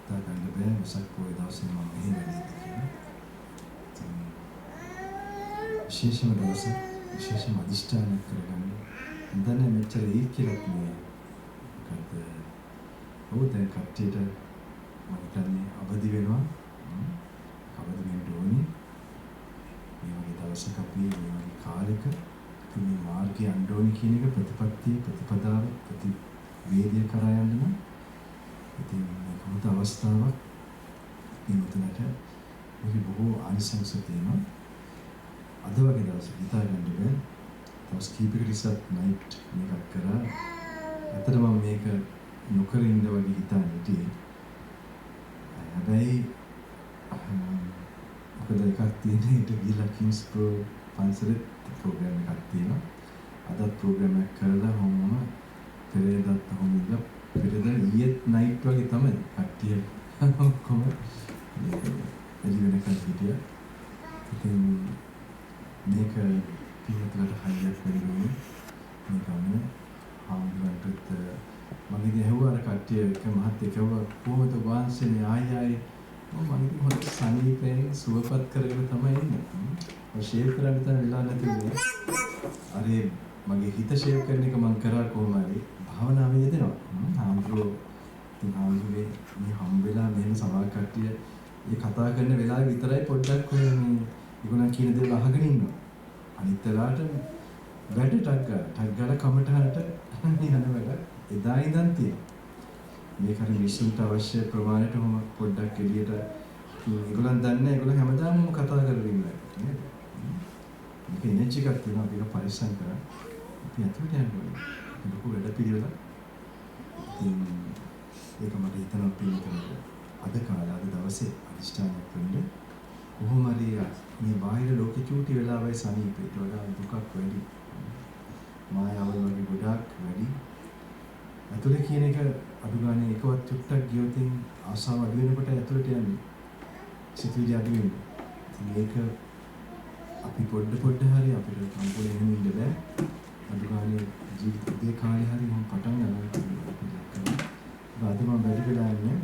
ගන්න බෑ වෙසක් පොය දවසේ මම මෙහෙ වැඩේද කියලා. විශේෂම දවසක් විශේෂම අදිෂ්ඨානයක් කරගන්න. ඉඳන්නේ මෙච්චර ඒ කියලාත් නේ. මොකද ඔව් දැන් කට්ටියට මම හිතන්නේ අවදි වෙනවා. අවදි වෙන්න ඕනේ. මේ වගේ දවසක අපි මේ වගේ කාලෙක මේ මාර්ගය යන්න ඕනේ කියන එක ප්‍රතිපත්තිය ප්‍රතිපදාව ප්‍රතිවේදය කරා යන්න නම් ඉතින් මේක හොඳ අවස්ථාවක්. පින්තුනට මේක බොහෝ ආනිසංස තියෙනවා. අද වගේ දවසක හිතා ගන්න බෑ. දවස් කීපයකට ඉස්සත් නයිට් මේකක් කරා. ඇත්තට මම මේක නොකර ඉන්න වගේ හිතන්නේ හිටියේ. හැබැයි මොකද එකක් තියෙන ඊට ගිහලා කිංස් පන්සලේ ප්‍රෝග්‍රෑම් එකක් තියෙනවා. අදත් ප්‍රෝග්‍රෑම් එකක් කරලා හොමම පෙරේදත් හොම ඉඳලා පෙරේද ඊයේත් නයිට් වගේ තමයි කට්ටිය ඔක්කොම එළි වෙනකන් හිටියා. ඉතින් මේක පිළිතුරට හයියක් වෙන්නේ මේ ගමන ආම්බුලන්ටත් මගේ ඇහුවා අර කට්ටිය එක මහත්තයෙක් කිව්වා කොහොමද වාන්සනේ ආයි මම ඉතින් හොඳ සනීපයෙන් සුවපත් කරගෙන තමයි ඉන්නේ. මම ෂේව් කරන්න තන වෙලා නැති වුණේ. අර මගේ හිත ෂේව් කරන එක මම කරා කොහොම හරි භාවනාවේ යෙදෙනවා. ආම්බුලෝ ඉතින් ආම්බුලේ මේ හම්බෙලා මෙහෙම සමහර කට්ටිය මේ කතා කරන වෙලාවේ විතරයි පොඩ්ඩක් ඔය මේ ඒගොල්ලන් කියන දේ අහගෙන ඉන්නවා. අනිත් වෙලාවට වැඩ ටක් ගාලා කමටහනට යන වැඩ එදා ඉඳන් තියෙනවා. මේක හරි මිනිස්සුන්ට අවශ්‍ය ප්‍රමාණයට ඔහොම පොඩ්ඩක් එළියට ඒගොල්ලන් දන්නේ ඒගොල්ලන් හැමදාම කතා කරගෙන ඉන්නවා නේද? මේක එනර්ජි එකක් තියෙනවා අපි ඒක පරිස්සම් කරා. අපි අතට යනවා. ලොකු වැඩ පිළිවෙලක්. ඉතින් ඒක මට හිතනවා පිළිතුරට අද කාලේ අද දවසේ අදිෂ්ඨානයක් වෙන්නේ කොහොම හරි මේ බාහිර ලෝකෙ චූටි වෙලාවයි සනීපේට වඩා දුකක් වැඩි. මායාවල් වගේ ගොඩක් වැඩි. ඇතුලේ කියන එක අඩු ගානේ එකවත් චුට්ටක් ගියොතින් ආසාව අඩු වෙනකොට ඇතුලට යන්නේ. සිතුවිලි අඩු වෙනවා. ඉතින් මේක අපි පොඩ හරි අපිට සම්පූර්ණ එහෙම ඉන්න බෑ. අඩු ගානේ ජීවිතේ කාලේ හරි මම පටන් ගන්නවා. අද මම වැඩි වෙලා ඉන්නේ.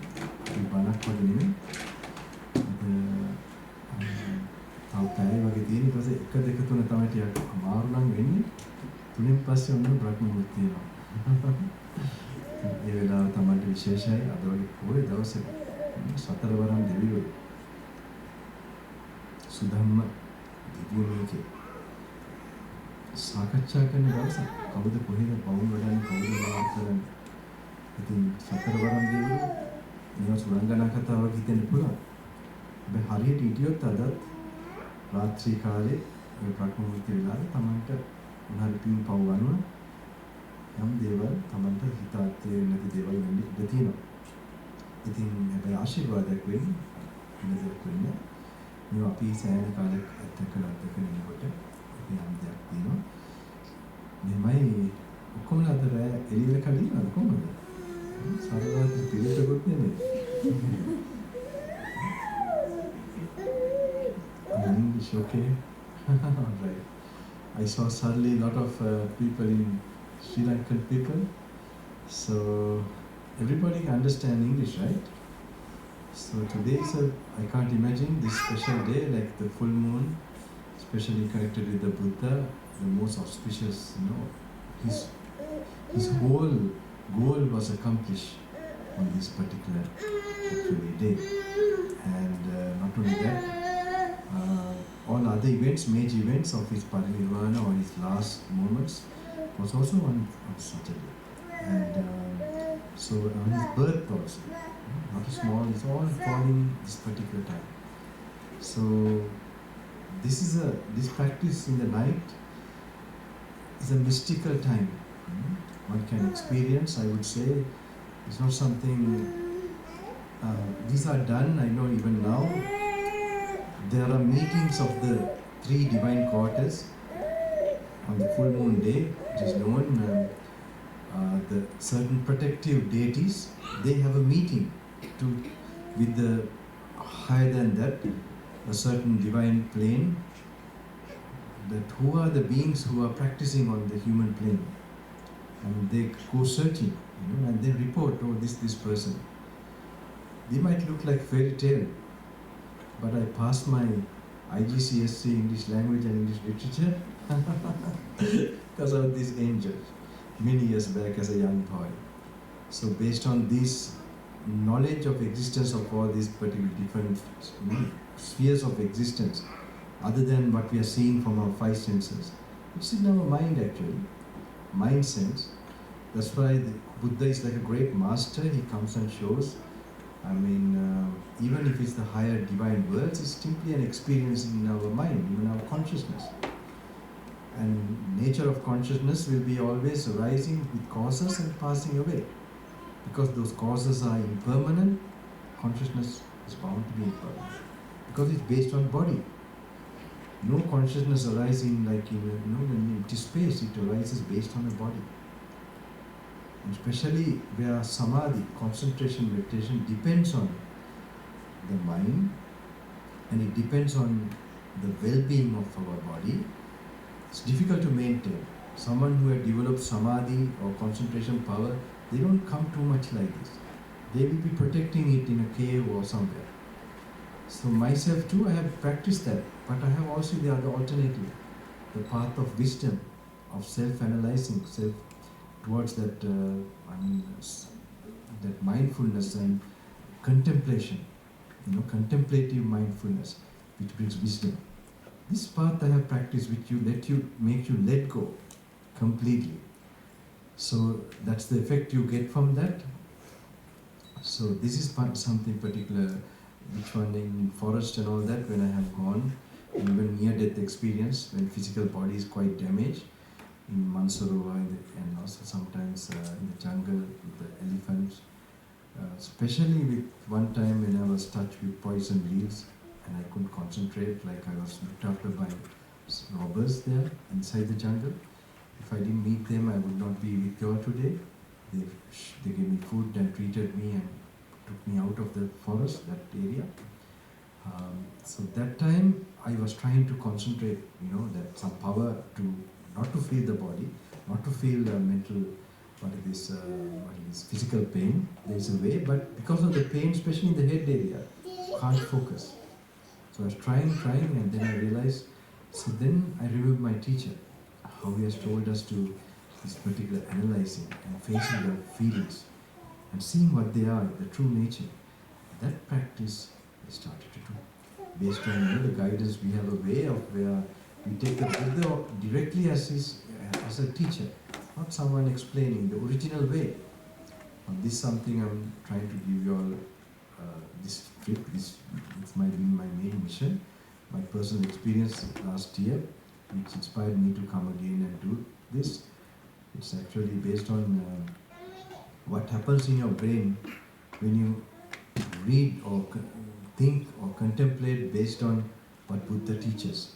අපි බණක් වගේ නෙමෙයි. තව පැය වගේ තියෙන ඊට පස්සේ 1 2 3 තමයි ටිකක් අමාරු නම් වෙන්නේ. 3න් පස්සේ ඔන්න බ්‍රහ්ම මුහුර්තය තියෙනවා. ඒ වෙලාව තමයි විශේෂයි. අද වගේ පොයේ දවසේ සතරවරම් දෙවියෝ සුධම්ම දිව්‍යලෝකේ සාකච්ඡා කරන දවස කවුද කොහෙද පවුල් වඩන්නේ කවුද වාද කරන්නේ. ඉතින් සතරවරම් දෙවියෝ මේවා සුරංගනා කතාවක් හිතෙන්න පුළුවන්. හැබැයි හරියට හිටියොත් අදත් රාත්‍රී කාලේ මේ බ්‍රහ්ම මුහුර්තය වෙලාවේ Tamanට උනාලි පින් පව් වනවා. යම් දේවල් Tamanට හිතාත් නැති දේවල් වෙන්න ඉඩ තියෙනවා. ඉතින් හැබැයි ආශිර්වාදයක් වෙන්නේ ඉන්නදක් වෙන්නේ. මේ අපි සෑහෙන කාලයක් අත්දැකලා ඉන්නකොට අපි යම් දෙයක් තියෙනවා. මෙමයි ඔක්කොම අතර එළියල කලින් අද කොහොමද? සාරවත් පිළිතුරකුත් නෙමෙයි. English, okay? Right. I saw suddenly a lot of people in Sri Lankan people. So everybody can understand English, right? So today is I can't imagine this special day like the full moon, especially connected with the Buddha, the most auspicious, his whole goal was accomplished on this particular actually day. And not only that, all other events, major events of his parinirvana or his last moments was also on Saturday. And so on his birth also, not a small, it's all falling this particular time. So this practice in the night is a mystical time. One can experience, I would say, it's not something, these are done, I know even now, there are meetings of the 3 divine quarters on the full moon day, which is known, the certain protective deities, they have a meeting with the higher than that, a certain divine plane, that who are the beings who are practicing on the human plane. And they go searching, and they report, oh, this person. they might look like fairy tale, but I passed my IGCSE English language and English literature because of these angels many years back as a young boy. So based on this knowledge of existence of all these particular different spheres of existence, other than what we are seeing from our five senses, it's in our mind actually, mind sense. That's why the Buddha is like a great master. He comes and shows. I mean, even if it's the higher divine worlds, it's simply an experience in our mind, in our consciousness. And nature of consciousness will be always arising with causes and passing away. Because those causes are impermanent, consciousness is bound to be impermanent. Because it's based on body. No consciousness arising like in empty space, it arises based on a body. And especially where samadhi, concentration, meditation depends on the mind and it depends on the well-being of our body, it's difficult to maintain. Someone who has developed samadhi or concentration power, they don't come too much like this. They will be protecting it in a cave or somewhere. So myself too, I have practiced that, but I have also the other alternative, the path of wisdom, of self-analyzing, towards that, that mindfulness and contemplation, contemplative mindfulness, which brings wisdom. This path I have practiced, which make you let go completely. So that's the effect you get from that. So this is something particular, which one in forest and all that, when I have gone, even near-death experience, when physical body is quite damaged, in Mansarovar and also sometimes in the jungle with the elephants. Especially with one time when I was touched with poison leaves and I couldn't concentrate, like I was looked after by robbers there inside the jungle. If I didn't meet them, I would not be with you all today. They gave me food and treated me and took me out of the forest, that area. So that time I was trying to concentrate, that some power to not to feel the body, not to feel mental, what is physical pain. There is a way, but because of the pain, especially in the head area, can't focus. So I was trying, and then I realized. So then I remember my teacher, how he has told us to this particular analyzing and facing the feelings and seeing what they are, the true nature. That practice I started to do. Based on the guidance, we have a way of where we take the Buddha directly as a teacher, not someone explaining the original way. This is something I'm trying to give you all this trip. This might be my main mission, my personal experience last year, which inspired me to come again and do this. It's actually based on what happens in your brain when you read or think or contemplate based on what Buddha teaches.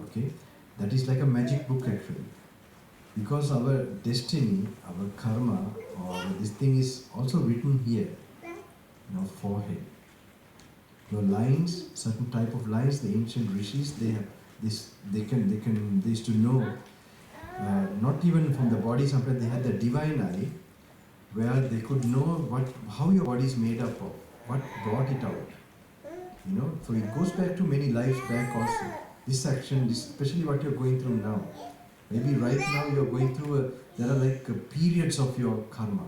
Okay, that is like a magic book actually, because our destiny, our karma, or this thing is also written here, in our forehead. Your lines, certain type of lines, the ancient rishis, they have this. They used to know, not even from the body. Sometimes they had the divine eye, where they could know how your body is made up of, what brought it out. So it goes back to many lives back also. This action, especially what you're going through now. Maybe right now you're going through there are like periods of your karma.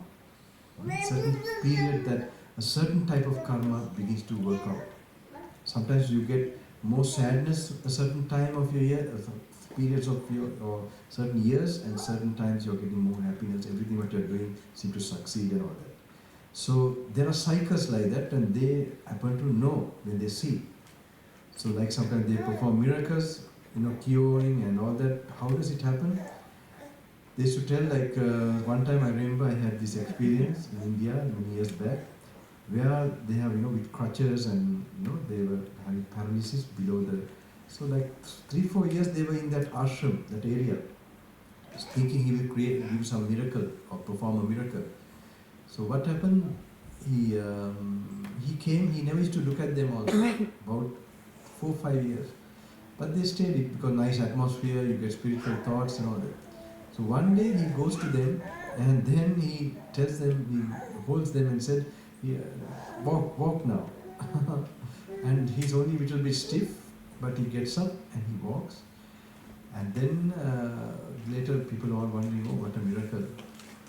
Certain period that a certain type of karma begins to work out. Sometimes you get more sadness a certain time of your year, periods of your or certain years, and certain times you're getting more happiness. Everything what you're doing seems to succeed and all that. So there are cycles like that, and they happen to know when they see. So like sometimes they perform miracles, curing and all that. How does it happen? They used to tell, like one time I remember I had this experience in India many years back, where they have, with crutches and, they were having paralysis below the, so like 3-4 years they were in that ashram, that area, thinking he will give some miracle or perform a miracle. So what happened? He came, he never used to look at them also, about 4-5 years. But they stayed it because nice atmosphere, you get spiritual thoughts and all that. So one day he goes to them and then he tells them, he holds them and said, Walk now. And he's only a little bit stiff, but he gets up and he walks. And then later people are wondering, oh, what a miracle.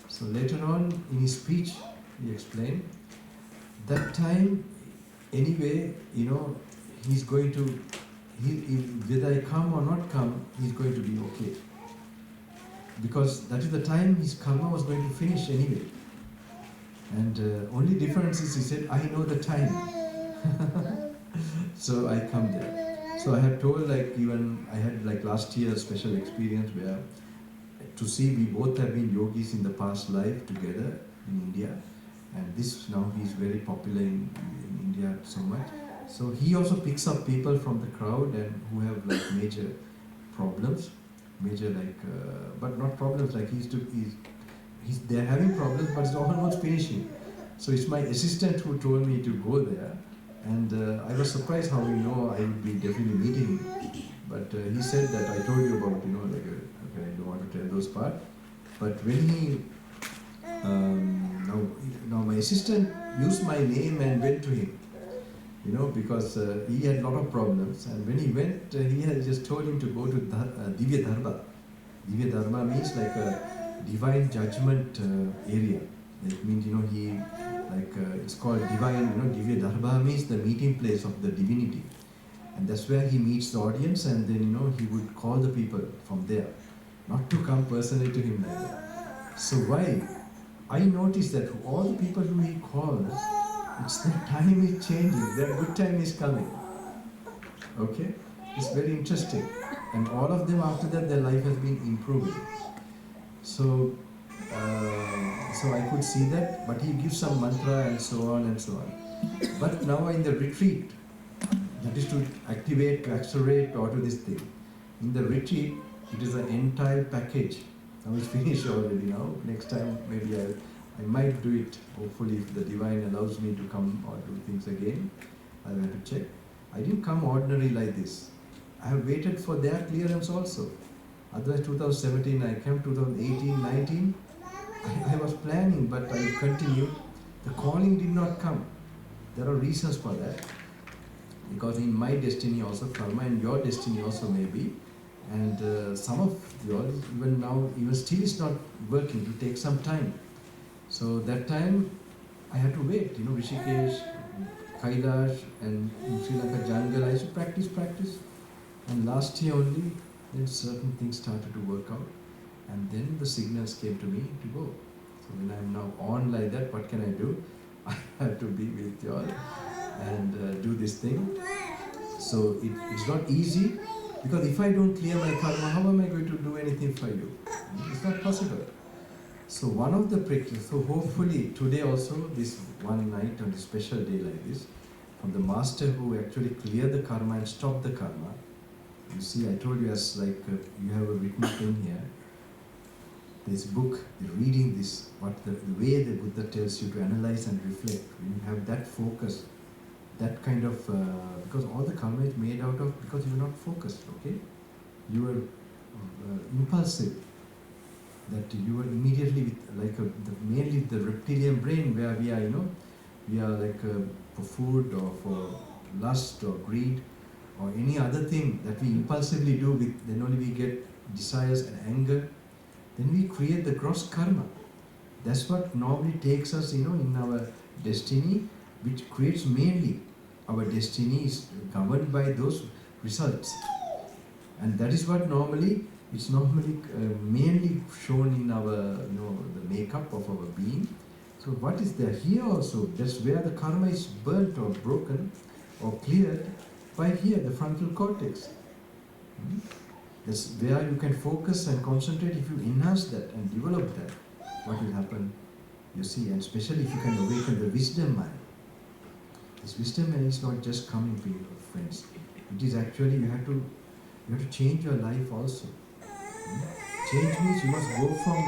So later on in his speech, he explained, that time, anyway, he's going to, whether I come or not come, he's going to be okay. Because that is the time his karma was going to finish anyway. And only difference is, he said, I know the time. So I come there. So I have told, even I had last year a special experience where to see we both have been yogis in the past life together in India. And this now he's very popular in India so much. So he also picks up people from the crowd and who have major problems, but not problems they're having problems, but it's almost finishing. So it's my assistant who told me to go there, and I was surprised how I would be definitely meeting him. But he said that I told you about, okay, I don't want to tell those parts. But when he now my assistant used my name and went to him, because he had a lot of problems. And when he went, he had just told him to go to Divya Dharma. Divya Dharma means a divine judgment area. It means, it's called divine, Divya Dharma means the meeting place of the divinity. And that's where he meets the audience, and then, he would call the people from there, not to come personally to him like that. So why? I noticed that all the people who he calls, it's the time is changing, their good time is coming. Okay? It's very interesting. And all of them after that, their life has been improving. So I could see that, but he gives some mantra and so on and so on. But now in the retreat, that is to activate, to accelerate, or to this thing. In the retreat, it is an entire package. Now it's finished already now. Next time maybe I might do it, hopefully if the divine allows me to come or do things again. I'll have to check. I didn't come ordinary like this. I have waited for their clearance also. Otherwise 2017, I came 2018, 19. I was planning, but I continued. The calling did not come. There are reasons for that. Because in my destiny also karma, and your destiny also maybe. And some of yours, even now, even still is not working. It will take some time. So that time, I had to wait. Rishikesh, Kailash, and in Sri Lanka jungle, I used to practice. And last year only, then certain things started to work out. And then the signals came to me to go. So when I'm now on like that, what can I do? I have to be with you all and do this thing. So it's not easy. Because if I don't clear my karma, how am I going to do anything for you? It's not possible. So one of the practices, so hopefully today also, this one night on a special day like this, from the master who actually cleared the karma and stopped the karma. You see, I told you as you have a written thing here. This book, reading this, what the way the Buddha tells you to analyze and reflect, when you have that focus, that kind of, because all the karma is made out of, because you are not focused, okay? You are impulsive, that you are immediately with, mainly the reptilian brain where we are, we are for food or for lust or greed or any other thing that we impulsively do, then only we get desires and anger, then we create the gross karma. That's what normally takes us, in our destiny, which creates mainly our destiny is governed by those results. And that is what it's normally mainly shown in our, the makeup of our being. So what is there here also? That's where the karma is burnt or broken or cleared by here, the frontal cortex. That's where you can focus and concentrate. If you enhance that and develop that, what will happen? You see, and especially if you can awaken the wisdom mind. This wisdom mind is not just coming to you, friends. It is actually, you have to change your life also. Change means you must go from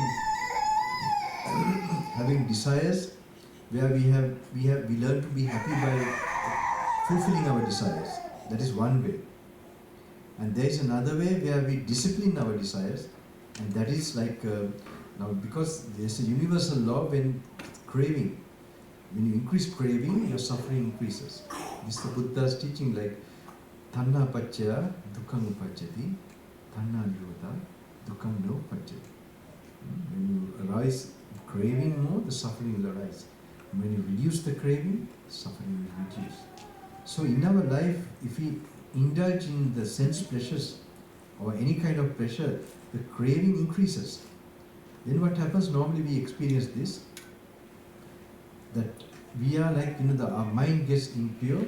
having desires where we learn to be happy by fulfilling our desires. That is one way. And there is another way where we discipline our desires, and that is now because there is a universal law when craving. When you increase craving, your suffering increases. This is the Buddha's teaching, like tanna paccaya dukkhaṃ upajjati, tanna nirodha dukkhaṃ no pajjati. When you arise craving more, the suffering will arise. When you reduce the craving, suffering will reduce. So in our life, if we indulge in the sense pleasures or any kind of pleasure, the craving increases. Then what happens? Normally we experience this, that we are like, our mind gets impure,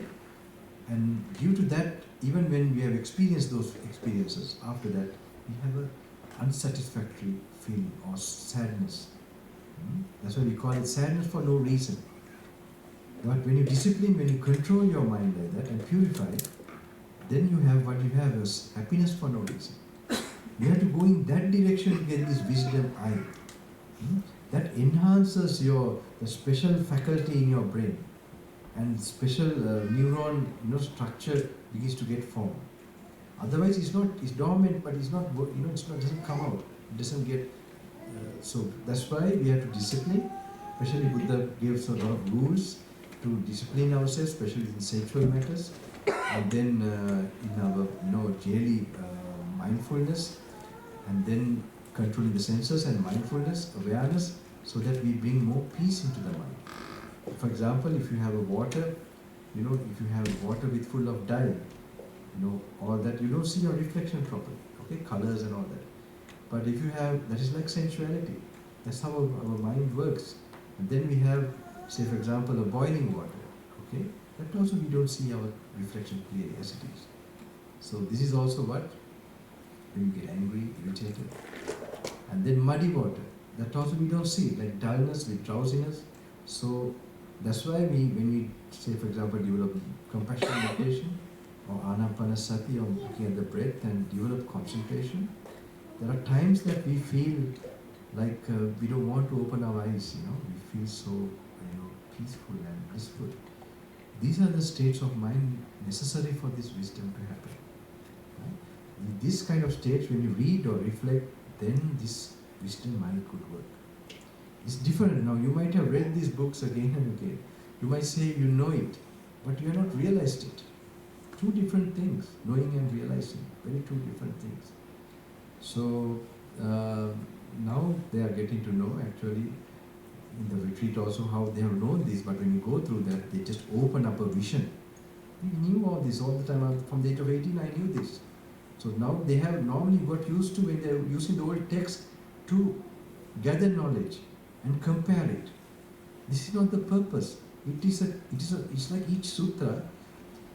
and due to that, even when we have experienced those experiences, after that, we have an unsatisfactory feeling or sadness. That's why we call it sadness for no reason. But when you discipline, when you control your mind like that and purify it, then you have what you have is happiness for no reason. You have to go in that direction to get this wisdom eye. That enhances the special faculty in your brain, and special neuron structure begins to get formed. Otherwise, it's dormant, but it's not doesn't come out. It doesn't get. So that's why we have to discipline. Especially Buddha gives a lot of rules to discipline ourselves, especially in sexual matters, and then in our daily mindfulness, and then controlling the senses and mindfulness, awareness, so that we bring more peace into the mind. For example, if you have a water, if you have water with full of dye, all that, you don't see your reflection properly, okay, colors and all that. But if you have, that is like sensuality. That's how our mind works. And then we have, say for example, a boiling water, okay, that also we don't see our reflection clearly as it is. So this is also what, when you get angry, irritated. And then muddy water, that also we don't see, like dullness with drowsiness. So that's why when we say, for example, develop compassion meditation or anapanasati, or looking at the breath and develop concentration, there are times that we feel like we don't want to open our eyes, we feel so peaceful and blissful. These are the states of mind necessary for this wisdom to happen. In this kind of states, when you read or reflect, then this wisdom mind could work. It's different. Now you might have read these books again and again. You might say you know it, but you have not realized it. Two different things, knowing and realizing, very two different things. So now they are getting to know actually in the retreat also how they have known this, but when you go through that, they just open up a vision. We knew all this all the time. From the age of 18, I knew this. So now they have normally got used to, when they are using the old text, to gather knowledge and compare it. This is not the purpose. It's like each sutra.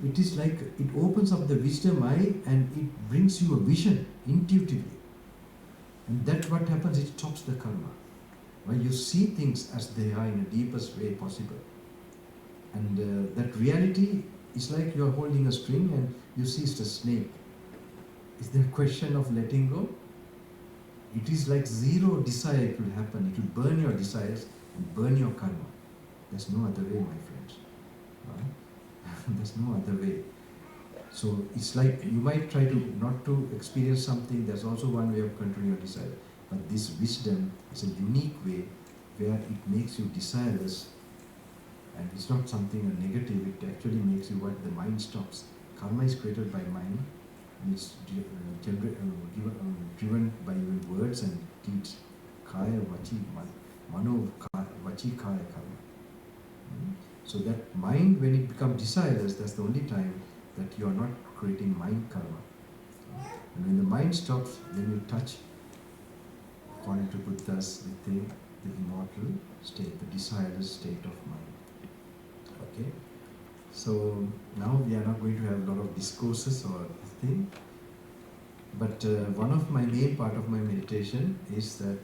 It is like it opens up the wisdom eye and it brings you a vision intuitively. And that what happens, it stops the karma. When you see things as they are in the deepest way possible. And that reality is like you are holding a string and you see it's a snake. Is there a question of letting go? It is like zero desire it will happen. It will burn your desires and burn your karma. There's no other way, my friends. There's no other way. So it's like you might try to not to experience something. There's also one way of controlling your desire. But this wisdom is a unique way where it makes you desireless, and it's not something a negative. It actually makes you what the mind stops. Karma is created by mind, and it's driven by even words and deeds. Kaya, vachi, mano, vachi, kaya, karma. So that mind, when it becomes desireless, that's the only time that you are not creating mind karma. And when the mind stops, then you touch, according to Buddha's thing, the immortal state, the desireless state of mind. Okay? So now we are not going to have a lot of discourses or thing, but one of my main part of my meditation is that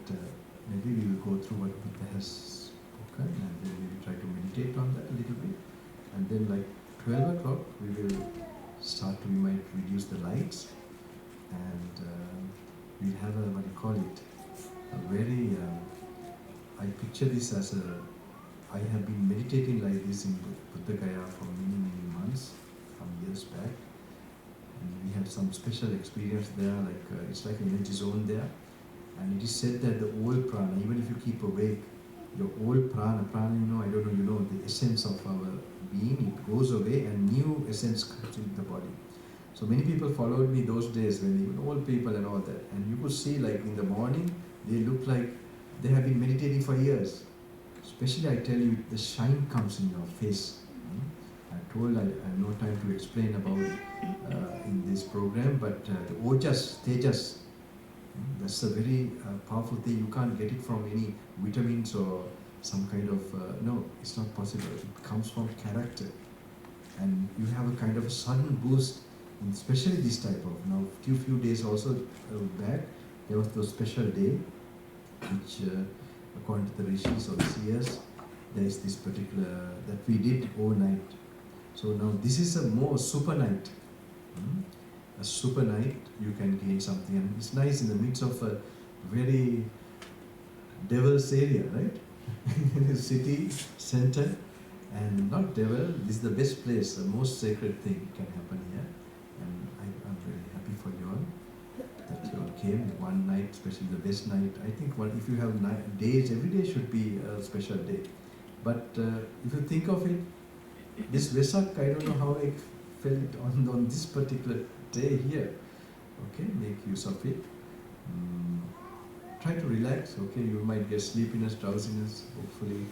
maybe we will go through what Buddha has spoken, and then we will try to meditate on that a little bit, and then like 12 o'clock we might reduce the lights, and we'll have a, what do you call it, a very, I picture this as I have been meditating like this in Buddha Gaya for many months, some years back, and we had some special experience there, it's like an energy zone there, and it is said that the old prana, even if you keep awake, your old prana, I don't know, the essence of our being, it goes away and new essence comes into the body. So many people followed me those days when even old people and all that. And you could see like in the morning, they look like they have been meditating for years. Especially I tell you, the shine comes in your face. I told I have no time to explain about in this program, but the ojas, tejas, that's a very powerful thing. You can't get it from any vitamins or some kind of, no, it's not possible. It comes from character. And you have a kind of a sudden boost, especially this type of, now few days also back, there was the special day, which according to the rishis or the seers, there is this particular, that we did overnight. So now this is a more super night. A super night, you can gain something, and it's nice in the midst of a very devil's area, right? In the city center, and not devil, this is the best place, the most sacred thing can happen here, and I'm very happy for you all that you all came. One night, especially the best night. I think if you have days, every day should be a special day. But if you think of it, this Vesak, I don't know how I felt on this particular day here. Okay, make use of it. Try to relax. Okay, you might get sleepiness, drowsiness. Hopefully,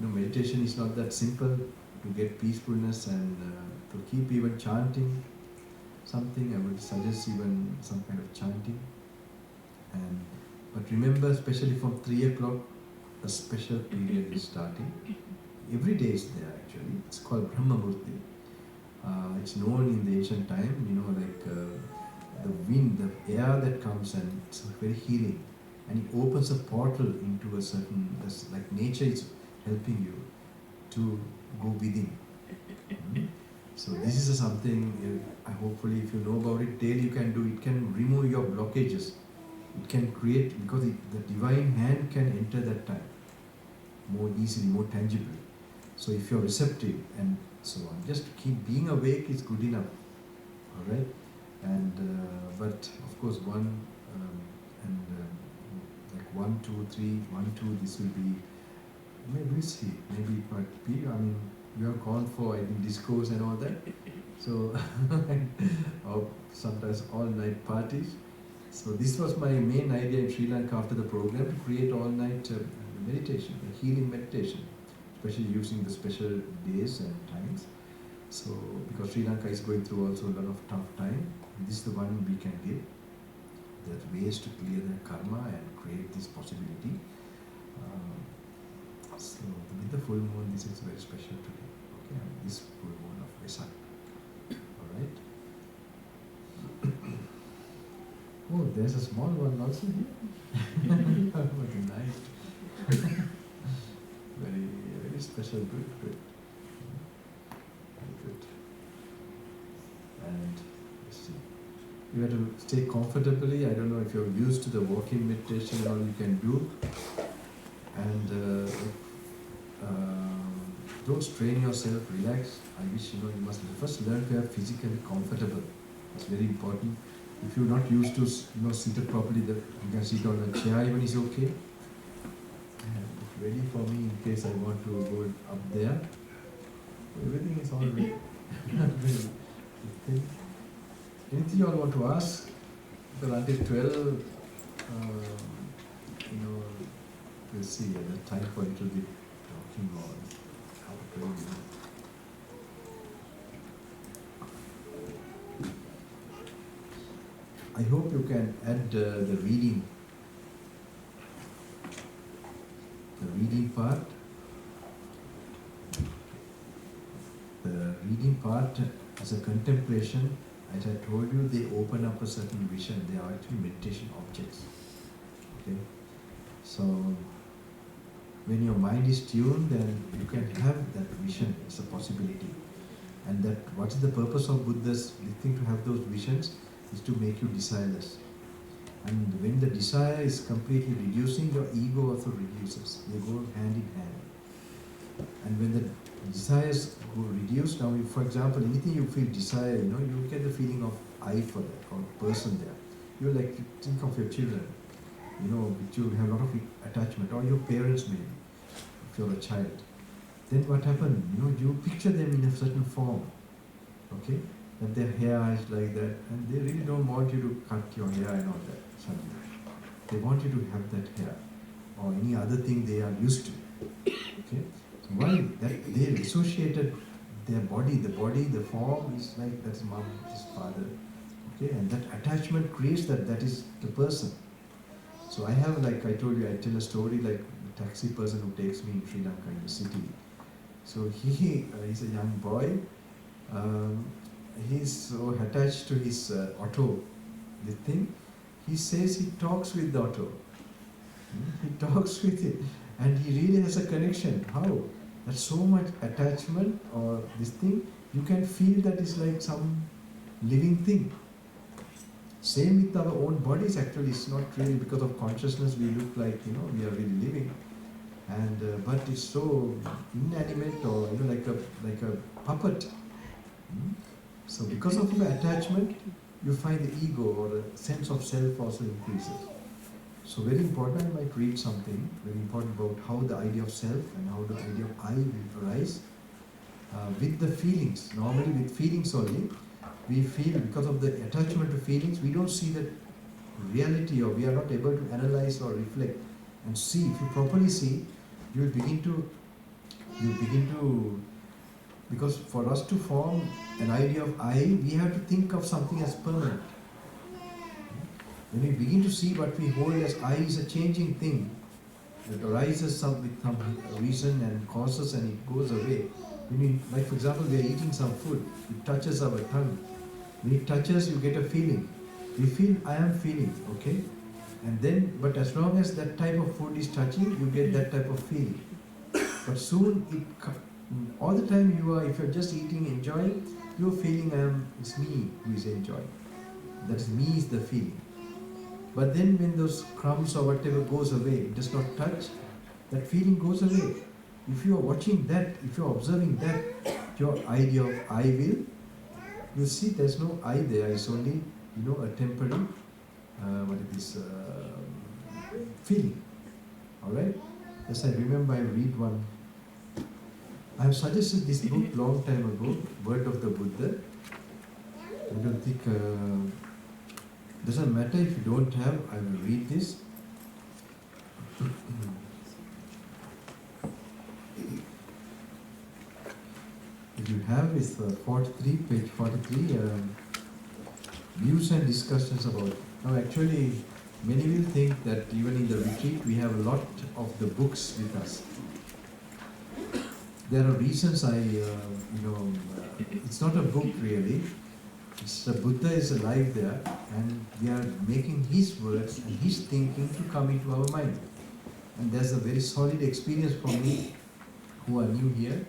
meditation is not that simple. To get peacefulness and to keep even chanting something, I would suggest even some kind of chanting. But remember, especially from 3 o'clock, a special period is starting. Every day is there actually. It's called Brahma Murti. It's known in the ancient time, like the wind, the air that comes, and it's very healing. And it opens a portal into a certain, like nature is helping you to go within. So this is something, hopefully if you know about it, daily you can do. It can remove your blockages. It can create, because the divine hand can enter that time more easily, more tangibly. So if you're receptive and so on, just keep being awake is good enough. All right, and but of course like 1, 2, 3, 1, 2. This will be. Maybe we'll see. Maybe it might be. I mean, we are gone for discourse and all that. So or sometimes all-night parties. So this was my main idea in Sri Lanka after the program, to create all-night meditation, healing meditation, especially using the special days and times. So, because Sri Lanka is going through also a lot of tough time, this is the one we can give. There are ways to clear their karma and create this possibility. So, with the full moon, this is very special today. Okay, this full moon of Vesak. All right. Oh, there's a small one also here. What a night. Very, very special. Good. Very good. And let's see. You have to stay comfortably. I don't know if you're used to the walking meditation, all you can do. And don't strain yourself, relax. I wish you must first learn to have physically comfortable. It's very important. If you're not used to seated properly, you can sit on a chair even is okay. And ready for me in case I want to go up there. Everything is all ready. Anything you all want to ask? Because until 12, we'll see at the time for a little bit talking on how to do it. I hope you can add the reading part. The reading part as a contemplation, as I told you, they open up a certain vision. They are actually meditation objects. Okay, so when your mind is tuned, then you can have that vision. It's a possibility. And that what is the purpose of Buddha's listening to have those visions is to make you desireless. And when the desire is completely reducing, your ego also reduces. They go hand in hand. And when the desires go reduced, now for example, anything you feel desire, you get the feeling of I for that, or person there. You like think of your children, which you have a lot of attachment, or your parents maybe. if you're a child. Then what happened? You picture them in a certain form, okay? That their hair is like that, and they really don't want you to cut your hair and all that suddenly. They want you to have that hair, or any other thing they are used to. Okay? So why? That they associated their body, the form is like that's mom, this father. Okay, and that attachment creates that is the person. So I have, like I told you, I tell a story like the taxi person who takes me in Sri Lanka in the city. So he's a young boy. He's so attached to his auto, the thing. He says he talks with the auto. He talks with it, and he really has a connection. How? There's so much attachment or this thing. You can feel that it's like some living thing. Same with our own bodies. Actually, it's not really because of consciousness we look like we are really living, and but it's so inanimate or like a puppet. So because of the attachment, you find the ego or the sense of self also increases. So very important, I might read something very important about how the idea of self and how the idea of I will arise with the feelings. Normally with feelings only, we feel because of the attachment to feelings, we don't see the reality, or we are not able to analyze or reflect and see. If you properly see, you will begin to, because for us to form an idea of I, we have to think of something as permanent. When we begin to see what we hold as I is a changing thing that arises with some reason and causes and it goes away. Like for example, we are eating some food, it touches our tongue. When it touches, you get a feeling. We feel, I am feeling, okay? And then, but as long as that type of food is touching, you get that type of feeling. But soon, all the time if you're just eating, enjoying, you're feeling it's me who is enjoying. That is me is the feeling. But then when those crumbs or whatever goes away, it does not touch, that feeling goes away. If you are watching that, if you are observing that, your idea of I will, you see there's no I there, it's only, a temporary, feeling. Alright? Yes, I remember I read one. I have suggested this book long time ago, Word of the Buddha. I don't think, doesn't matter if you don't have, I will read this. If you have, it's 43, page 43, views and discussions about. Now actually, many will think that even in the retreat we have a lot of the books with us. There are reasons it's not a book really. The Buddha is alive there, and we are making his words and his thinking to come into our mind. And there's a very solid experience for me who are new here.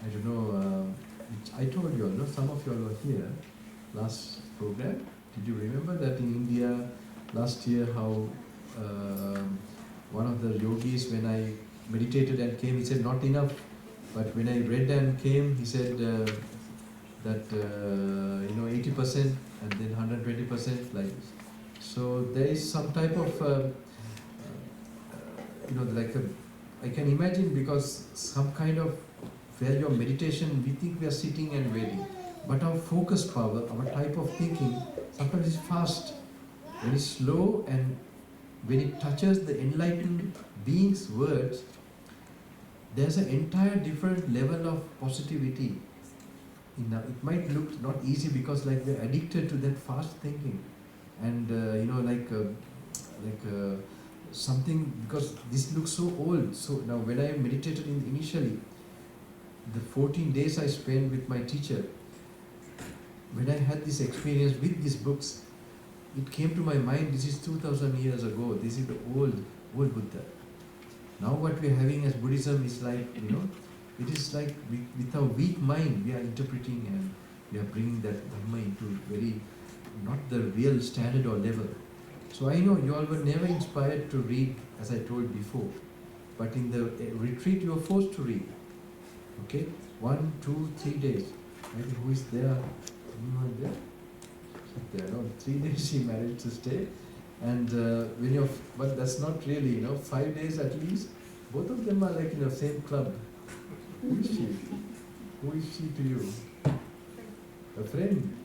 I don't know, I told you all, some of you all were here last program. Did you remember that in India last year how one of the yogis, when I meditated and came, he said not enough. But when I read and came, he said that 80% and then 120% like this. So there is some type of I can imagine, because some kind of where your meditation, we think we are sitting and waiting, but our focus power, our type of thinking, sometimes is fast, very slow, and when it touches the enlightened being's words, there's an entire different level of positivity. It might look not easy because like we're addicted to that fast thinking, and something, because this looks so old. So now when I meditated initially, the 14 days I spent with my teacher, when I had this experience with these books, it came to my mind, this is 2000 years ago, this is the old Buddha. Now what we are having as Buddhism is like, it is like with our weak mind, we are interpreting and we are bringing that Dhamma into very, not the real standard or level. So I know you all were never inspired to read, as I told before, but in the retreat you are forced to read. Okay? 1, 2, 3 days. Maybe who is there? Anyone there? There, no, 3 days he managed to stay. And when you're, but that's not really, 5 days at least. Both of them are like in the same club. Who is she? Who is she to you? A friend.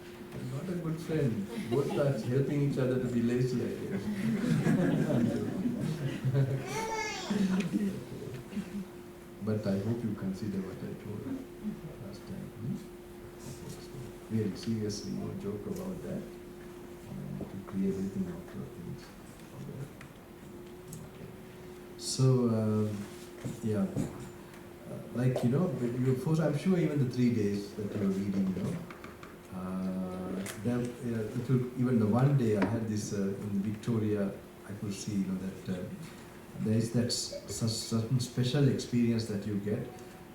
Not a good friend. Both are helping each other to be lazy, I guess. But I hope you consider what I told last time. Really, seriously, no joke about that. To clear everything out of things. So, yeah. Like, I'm sure even the 3 days that you were reading, it will, even the one day I had this in Victoria, I could see, that there is that certain special experience that you get.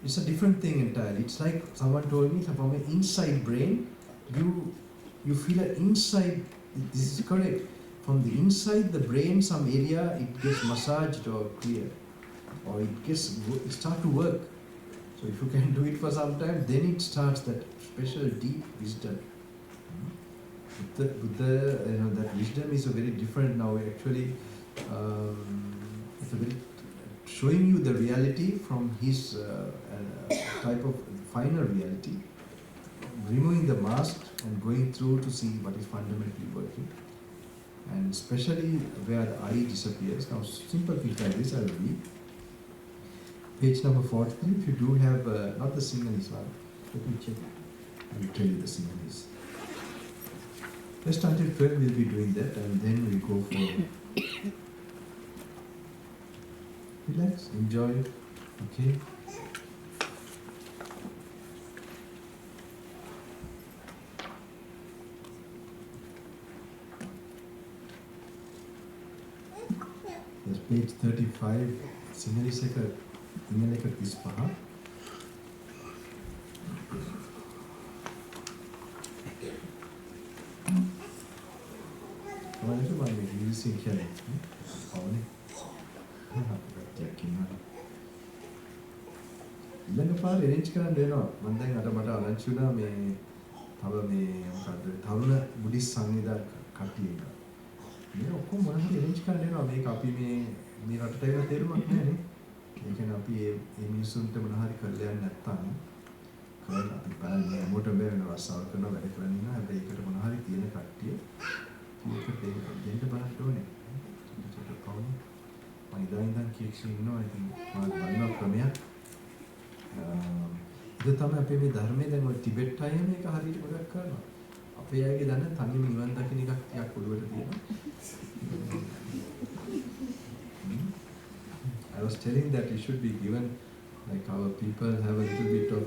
It's a different thing entirely. It's like someone told me, from an inside brain, you feel an inside, this is correct, from the inside the brain, some area, it gets massaged or cleared, or it start to work. So if you can do it for some time, then it starts that special deep wisdom. Buddha, that wisdom is a very different now. Actually, it's a very showing you the reality from his type of final reality, removing the mask and going through to see what is fundamentally working, and especially where the I disappears. Now, simple things like this I will read. Page number 43. If you do have not the Sinhalese one, let me check. I will tell you the Sinhalese. Just until 12 we'll be doing that, and then we go for relax, enjoy, okay? There's page 35, Gnanaloka 35. ඊළඟ පාර arrange කරන්න වෙනවා. මම දැන් මට ආරංචි වුණා මේ තව මේ මොකද්ද තරුණ බුද්දිස්ට් සංවිධා කට්ටිය ඉන්නවා. මේ ඔක්කොම මොන හරි arrange කරන්න වෙනවා. මේක අපි මේ රටට ඒවා තේරුමක් නැහැ නේ. ඒ කියන්නේ අපි මේ මිනිස්සුන්ට මොන හරි කරලා යන්න නැත්තම් කරලා අපි බලන්නේ මොකට බෑන රස්සාව කරනවා වැඩ කරගෙන ඉන්නවා. හැබැයි ඒකට මොන හරි තියෙන කට්ටිය මේකට දෙන්න බලන්න ඕනේ. චුට්ටක් කවුරු මම ඉඳන් කීක්ෂි ඉන්නවා. ඉතින් මම බලනවා ක්‍රමයක්. ඒක තමයි අපේ මේ ධර්මයේ දැන් ඔය ටිබෙට් අය මේක හරියට ගොඩක් කරනවා. අපේ අයගේ දන්න තනියම නිවන් දකින්න එකක් ටිකක් ඔළුවට තියෙනවා. I was telling that it should be given, like our people have a little bit of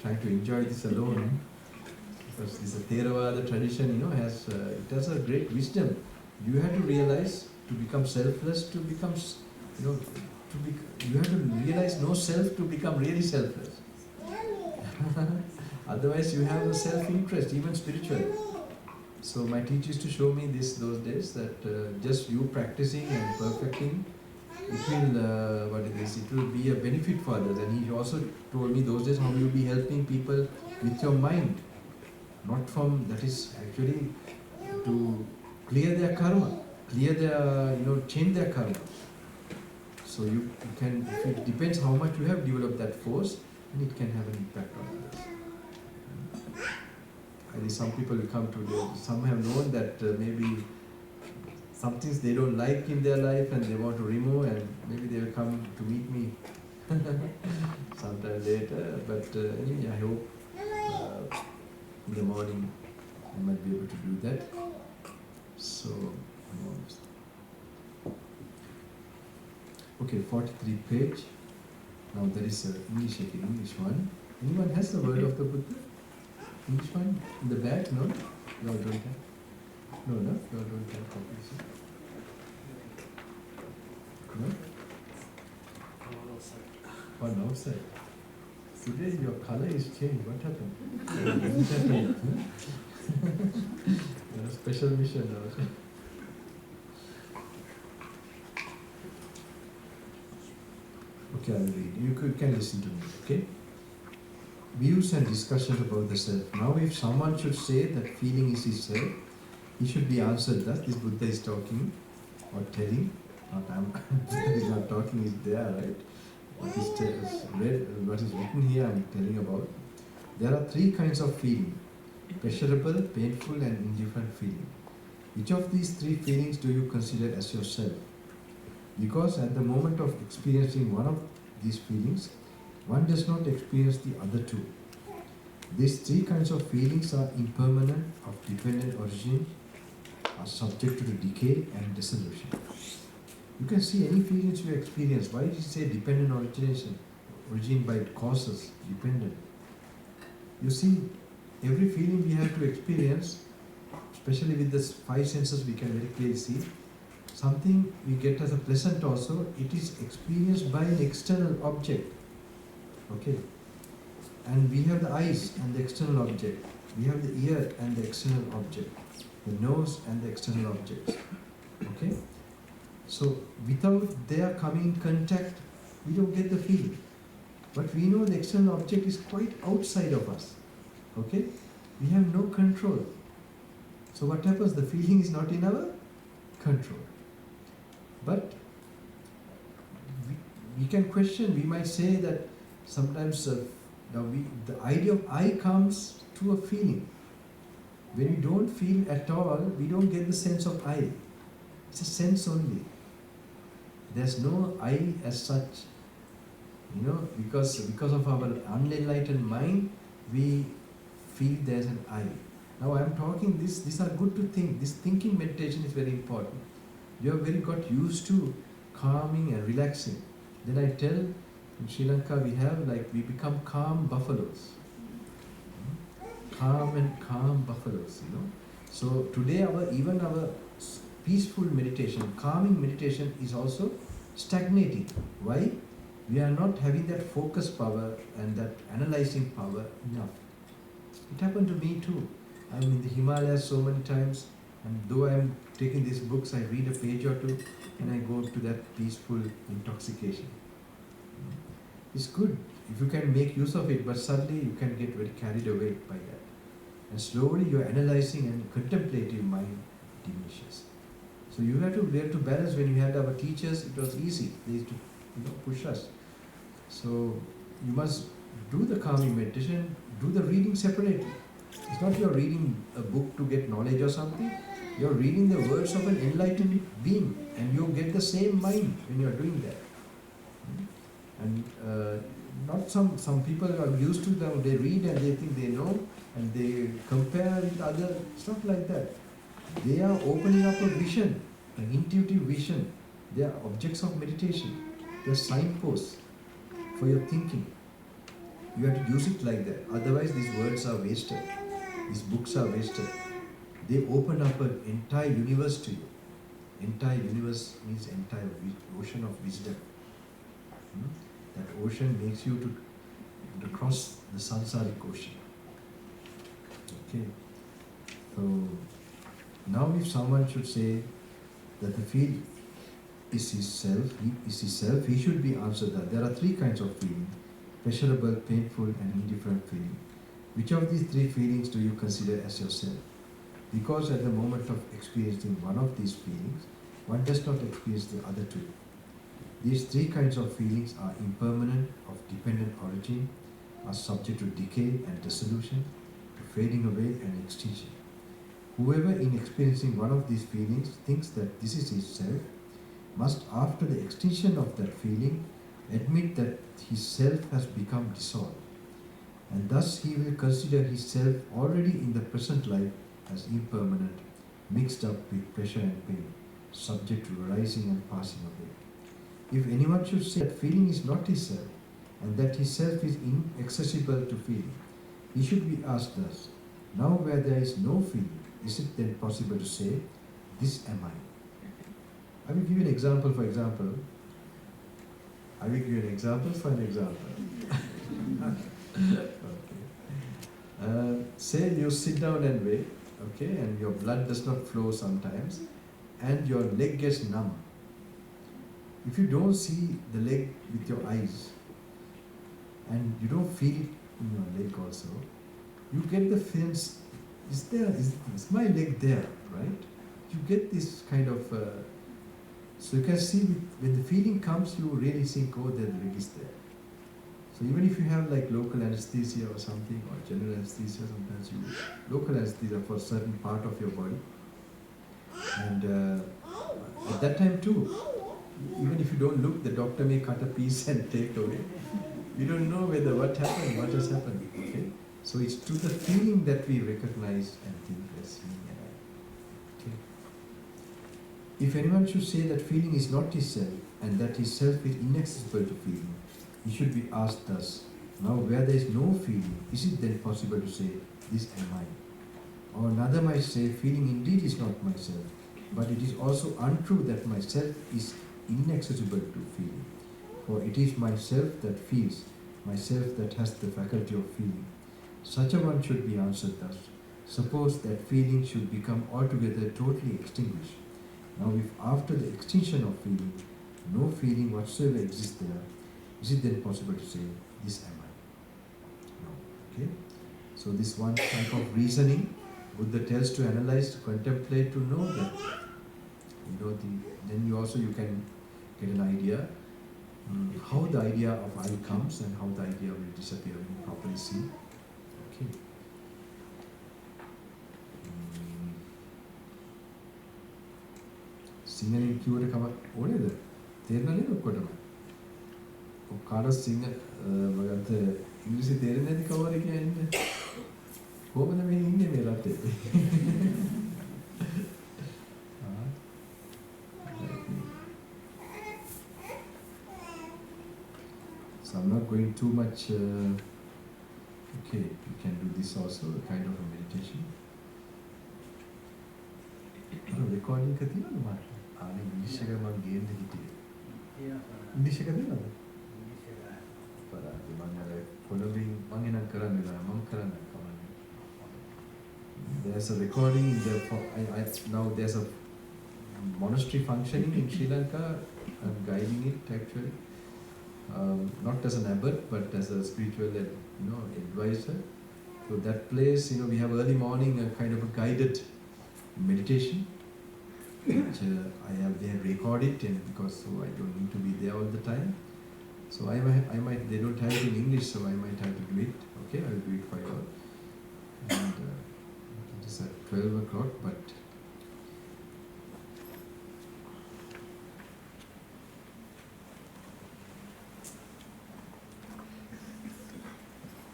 trying to enjoy this alone, because this Theravada tradition, it has a great wisdom. You have to realize to become selfless, to become, you have to realize no self to become really selfless. Otherwise you have a self-interest, even spiritually. So my teacher used to show me those days that just you practicing and perfecting, it will be a benefit for others. And he also told me those days how you will be helping people with your mind, not from, that is actually to clear their karma, change their karma. So you can, it depends how much you have developed that force, and it can have an impact on others. I think some people will come to, some have known that maybe some things they don't like in their life and they want to remove, and maybe they will come to meet me sometime later. But anyway, I hope in the morning I might be able to do that. So, okay, 43 page. Now there is an English one. Anyone has the word of the Buddha? English one? In the back? No? You all don't have? No, you all don't have copies. No? One outside. Today your color is changed. What happened? You're a special mission also. Okay, I will read. You can listen to me, okay? Views and discussions about the self. Now if someone should say that feeling is his self, he should be answered thus. This Buddha is talking or telling. Not I'm he's not talking, is there, right? What is what is written here I'm telling about. There are three kinds of feeling: pleasurable, painful, and indifferent feeling. Which of these three feelings do you consider as yourself? Because at the moment of experiencing one of these feelings, one does not experience the other two. These three kinds of feelings are impermanent, of dependent origin, are subject to the decay and dissolution. You can see any feelings you experience. Why did you say dependent origination? Origin by causes, dependent. You see, every feeling we have to experience, especially with the five senses, we can very clearly see. Something we get as a pleasant also, it is experienced by an external object. Okay? And we have the eyes and the external object. We have the ear and the external object. The nose and the external objects. Okay? So without their coming in contact, we don't get the feeling. But we know the external object is quite outside of us. Okay? We have no control. So what happens? The feeling is not in our control. But we can question, we might say that sometimes the idea of I comes to a feeling. When we don't feel at all, we don't get the sense of I. It's a sense only. There's no I as such. Because of our unenlightened mind, we feel there's an I. Now I'm talking these are good to think. This thinking meditation is very important. You have very got used to calming and relaxing. Then I tell, in Sri Lanka we become calm buffaloes. Calm buffaloes, So today our peaceful meditation, calming meditation is also stagnating. Why? We are not having that focus power and that analyzing power enough. It happened to me too. I'm in the Himalayas so many times, and though I'm taking these books, I read a page or two, and I go to that peaceful intoxication. It's good if you can make use of it, but suddenly you can get very carried away by that. And slowly your analyzing and contemplative mind diminishes. So you have to learn to balance. When we had our teachers, it was easy. They used to push us. So you must do the calming meditation, do the reading separately. It's not you're reading a book to get knowledge or something. You're reading the words of an enlightened being, and you get the same mind when you're doing that. And not some people are used to them. They read and they think they know, and they compare with other. It's not like that. They are opening up a vision, an intuitive vision. They are objects of meditation. They are signposts for your thinking. You have to use it like that. Otherwise, these words are wasted. These books are wasted. They open up an entire universe to you. Entire universe means entire ocean of wisdom. That ocean makes you to cross the samsaric ocean. Okay. So now, if someone should say that the field is his self, he should be answered that there are three kinds of feeling: pleasurable, painful, and indifferent feeling. Which of these three feelings do you consider as yourself? Because at the moment of experiencing one of these feelings, one does not experience the other two. These three kinds of feelings are impermanent, of dependent origin, are subject to decay and dissolution, to fading away and extinction. Whoever in experiencing one of these feelings thinks that this is his self, must after the extinction of that feeling admit that his self has become dissolved. And thus he will consider his self already in the present life as impermanent, mixed up with pleasure and pain, subject to arising and passing away. If anyone should say that feeling is not his self, and that his self is inaccessible to feeling, he should be asked thus: now where there is no feeling, is it then possible to say, this am I? I will give you an example for example. Okay. Say you sit down and wait, okay, and your blood does not flow sometimes, and your leg gets numb. If you don't see the leg with your eyes, and you don't feel it in your leg also, you get the sense, is my leg there, right? You get this kind of So you can see when the feeling comes, you really think, oh, the leg is there. So even if you have like local anesthesia or something, or general anesthesia, sometimes you local anesthesia for a certain part of your body. And at that time too, even if you don't look, the doctor may cut a piece and take away. You don't know whether what happened, what has happened. Okay? So it's to the feeling that we recognize and think as me and I. Okay? If anyone should say that feeling is not his self, and that his self is inaccessible to feeling, he should be asked thus, now where there is no feeling, is it then possible to say, this am I? Or another might say, feeling indeed is not myself, but it is also untrue that myself is inaccessible to feeling. For it is myself that feels, myself that has the faculty of feeling. Such a one should be answered thus. Suppose that feeling should become altogether totally extinguished. Now if after the extinction of feeling, no feeling whatsoever exists there, is it then possible to say, this am I? No. Okay? So this one type of reasoning, Buddha tells to analyze, to contemplate, to know that. Then you can get an idea how the idea of I comes and how the idea will disappear when you properly see. Okay. සිංහලෙන් කියවට කමක් ඕනේද? තේරෙන්නේ නැද්ද ඔක්කොටම? ඔක්කාට සිංහල මගන්ත ඉංග්‍රීසි තේරෙන්නේ නැති කවුරු කියන්නේ? කොහොමද මේ ඉන්නේ මේ රටේ? So I'm not going too much. Okay, you can do this also, a kind of a meditation. Recording ka තියෙනවද මට? ආනේ ඉංග්‍රීසි එක මම ගේන්න හිටියේ. ඉංග්‍රීසි එක දෙනවද? පරාදි මම අර පොළොවින් මම එනම් කරන්න වෙනවා මම කරන්න කවන්නේ. There's a recording in the now there's a monastery functioning in Sri Lanka. I'm guiding it actually. Not as an abbot, but as a spiritual, advisor. So that place, we have early morning a kind of a guided meditation, which they have recorded, and because so I don't need to be there all the time. So I might they don't have it in English, so I might have to do it. Okay, I will do it for you all. And it is at 12 o'clock, but.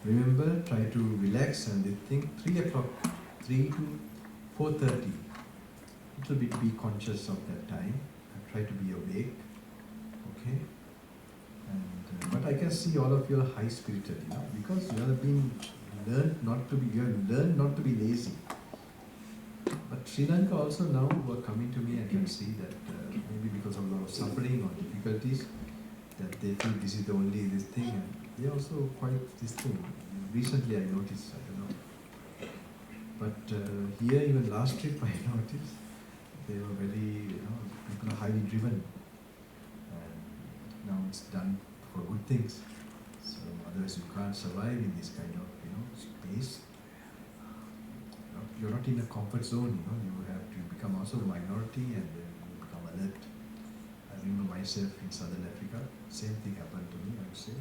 Remember, try to relax and think 3 o'clock, 3 to 4:30. Little bit be conscious of that time and try to be awake. Okay? And but I can see all of you are high spirited, because you have learned not to be lazy. But Sri Lanka also now who are coming to me, I can see that maybe because of a lot of suffering or difficulties, that they think this is the only this thing, and they also quite this thing. Recently I noticed, I don't know. But here, even last trip, I noticed they were very, people are highly driven. And now it's done for good things. So otherwise you can't survive in this kind of, space. You're not in a comfort zone, you have to become also a minority and then you become alert. I remember myself in Southern Africa, same thing happened to me, I would say.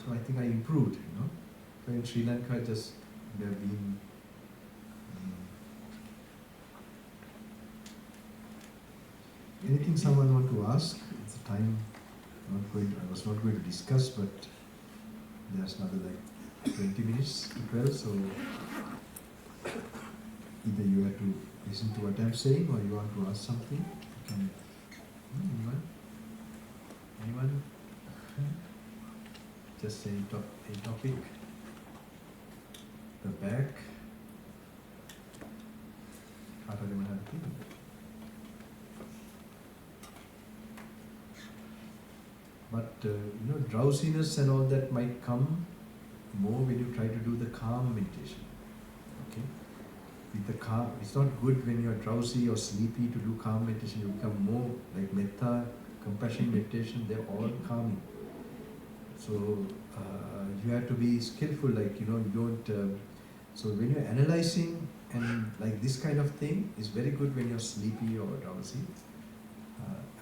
So I think I improved, So in Sri Lanka, just there have been anything someone want to ask. It's a time I was not going to discuss, but there's another like 20 minutes to 12, so either you have to listen to what I'm saying or you want to ask something. You can, anyone? Just say a topic. The back. But drowsiness and all that might come more when you try to do the calm meditation. Okay? With the calm, it's not good when you're drowsy or sleepy to do calm meditation. You become more like metta, compassion meditation, they're all calming. So you have to be skillful, like, you don't, so when you're analyzing and like this kind of thing is very good when you're sleepy or drowsy.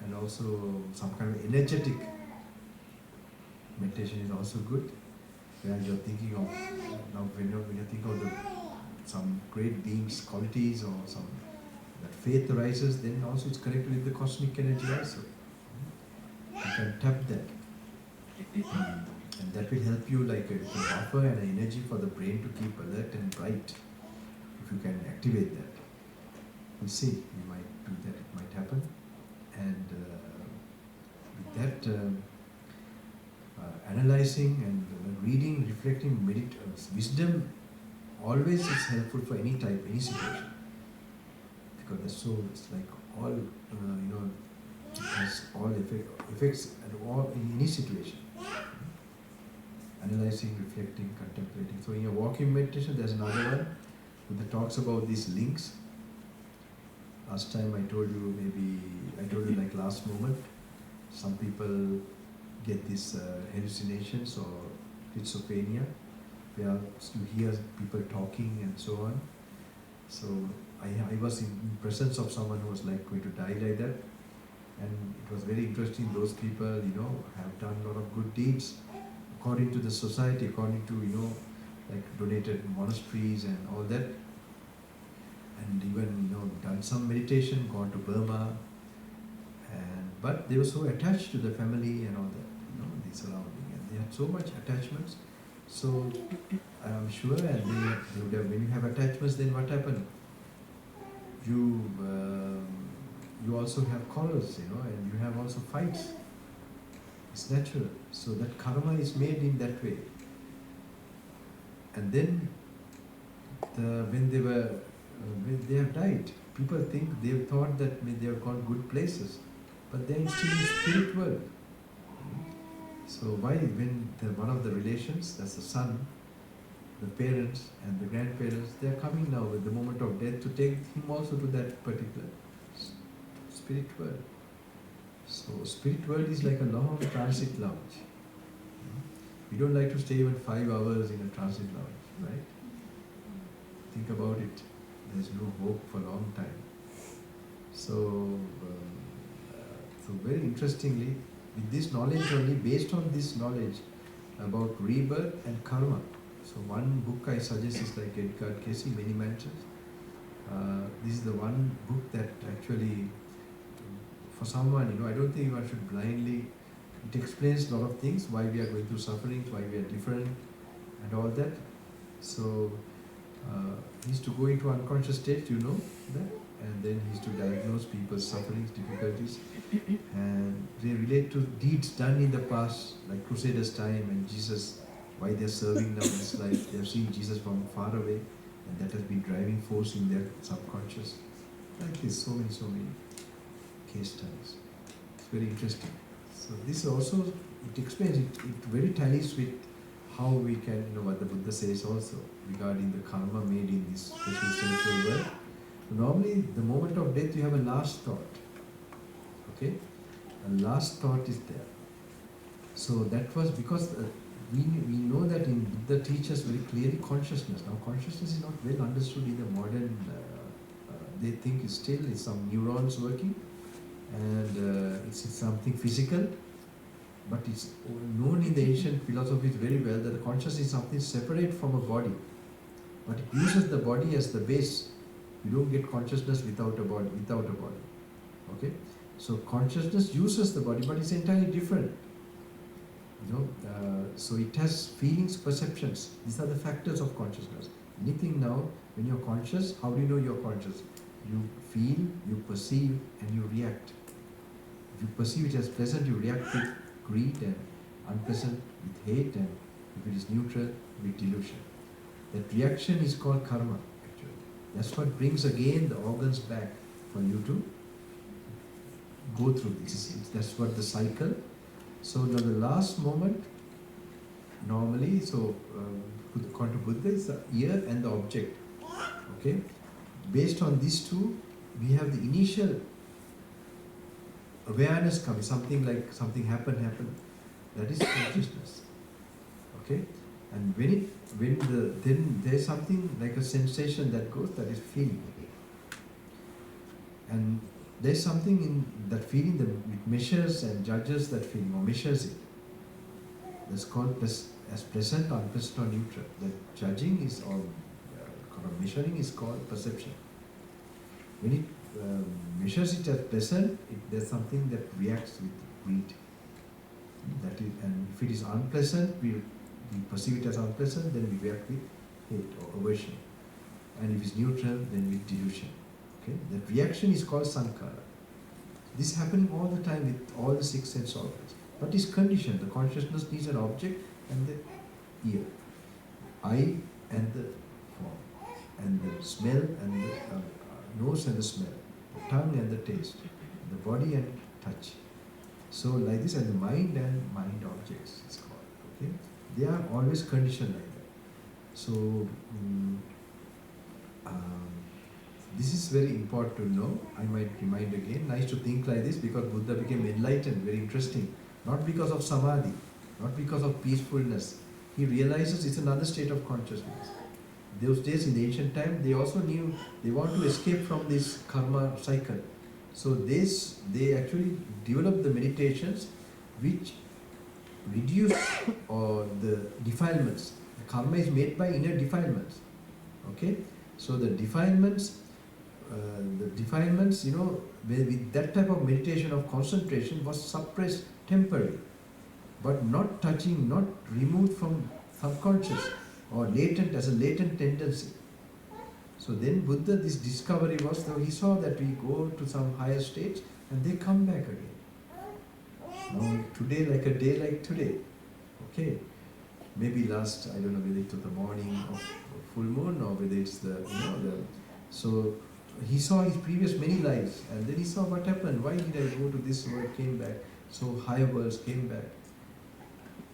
And also some kind of energetic meditation is also good, where you're thinking of, now when you think of some great beings' qualities or some that faith arises, then also it's connected with the cosmic energy also. You can tap that. And that will help you like a buffer and an energy for the brain to keep alert and bright. If you can activate that. We'll see, you might do that, it might happen. And with that, analyzing and reading, reflecting, wisdom always is helpful for any type, any situation. Because the soul is like all, it has all effects at all in any situation. Analyzing, reflecting, contemplating. So in your walking meditation, there's another one that talks about these links. Last time I told you like last moment, some people get these hallucinations or schizophrenia, where you hear people talking and so on. So I was in presence of someone who was like going to die like that, and it was very interesting. Those people, have done a lot of good deeds according to the society, according to, like donated monasteries and all that, and even, done some meditation, gone to Burma, but they were so attached to the family and all that, the surrounding, and they had so much attachments. So I'm sure, and they would have, when you have attachments, then what happened? You also have quarrels, and you have also fights. It's natural. So that karma is made in that way. And then when they have died, people think they thought that they have gone good places, but they are still in spirit world. So why, when one of the relations, that's the son, the parents and the grandparents, they are coming now at the moment of death to take him also to that particular spirit world. So spirit world is like a long transit lounge. We don't like to stay even 5 hours in a transit lounge, right? Think about it. There's no hope for a long time. So very interestingly, with this knowledge only, based on this knowledge about rebirth and karma. So one book I suggest is like Edgar Cayce, Many Mansions. This is the one book that actually, for someone, I don't think one should blindly, it explains a lot of things, why we are going through sufferings, why we are different and all that. So he used to go into unconscious state, that, and then he used to diagnose people's sufferings, difficulties, and they relate to deeds done in the past, like Crusaders' time and Jesus, why they're serving now in this life. They have seen Jesus from far away, and that has been driving force in their subconscious. Like this, so many case studies. It's very interesting. So this also, it explains, it very tallies with how we can, what the Buddha says also regarding the karma made in this special spiritual world. Normally, the moment of death, you have a last thought. Okay? A last thought is there. So that was because we know that in Buddha teaches very clearly consciousness. Now, consciousness is not well understood in the modern, they think it's still some neurons working, and it's something physical, but it's known in the ancient philosophies very well that the consciousness is something separate from a body, but it uses the body as the base. You don't get consciousness without a body. Okay? So consciousness uses the body, but it's entirely different. So it has feelings, perceptions. These are the factors of consciousness. Anything now, when you're conscious, how do you know you're conscious? You feel, you perceive, and you react. If you perceive it as pleasant, you react with greed, and unpleasant with hate, and if it is neutral, with delusion. That reaction is called karma, actually. That's what brings again the organs back for you to go through this. That's what the cycle. So now the last moment, normally, according to Buddha, is the ear and the object. Okay? Based on these two, we have the initial awareness coming, something happened. That is consciousness. Okay? And then there's something like a sensation that goes, that is feeling. And there's something in that feeling that it measures and judges that feeling, or measures it. That's called as pleasant, unpleasant, or neutral. The judging is, or measuring is called perception. When it measures it as pleasant, there's something that reacts with greed. That is, and if it is unpleasant, we perceive it as unpleasant, then we react with hate or aversion. And if it's neutral, then with delusion. Okay? That reaction is called sankhara. This is happening all the time with all the six sense organs. But it's conditioned. The consciousness needs an object and the ear, eye and the form, and the smell and the nose and the smell, the tongue and the taste, the body and touch. So like this, and the mind and mind objects it's called. Okay, they are always conditioned like that. So this is very important to know. I might remind again. Nice to think like this, because Buddha became enlightened. Very interesting. Not because of samadhi, not because of peacefulness. He realizes it's another state of consciousness. Those days in ancient time, they also knew they want to escape from this karma cycle. So they actually developed the meditations which reduce the defilements. The karma is made by inner defilements. Okay, so the defilements, you know, with that type of meditation of concentration was suppressed temporarily, but not touching, not removed from subconscious or latent as a latent tendency. So then Buddha, this discovery was, though he saw that we go to some higher states and they come back again. Now today, like a day like today, okay, maybe last, I don't know whether it was the morning of full moon or whether it's the, you know, so he saw his previous many lives, and then he saw what happened. Why did I go to this world, came back? So higher worlds came back.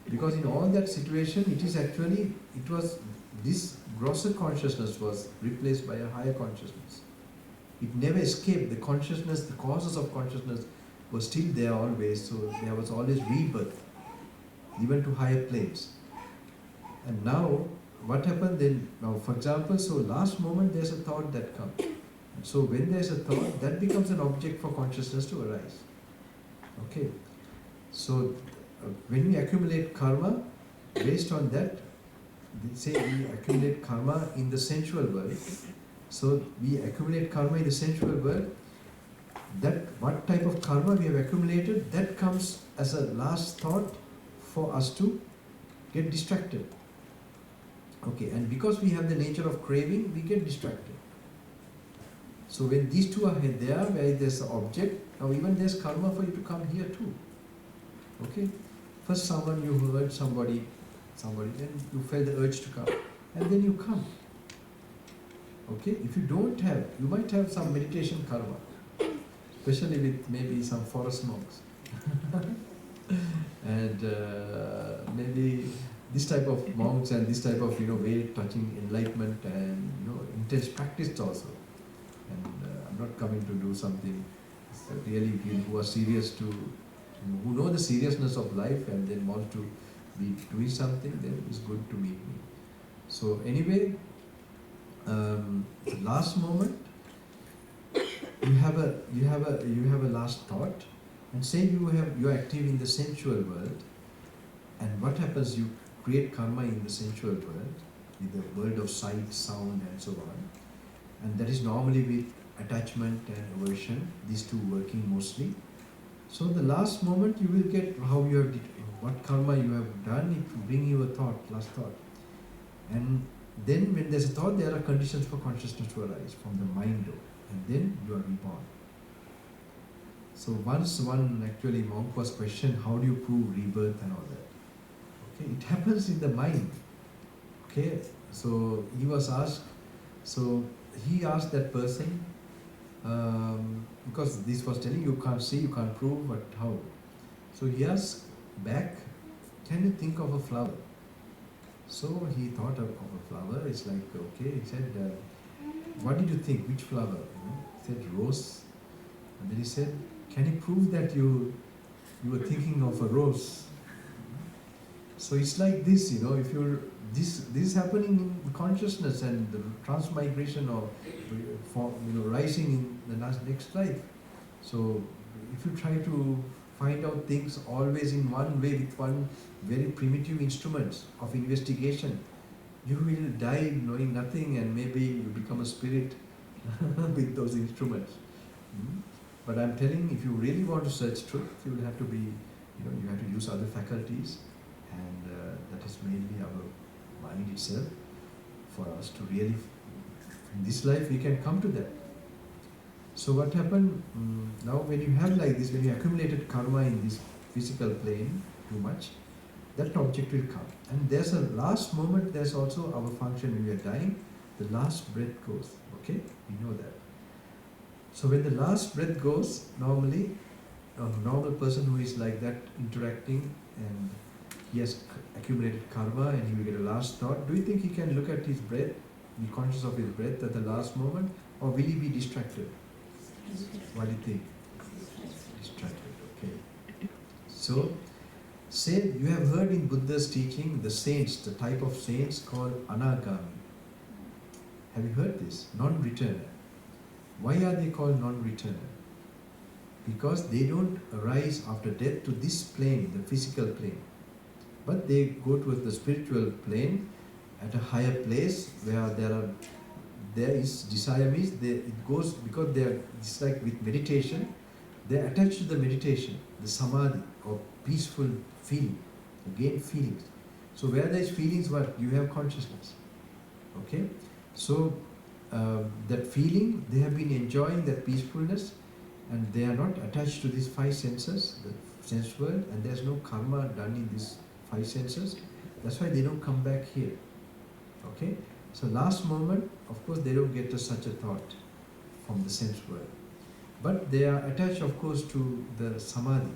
Because in all that situation, it was this grosser consciousness was replaced by a higher consciousness. It never escaped. The consciousness, the causes of consciousness were still there always, so there was always rebirth, even to higher planes. And now, what happened then? Now, for example, so last moment there's a thought that comes. So when there's a thought, that becomes an object for consciousness to arise. Okay. So when we accumulate karma, based on that, they say we accumulate karma in the sensual world. So we accumulate karma in the sensual world. That what type of karma we have accumulated, that comes as a last thought for us to get distracted. Okay, and because we have the nature of craving, we get distracted. So when these two are there, where there's an object, now even there's karma for you to come here too. Okay, first someone you heard somebody, then you felt the urge to come, and then you come. Okay, if you don't have, you might have some meditation karma, especially with maybe some forest monks, and maybe this type of monks and this type of way touching enlightenment and intense practice also. And I'm not coming to do something really who are serious who know the seriousness of life and then want to be doing something, then it's good to meet me. So anyway, the last moment, you have a last thought, and say you are active in the sensual world, and what happens? You create karma in the sensual world, with the world of sight, sound, and so on, and that is normally with attachment and aversion, these two working mostly. So the last moment you will get what karma you have done, it will bring you a thought, last thought. And then when there's a thought, there are conditions for consciousness to arise from the mind, and then you are reborn. So once one monk was questioned, how do you prove rebirth and all that? Okay, it happens in the mind. Okay, so he was asked, so he asked that person, because this was telling you can't see, you can't prove, but how? So he asked back, can you think of a flower? So he thought of a flower. It's like, okay, he said, what did you think? Which flower? He said, rose. And then he said, can you prove that you were thinking of a rose? So it's like this, if you're this is happening in consciousness and the transmigration or rising in the next life. So if you try to find out things always in one way with one very primitive instruments of investigation, you will die knowing nothing, and maybe you become a spirit with those instruments. But I'm telling, if you really want to search truth, you will have to be, you have to use other faculties, and that is mainly our mind itself. For us to really, in this life, we can come to that. So what happened, now when you have like this, when you accumulated karma in this physical plane too much, that object will come. And there's a last moment, there's also our function when we are dying, the last breath goes, okay? We know that. So when the last breath goes, normally, a normal person who is like that interacting and he has accumulated karma and he will get a last thought, do you think he can look at his breath, be conscious of his breath at the last moment, or will he be distracted? What do you think? Distracted, okay. So, say you have heard in Buddha's teaching the saints, the type of saints called anagami. Have you heard this? Non-returner. Why are they called non-returner? Because they don't arise after death to this plane, the physical plane. But they go to the spiritual plane at a higher place where there is desire means it goes because they are, it's like with meditation, they are attached to the meditation, the samadhi or peaceful feeling, again feelings. So where there is feelings, what? You have consciousness. Okay? So that feeling, they have been enjoying that peacefulness, and they are not attached to these five senses, the sense world, and there's no karma done in these five senses. That's why they don't come back here. Okay? So last moment, of course, they don't get to such a thought from the sense world. But they are attached, of course, to the samadhi.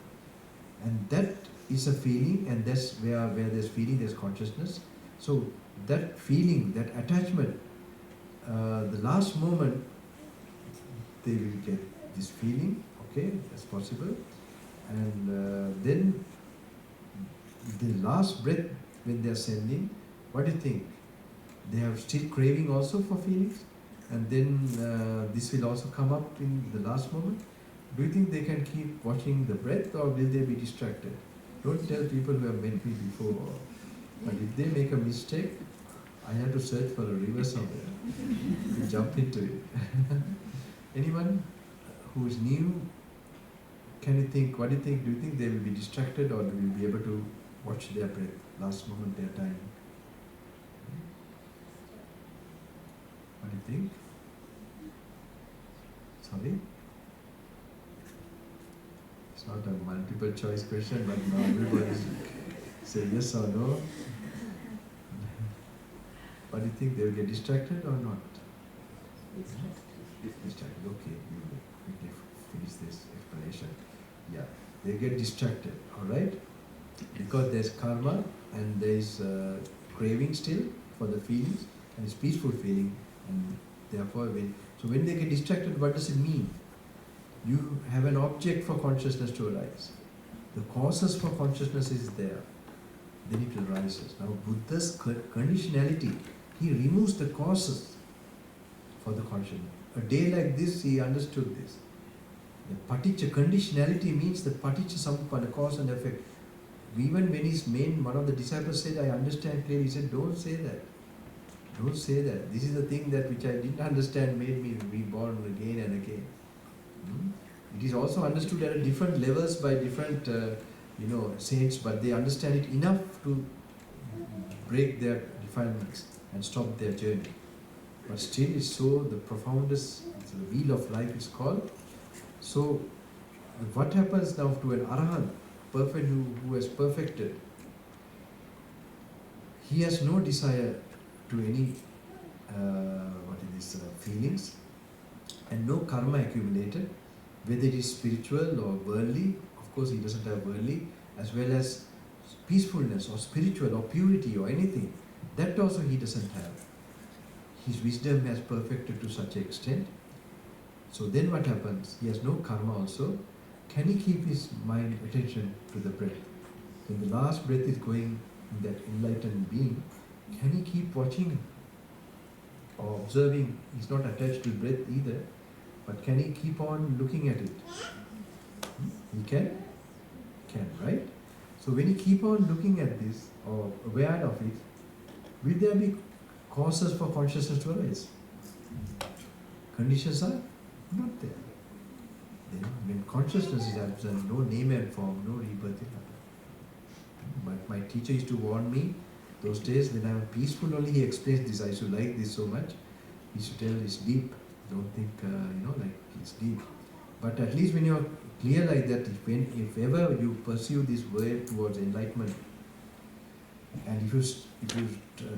And that is a feeling, and that's where there's feeling, there's consciousness. So that feeling, that attachment, the last moment, they will get this feeling, okay, that's possible. And then the last breath, when they are sending, what do you think? They have still craving also for feelings, and then this will also come up in the last moment. Do you think they can keep watching the breath, or will they be distracted? Don't tell people who have met me before, but if they make a mistake, I have to search for a river somewhere to jump into it. Anyone who is new, can you think, what do you think? Do you think they will be distracted, or they will be able to watch their breath, last moment, their time? What do you think? Sorry? It's not a multiple choice question, but now everybody say yes or no. What do you think? They will get distracted or not? Distracted. Okay, we will quickly finish this explanation. Yeah, they get distracted, alright? Because there's karma and there's craving still for the feelings, and it's peaceful feeling, and therefore when they get distracted, what does it mean? You have an object for consciousness to arise. The causes for consciousness is there. Then it arises. Now Buddha's conditionality, he removes the causes for the consciousness. A day like this, he understood this. The paticca conditionality means the paticca samuppada, cause and effect. Even when one of the disciples said, I understand clearly, he said, don't say that. Don't say that. This is the thing that which I didn't understand made me reborn again and again. It is also understood at different levels by different saints, but they understand it enough to break their defilements and stop their journey. But still it's so the profoundest, the wheel of life is called. So what happens now to an arahant, perfect who has perfected? He has no desire to any feelings, and no karma accumulated, whether it is spiritual or worldly. Of course he doesn't have worldly, as well as peacefulness or spiritual or purity or anything. That also he doesn't have. His wisdom has perfected to such an extent. So then what happens? He has no karma also. Can he keep his mind attention to the breath? When the last breath is going in that enlightened being, can he keep watching or observing? He's not attached to breath either. But can he keep on looking at it? He can? Can, right? So when you keep on looking at this or aware of it, will there be causes for consciousness to arise? Conditions are not there. When consciousness is absent, no name and form, no rebirth will happen. But my teacher used to warn me, those days when I am peaceful only, he explains this. I used to like this so much. He used to tell it's deep. Don't think, like it's deep. But at least when you're clear like that, if ever you pursue this way towards enlightenment, and if you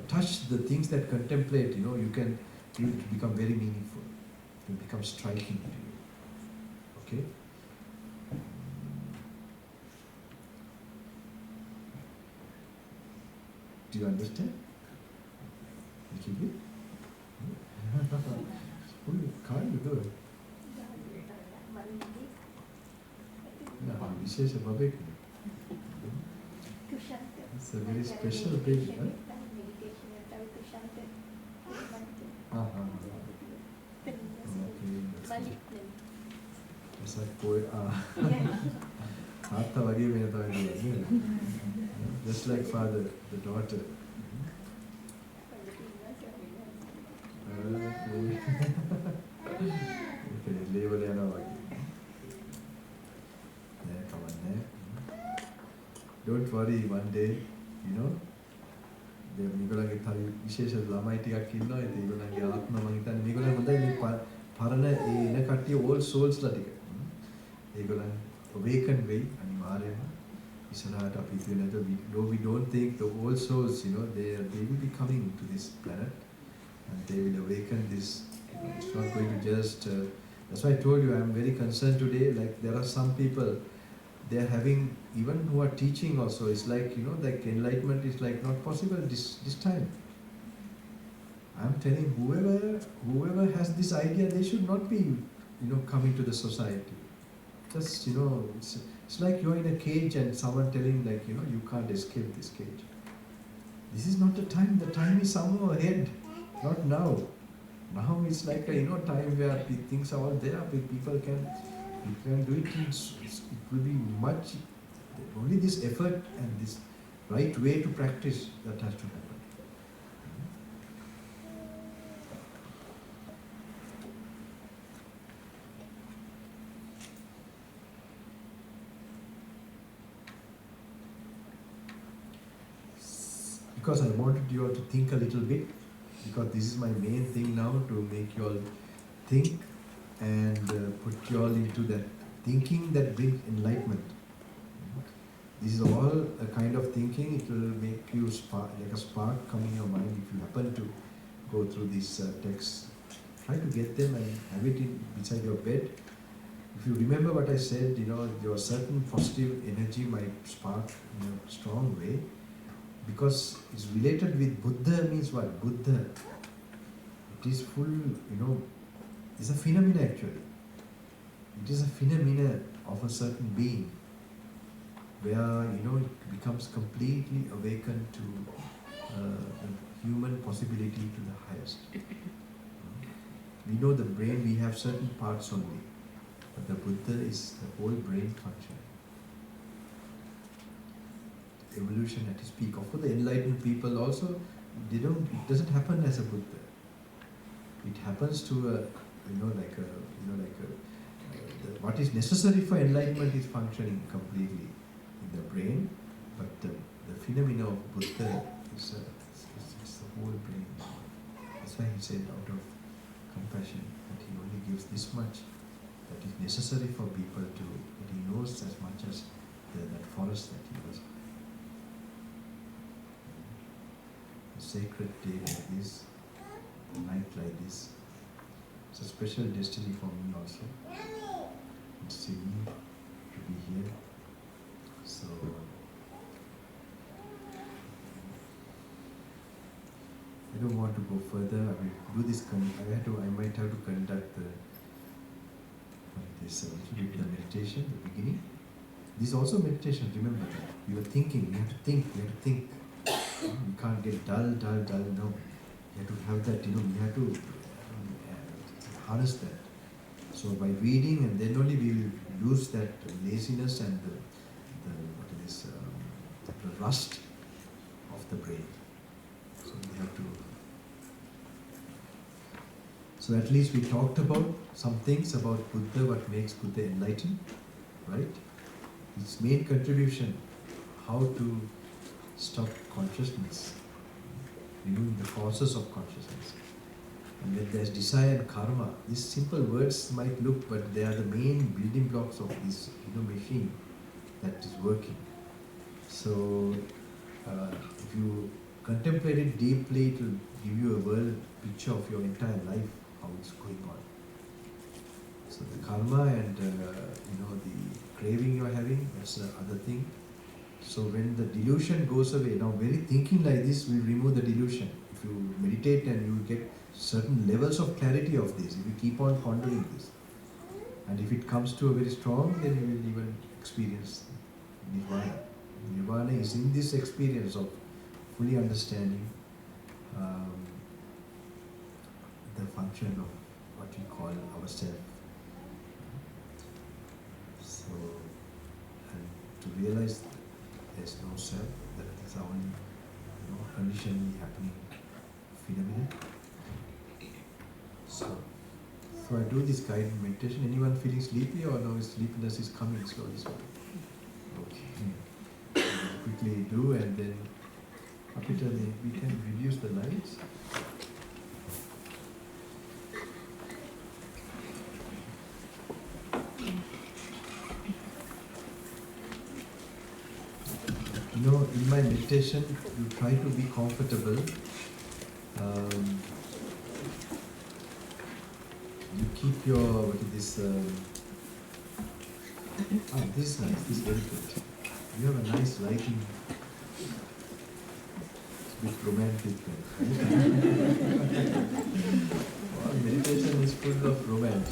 touch the things that contemplate, it will become very meaningful. It will become striking to you. Okay? Do you understand? You keep it? Can't you do it? Vishesha Babek. It's a very special baby. Huh? Okay. It's like poet. Just like father, the daughter. Okay, label it out. Come on there. Don't worry, one day, මේගොල්ලන්ගේ තව විශේෂ ළමයි ටිකක් ඉන්නවා. ඒත් ඒගොල්ලන්ගේ ආත්ම මම හිතන්නේ මේගොල්ලන් හොඳයි මේ පරණ ඒ එන කට්ටිය all souls ලා ටික. ඒගොල්ලන් awaken වෙයි අනිවාර්යයෙන්ම. ඉස්සරහට අපි හිතුවේ නැත we don't think the old souls, they will be coming to this planet and they will awaken this. It's not going to just that's why I told you I am very concerned today. Like there are some people, they are having, even who are teaching also, it's like, like enlightenment is like not possible this time. I am telling whoever has this idea, they should not be, coming to the society. Just, it's like you're in a cage and someone telling like, you can't escape this cage. This is not the time. The time is somewhere ahead, not now. Now it's like a, time where things are all there, people can do it. It will be much, only this effort and this right way to practice that has to happen. Because I wanted you all to think a little bit, because this is my main thing now, to make you all think and put you all into that thinking that brings enlightenment. This is all a kind of thinking. It will make you spark, like a spark coming in your mind if you happen to go through these texts. Try to get them and have it beside your bed. If you remember what I said, your certain positive energy might spark in a strong way, because it's related with Buddha. Means what? Buddha. It is full, it's a phenomena actually. It is a phenomena of a certain being where, it becomes completely awakened to the human possibility to the highest. We know the brain, we have certain parts only, but the Buddha is the whole brain function. Evolution at its peak. Of course, the enlightened people also, it doesn't happen as a Buddha. It happens to what is necessary for enlightenment is functioning completely in the brain, but the phenomena of Buddha is the whole brain. That's why he said out of compassion that he only gives this much that is necessary for people to, that he knows as much as that forest that he was. A sacred day like this, a night like this, it's a special destiny for me also. It's in me to be here. So I don't want to go further. I will do this. I might have to conduct this little bit of meditation at the beginning. This is also meditation. Remember that you are thinking. You have to think. You have to think. You can't get dull. No. You have to have that. You have to harness that. So by reading, and then only we will lose that laziness and the rust of the brain. So we have to. So at least we talked about some things about Buddha, what makes Buddha enlightened, right? His main contribution, how to stop consciousness, removing the causes of consciousness. And when there's desire and karma, these simple words might look, but they are the main building blocks of this machine that is working. So if you contemplate it deeply, it will give you a world picture of your entire life, how it's going on. So the karma and the craving you are having, that's the other thing. So when the delusion goes away, now very thinking like this will remove the delusion. If you meditate and you will get certain levels of clarity of this, if you keep on pondering this. And if it comes to a very strong, then you will even experience nirvana. Nirvana is in this experience of fully understanding the function of what we call ourself. So, and to realize that there's no self, that is only conditionally happening phenomenon. So I do this guided meditation. Anyone feeling sleepy, or no, sleepiness is coming slowly? Okay. Quickly do, and then after we can reduce the lights. In my meditation, you try to be comfortable. You keep your, this is nice, this is very good. You have a nice lighting. It's a bit romantic. Well, meditation is full of romance.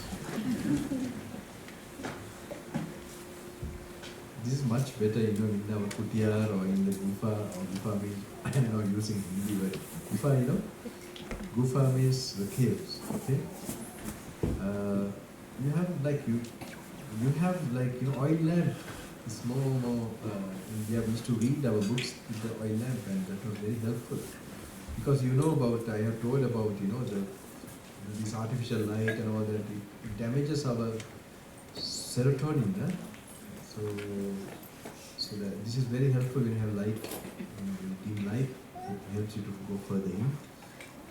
This is much better, in our kutiyar or in the gufa, or gufa means, I am not using Hindi word. Gufa, gufa means the caves, okay? You have oil lamp. It's more, India used to read our books with the oil lamp, and that was very helpful. Because I have told about, this artificial light and all that, it damages our serotonin, huh? So that this is very helpful when you have light, dim light. It helps you to go further in.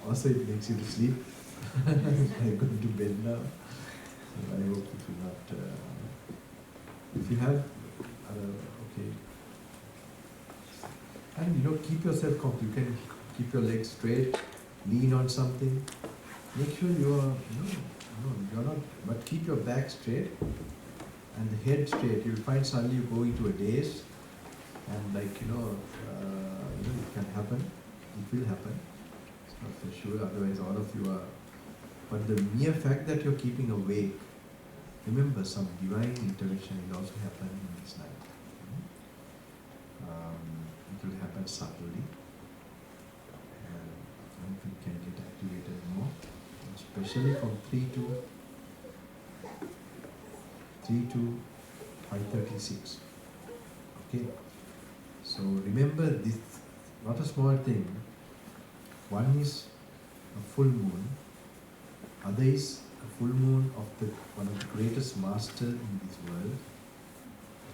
Also, it makes you to sleep. I'm going to bed now. So I hope it will not. If you have, okay. And keep yourself comfortable. You can keep your legs straight, lean on something. Make sure you are, you're not, but keep your back straight. And the head straight. You'll find suddenly you go into a daze, and it can happen. It will happen. It's not for sure. Otherwise, all of you are. But the mere fact that you're keeping awake, remember, some divine intervention will also happen in this night. It will happen subtly, and we can get activated more, especially from 3 to 5:36. Okay. So remember this, not a small thing. One is a full moon. Other is a full moon of one of the greatest masters in this world.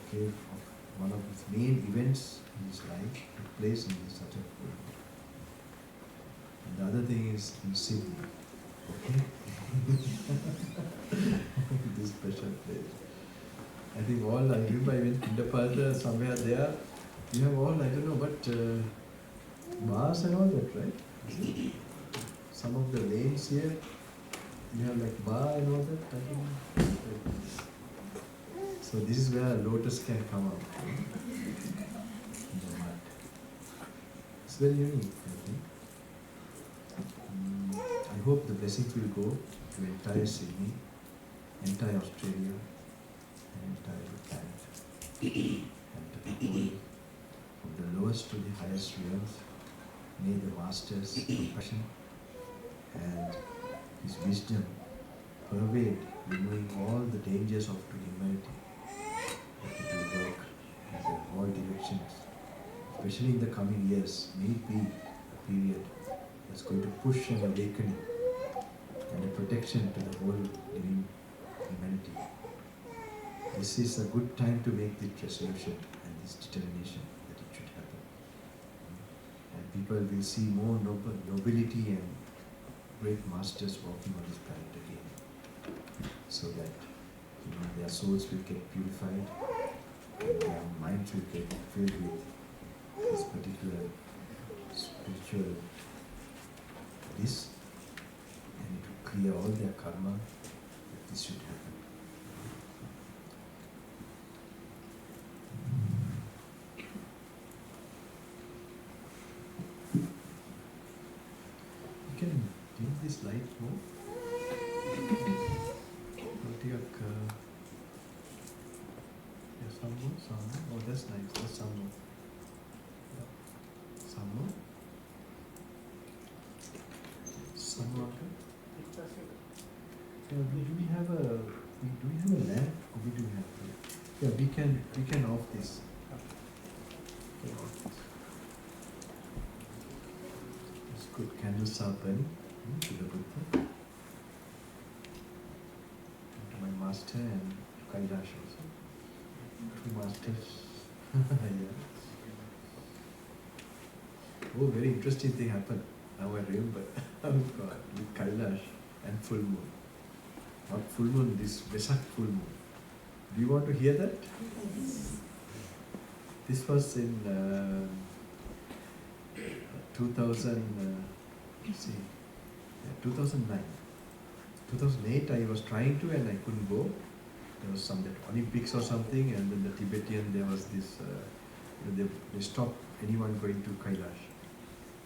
Okay, of one of his main events in his life took place in such a full moon. And the other thing is in Sydney. Okay, this special place. I think I remember I went kindergarten somewhere there. You have all, I don't know what, bars and all that, right? Some of the lanes here, you have like bar and all that, I don't know. So this is where lotus can come out, in the mud. It's very unique, I think. I hope the blessings will go to entire Sydney, entire Australia, and entire planet. And to people from the lowest to the highest realms, may the Master's compassion and his wisdom pervade, removing all the dangers of humanity. That it will work in all directions, especially in the coming years. May it be a period that's going to push an awakening and a protection to the whole living humanity. This is a good time to make this resolution and this determination that it should happen. And people will see more nobility and great masters walking on this planet again, so that their souls will get purified and their minds will get filled with this particular spiritual bliss, and it will clear all their karma that this should happen. You can dim this light more. Some more. Oh, that's nice. That's some more. Yeah. Some more. Some more. Yeah, do we have a lamp? Or we do have? Yeah, we can off this. Okay, off this. It's good. Candles are burning to the Buddha, to my master and Kailash also. Two masters. Yeah. Oh, very interesting thing happened. Now I remember. Oh God, with Kailash and full moon. Not full moon, this Vesak full moon. Do you want to hear that? Yes. This was in 2009. 2008 I was trying to and I couldn't go. There was some Olympics or something, and then the Tibetan, there was this, they stopped anyone going to Kailash.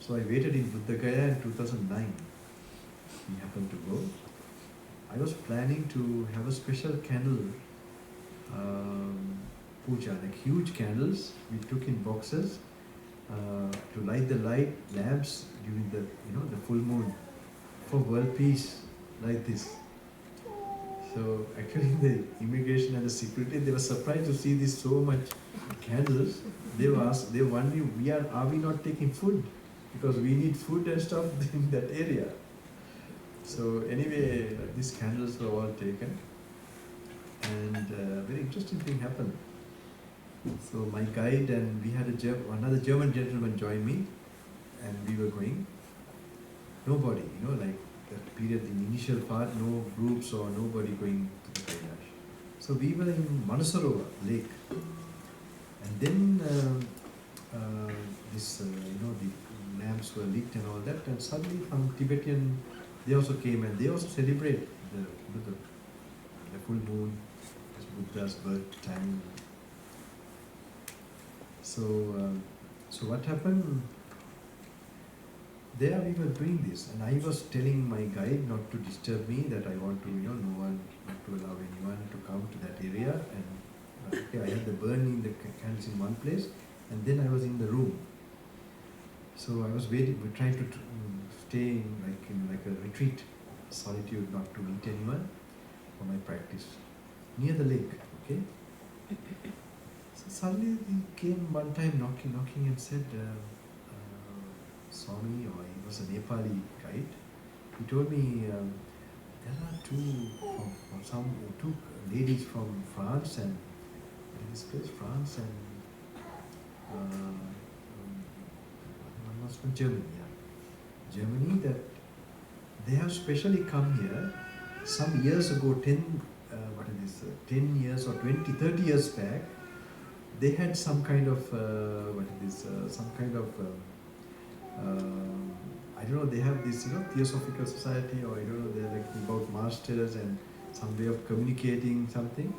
So I waited in Buddha Gaya in 2009. We happened to go. I was planning to have a special candle puja, like huge candles we took in boxes to light the lamps during the the full moon for world peace, like this. So actually the immigration and the security, they were surprised to see this so much candles. They were wondering, are we not taking food? Because we need food and stuff in that area. So anyway, these candles were all taken, and a very interesting thing happened. So my guide and we had another German gentleman join me, and we were going. Nobody, like that period, the initial part, no groups or nobody going to the Kailash. So we were in Manasarova lake, and then the lamps were lit and all that, and suddenly some Tibetan, they also came and they also celebrate the full moon, Buddha's birth time. So what happened? There we were doing this, and I was telling my guide not to disturb me, that I want to, not to allow anyone to come to that area. And okay, I had the burning the candles in one place, and then I was in the room. So I was waiting, trying to stay in like a retreat, solitude, not to meet anyone for my practice, near the lake. Okay. So suddenly he came one time knocking and said, Swami, or he was a Nepali guide. He told me there are two ladies from France and this place, France, and one was from Germany. Yeah. Germany, that they have specially come here some years ago, 10 years or 20, 30 years back. They had some kind of I don't know, they have this, Theosophical Society, or I don't know, they're like about masters and some way of communicating something.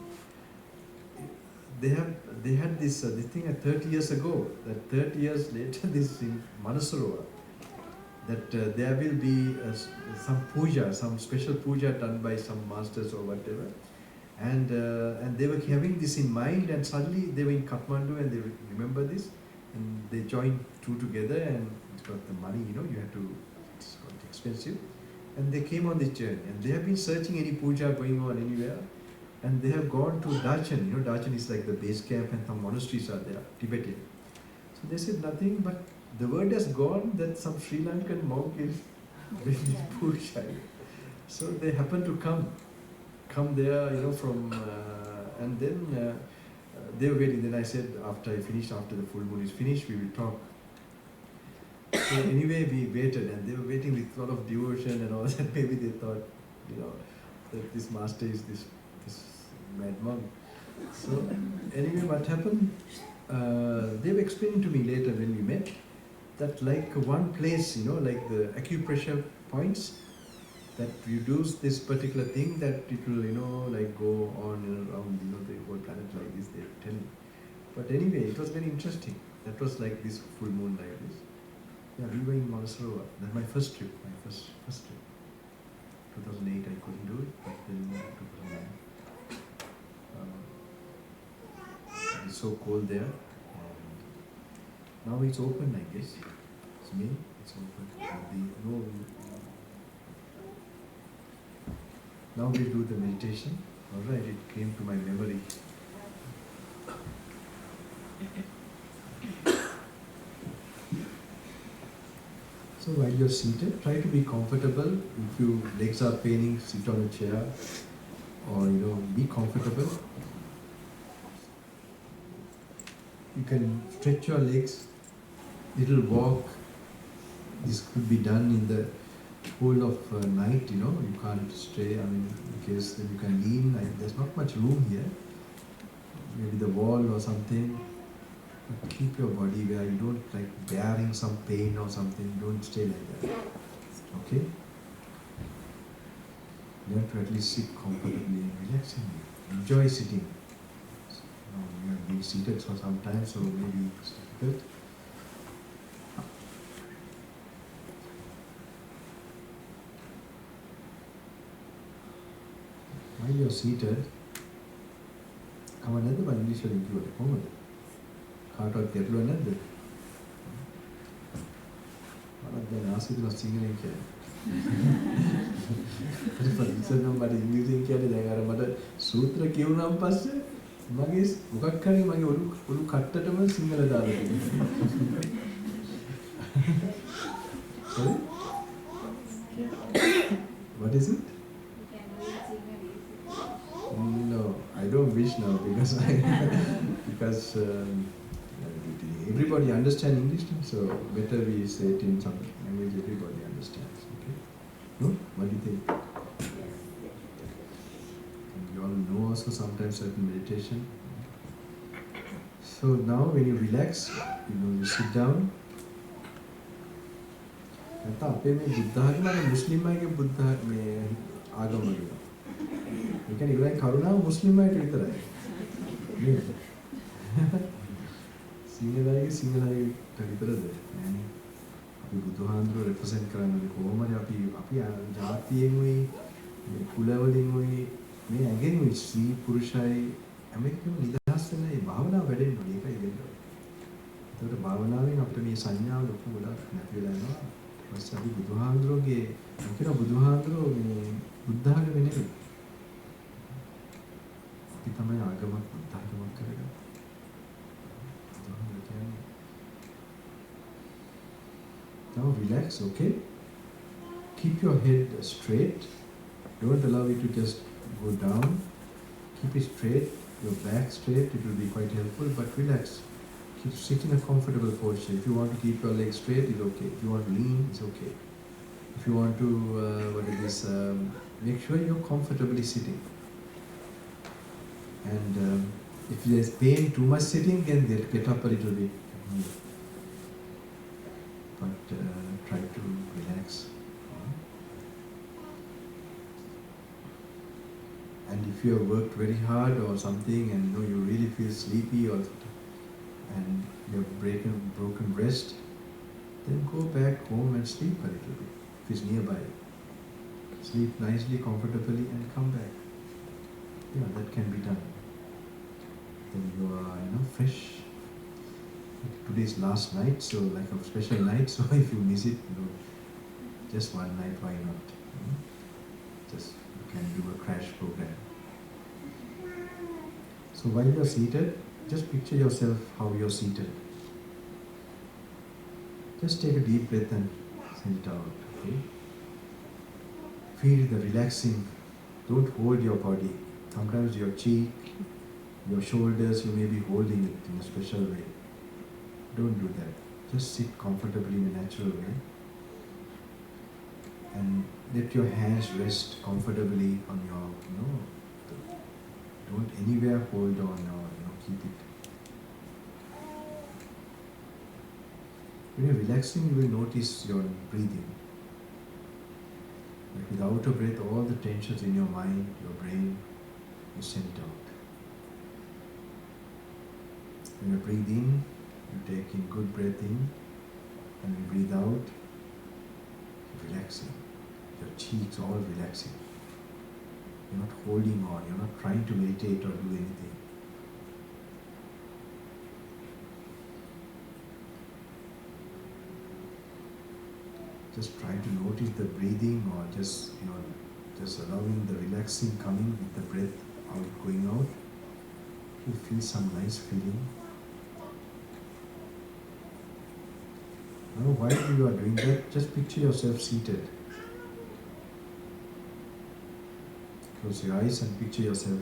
They had this thing 30 years ago, that 30 years later, this in Manasarova, that there will be some puja, some special puja done by some masters or whatever. And they were having this in mind, and suddenly they were in Kathmandu and they remember this, and they joined two together, and it's got the money, you have to, it's quite expensive, And they came on this journey, and they have been searching any puja going on anywhere, and they have gone to Dachen. You know, Dachen is like the base camp, and some monasteries are there, Tibetan. So they said nothing, but the word has gone that some Sri Lankan monk is doing puja. So they happened to come there, you know, from, and then they were waiting. Then I said, after the full moon is finished, we will talk. So anyway, we waited, and they were waiting with a lot of devotion and all that. Maybe they thought, you know, that this master is this mad monk. So anyway, what happened? They were explaining to me later when we met that like one place, you know, like the acupressure points, that you do this particular thing, that it will, you know, like go on and around, you know, the whole planet like this, they tell me. But anyway, it was very interesting. That was like this full moon like this. Yeah, we were in Manasarova. That's my first trip, first trip. 2008 I couldn't do it, but then 2009. It was so cold there, and now it's open, I guess. It's May, it's open. Now we do the meditation. Alright, it came to my memory. So while you're seated, try to be comfortable. If your legs are paining, sit on a chair, or you know, be comfortable. You can stretch your legs, little walk. This could be done in the whole of night, you know. You can't stay, I mean, in case then you can lean. There's not much room here. Maybe the wall or something. But keep your body where you don't like bearing some pain or something. Don't stay like that. Okay? Learn to at least sit comfortably and relaxing. Enjoy sitting. Now you have been seated for some time, so maybe it's difficult. While you're seated, come on, නැද්ද මම ඉංග්‍රීසි වලින් කිව්වට කොහොමද? කාටවත් ගැටලුවක් නැද්ද? මම දැන් ආසිතන සිංහලෙන් කියන්නේ. ඉතින් මට ඉංග්‍රීසියෙන් කියන්නේ දැන් අර මට සූත්‍ර කියුණාන් පස්සේ මගේ මොකක් හරි මගේ ඔලු කට්ටටම සිංහල දාලා තියෙනවා. Sorry? What is it? No, I don't wish now because everybody understands English, so better we say it in some language everybody understands. Okay? No? What do you think? And you all know also sometimes certain meditation. So now when you relax, you know, you sit down. නැත්නම් අපේ මේ බුද්ධ ආගම මුස්ලිම් අයගේ බුද්ධ මේ ආගම වගේ. ඒ කියන්නේ ඉවරයි කරුණාව මුස්ලිම් අයට විතරයි. නේද? සිංහලයිට විතරද? නෑනේ. අපි බුදුහාඳුර රෙප්‍රසන්ට් කරන්නේ කොහොමද? අපි ජාතියෙන් වෙයි, මේ කුල වලින් වෙයි, මේ ඇඟෙන් වෙයි ස්ත්‍රී පුරුෂයි හැමකෙම නිදහස් වෙන මේ භාවනාව වැඩෙන්න ඕනේ. ඒකයි වෙන්නේ. ඒකට භාවනාවෙන් අපිට මේ සංඥාව ලොකු ගොඩක් නැති වෙලා යනවා. ඊපස්සේ අපි බුදුහාඳුරගේ මොකද බුදුහාඳුරෝ මේ බුද්ධ ආගම නෙවෙයි. අපි තමයි ආගමක් බුද්ධ ආගමක් කරගන්නේ. Now relax, okay? Keep your head straight. Don't allow it to just go down. Keep it straight, your back straight. It will be quite helpful, but relax. Sit in a comfortable posture. If you want to keep your legs straight, it's okay. If you want to lean, it's okay. If you want to, make sure you're comfortably sitting. And if there's pain too much sitting, then get up a little bit. But try to relax. And if you have worked very hard or something, and you know you really feel sleepy and you have broken rest, then go back home and sleep a little bit. If it's nearby, sleep nicely, comfortably, and come back. Yeah, that can be done. Then you are, fresh. Today's last night, so like a special night. So if you miss it, just one night, why not? Just you can do a crash program. So while you're seated, just picture yourself how you're seated. Just take a deep breath and send it out. Okay? Feel the relaxing. Don't hold your body. Sometimes your cheek, your shoulders, you may be holding it in a special way. Don't do that. Just sit comfortably in a natural way. And let your hands rest comfortably on your, don't anywhere hold on or keep it. When you're relaxing, you will notice your breathing. Like without a breath, all the tensions in your mind, your brain, you send it out. When you breathe in, you take in good breath in, and when you breathe out, you're relaxing. Your cheeks all relaxing. You're not holding on, you're not trying to meditate or do anything. Just try to notice the breathing or just allowing the relaxing coming with the breath out, going out. You feel some nice feeling. Now while you are doing that, just picture yourself seated. Close your eyes and picture yourself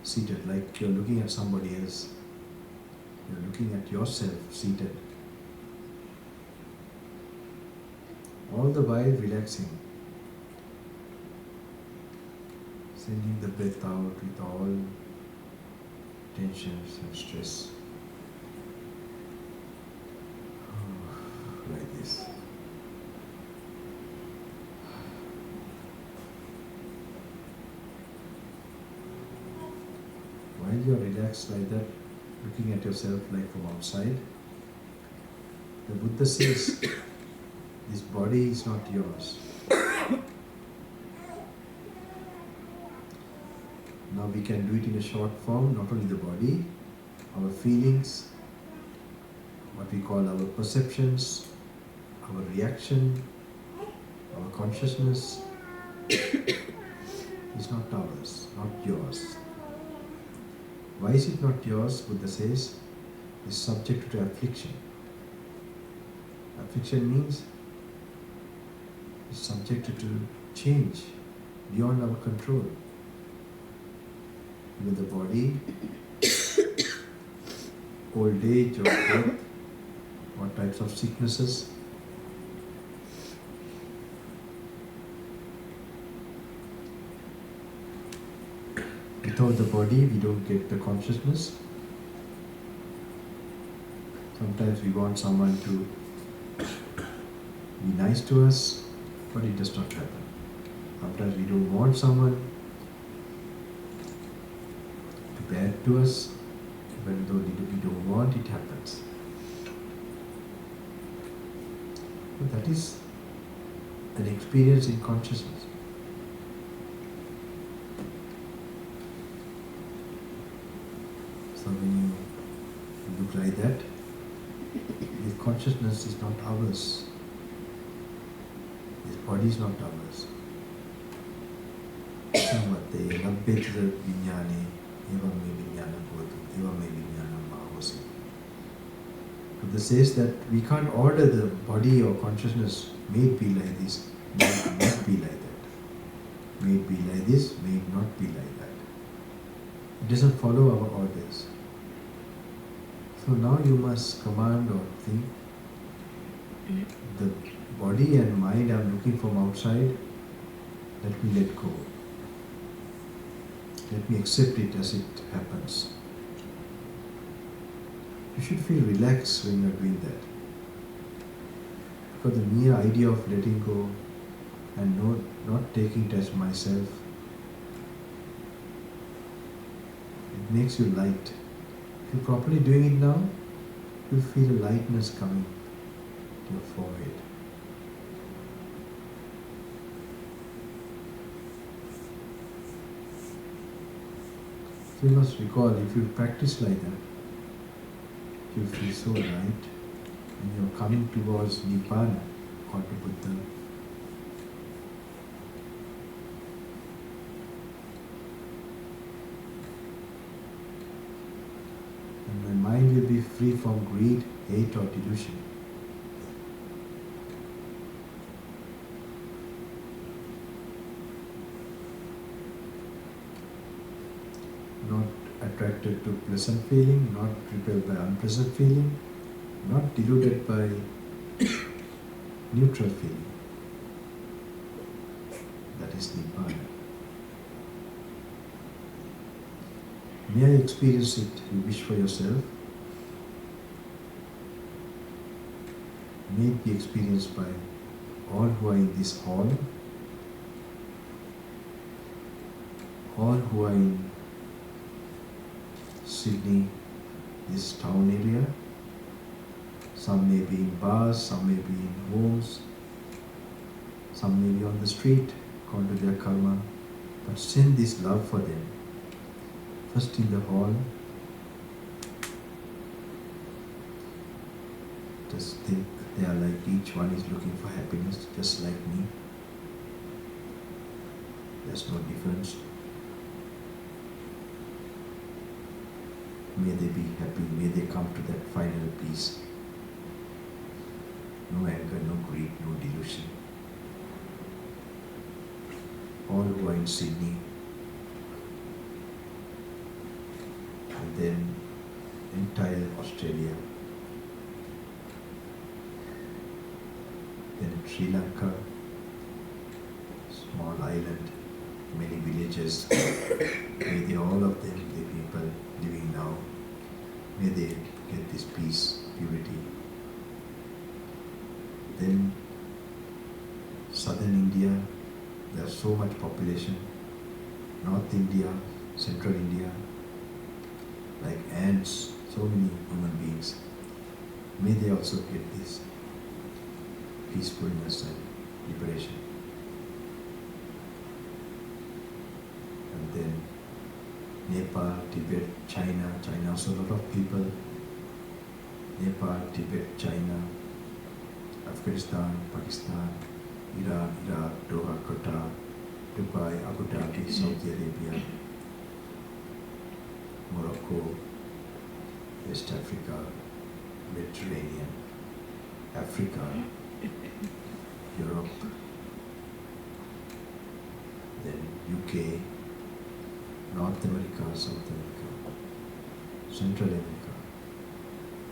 seated, like you're looking at somebody else. You're looking at yourself seated. All the while relaxing. Sending the breath out with all tensions and stress. Like this. While you are relaxed like that, looking at yourself like from outside, the Buddha says, this body is not yours. Now we can do it in a short form, not only the body, our feelings, what we call our perceptions, our reaction, our consciousness is not ours, not yours. Why is it not yours? Buddha says, is subject to affliction. Affliction means it's subjected to change beyond our control. With the body, old age or death, what types of sicknesses. Without the body, we don't get the consciousness. Sometimes we want someone to be nice to us, but it does not happen. Sometimes we don't want someone to be bad to us, even though we don't want, it happens. But that is an experience in consciousness. So when you look like that, this consciousness is not ours. This body is not ours. Samvate labbete viññāne evam me viññānam bhotu evam me viññānam mahosī. Buddha says that we can't order the body or consciousness, may it be like this, may it not be like that. May it be like this, may it not be like that. It doesn't follow our orders. So now you must command or think, the body and mind I'm looking from outside, let me let go. Let me accept it as it happens. You should feel relaxed when you are doing that. Because the mere idea of letting go and not taking it as myself, it makes you light. If you're properly doing it now, you'll feel a lightness coming to your forehead. So you must recall, if you practice like that, you feel so light, and you're coming towards Nibbana, or to Buddha. will be free from greed, hate or delusion. Not attracted to pleasant feeling, not repelled by unpleasant feeling, not deluded by neutral feeling. That is Nibbana. May I experience it, you wish for yourself. May it be experienced by all who are in this hall, all who are in Sydney, this town area. Some may be in bars, some may be in homes, some may be on the street, according to their karma. But send this love for them. First in the hall, just think they are like each one is looking for happiness, just like me. There's no difference. May they be happy, may they come to that final peace. No anger, no greed, no delusion. All who are in Sydney, and then entire Australia, then Sri Lanka, small island, many villages. May they, all of them, the people living now, may they get this peace, purity. Then southern India, there's so much population. North India, central India, like ants, so many human beings. May they also get this peacefulness and liberation. And then Nepal, Tibet, China also a lot of people. Nepal, Tibet, China, Afghanistan, Pakistan, Iran, Iraq, Doha, Qatar, Dubai, Abu Dhabi, Saudi Arabia, Morocco, West Africa, Mediterranean, Africa, Europe, then UK, North America, South America, Central America.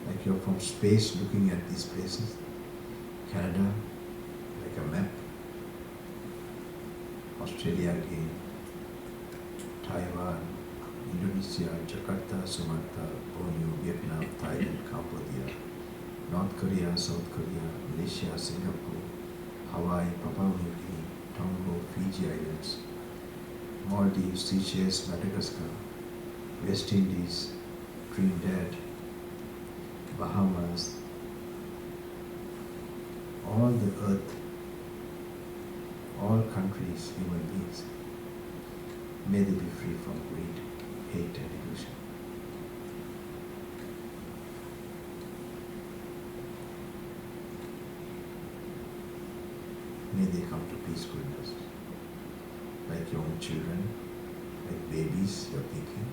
Like you're from space looking at these places. Canada, like a map. Australia again. Taiwan, Indonesia, Jakarta, Sumatra, Borneo, Vietnam, Thailand, Cambodia, North Korea, South Korea, Malaysia, Singapore, Hawaii, Papua New Guinea, Tonga, Fiji Islands, Maldives, Seychelles, Madagascar, West Indies, Trinidad, Bahamas, all the earth, all countries, human beings, may they be free from greed, hate and illusion. May they come to peacefulness, like young children, like babies, you're thinking.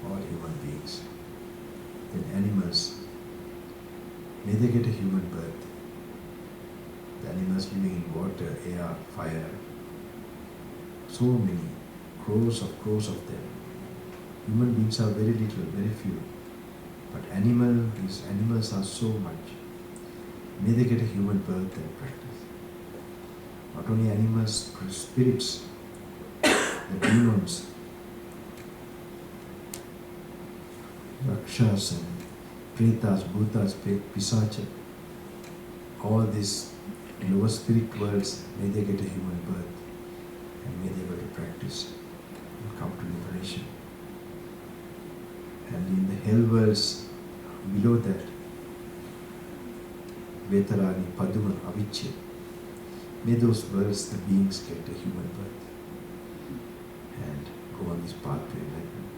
All human beings. Then animals, may they get a human birth. The animals living in water, air, fire, so many, crores of them. Human beings are very little, very few. But animals are so much. May they get a human birth and practice. Not only animals, spirits, the demons, Rakshas and Pretas, Bhutas, Pisacha, all these lower spirit worlds, may they get a human birth and may they be able to practice and come to liberation. And in the hell worlds below that, Vetarani, Paduma, Avicce, may those worlds, the beings get a human birth and go on this path to enlightenment.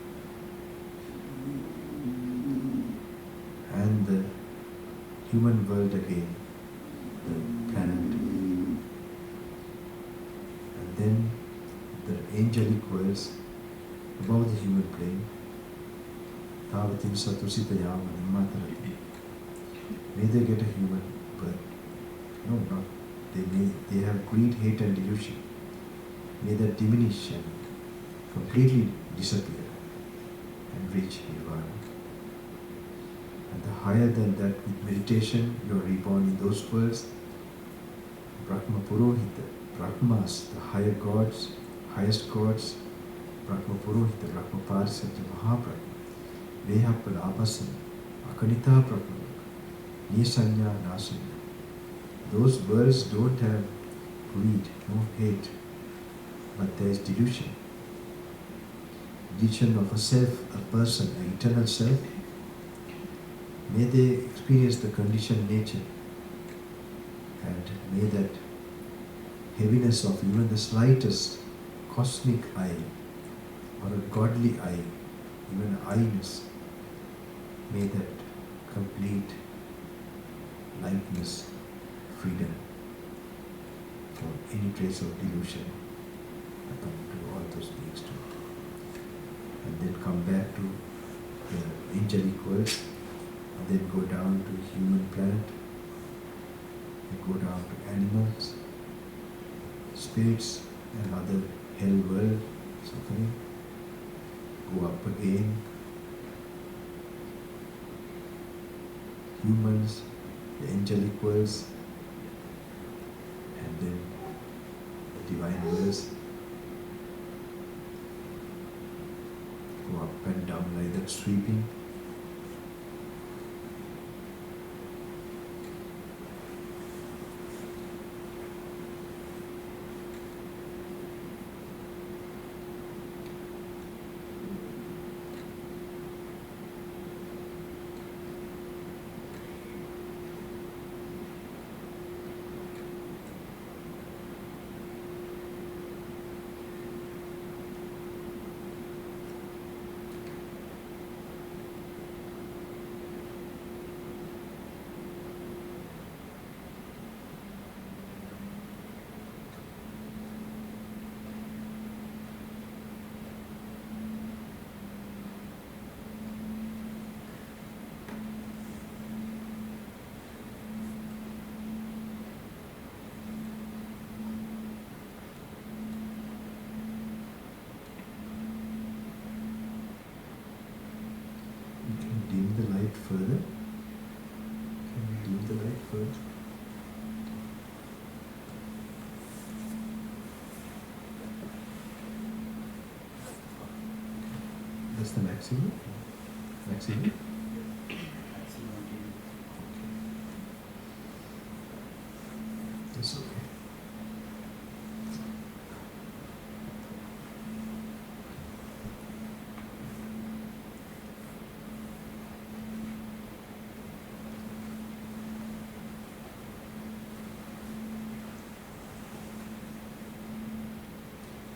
And the human world again, the planet. And then the angelic worlds, above the human plane. Tavatim satusita yama nimmatarati. May they get a human birth. No, not. They have greed, hate and delusion. May that diminish and completely disappear and reach Nirvana. And the higher than that, with meditation, you are reborn in those worlds. Brahma Purohita, Brahmas, the higher gods, highest gods, Brahma Purohita, Brahma Parisatya Mahabrahma, Vehapala Abhasana, Akanita Brahma, Nisanya Nasanya. Those worlds don't have greed, no hate, but there is delusion. Delusion of a self, a person, an eternal self. May they experience the conditioned nature, and may that heaviness of even the slightest cosmic eye or a godly eye, even I-ness, may that complete lightness, freedom from any trace of delusion happen to all those beings too. And then come back to the angelic world, and then go down to human planet, and go down to animals, spirits and other hell world suffering, go up again, humans, the angelic worlds, and then the divine worlds, go up and down like that, sweeping. Dim the light further. Can we dim the light further? That's the maximum? Maximum? That's okay.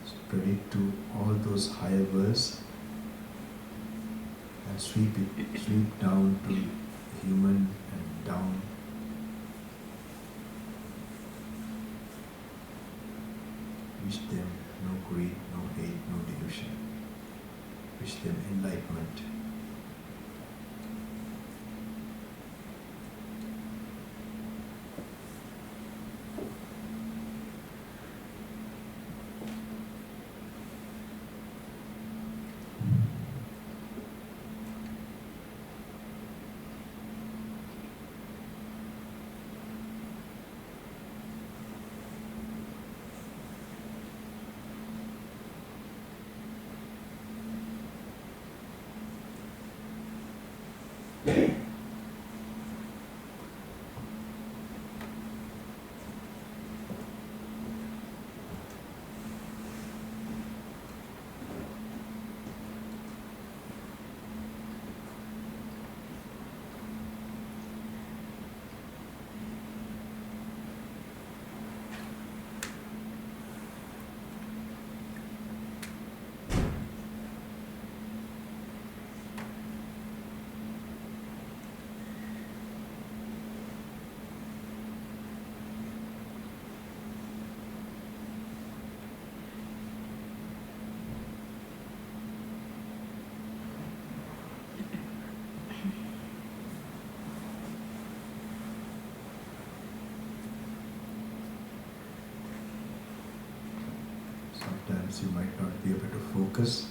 Spread it to all those higher worlds and sweep down to human and down. Wish them no greed, no hate, no delusion. Wish them enlightenment. Sometimes you might not be able to focus,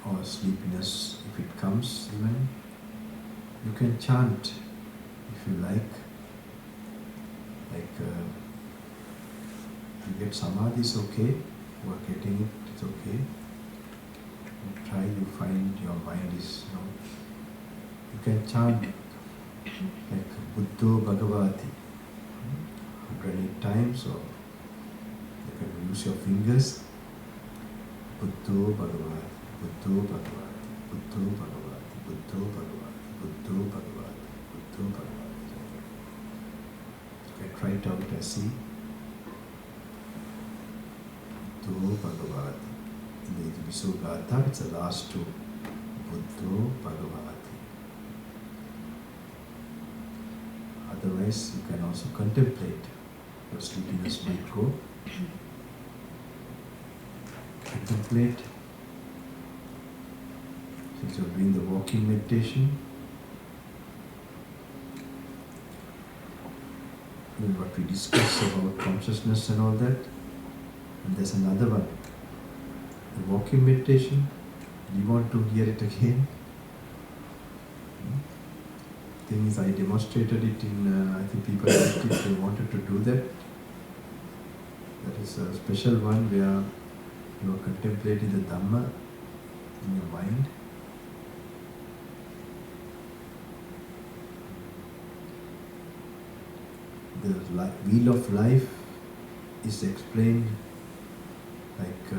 or sleepiness if it comes even. You can chant if you like. You get samadhi, is okay. You are getting it, it's okay. You try, you find your mind is, you can chant like Buddho Bhagavati 108 times, or you can use your fingers. Buddho Bhagavati, Buddho Bhagavati, Buddho Bhagavati, Buddho Bhagavati, Buddho Bhagavati, Buddho Bhagavati. You can try it out and see. Buddho Bhagavati. In the Visogata, it's the last two. Buddho Bhagavati. Otherwise, you can also contemplate. Your sleepiness might go. Contemplate. Since you're doing the walking meditation, and what we discussed about consciousness and all that. And there's another one. The walking meditation. Do you want to hear it again? Thing is, I demonstrated it in, I think people liked it, they wanted to do that. That is a special one where you are contemplating the Dhamma in your mind. The wheel of life is explained like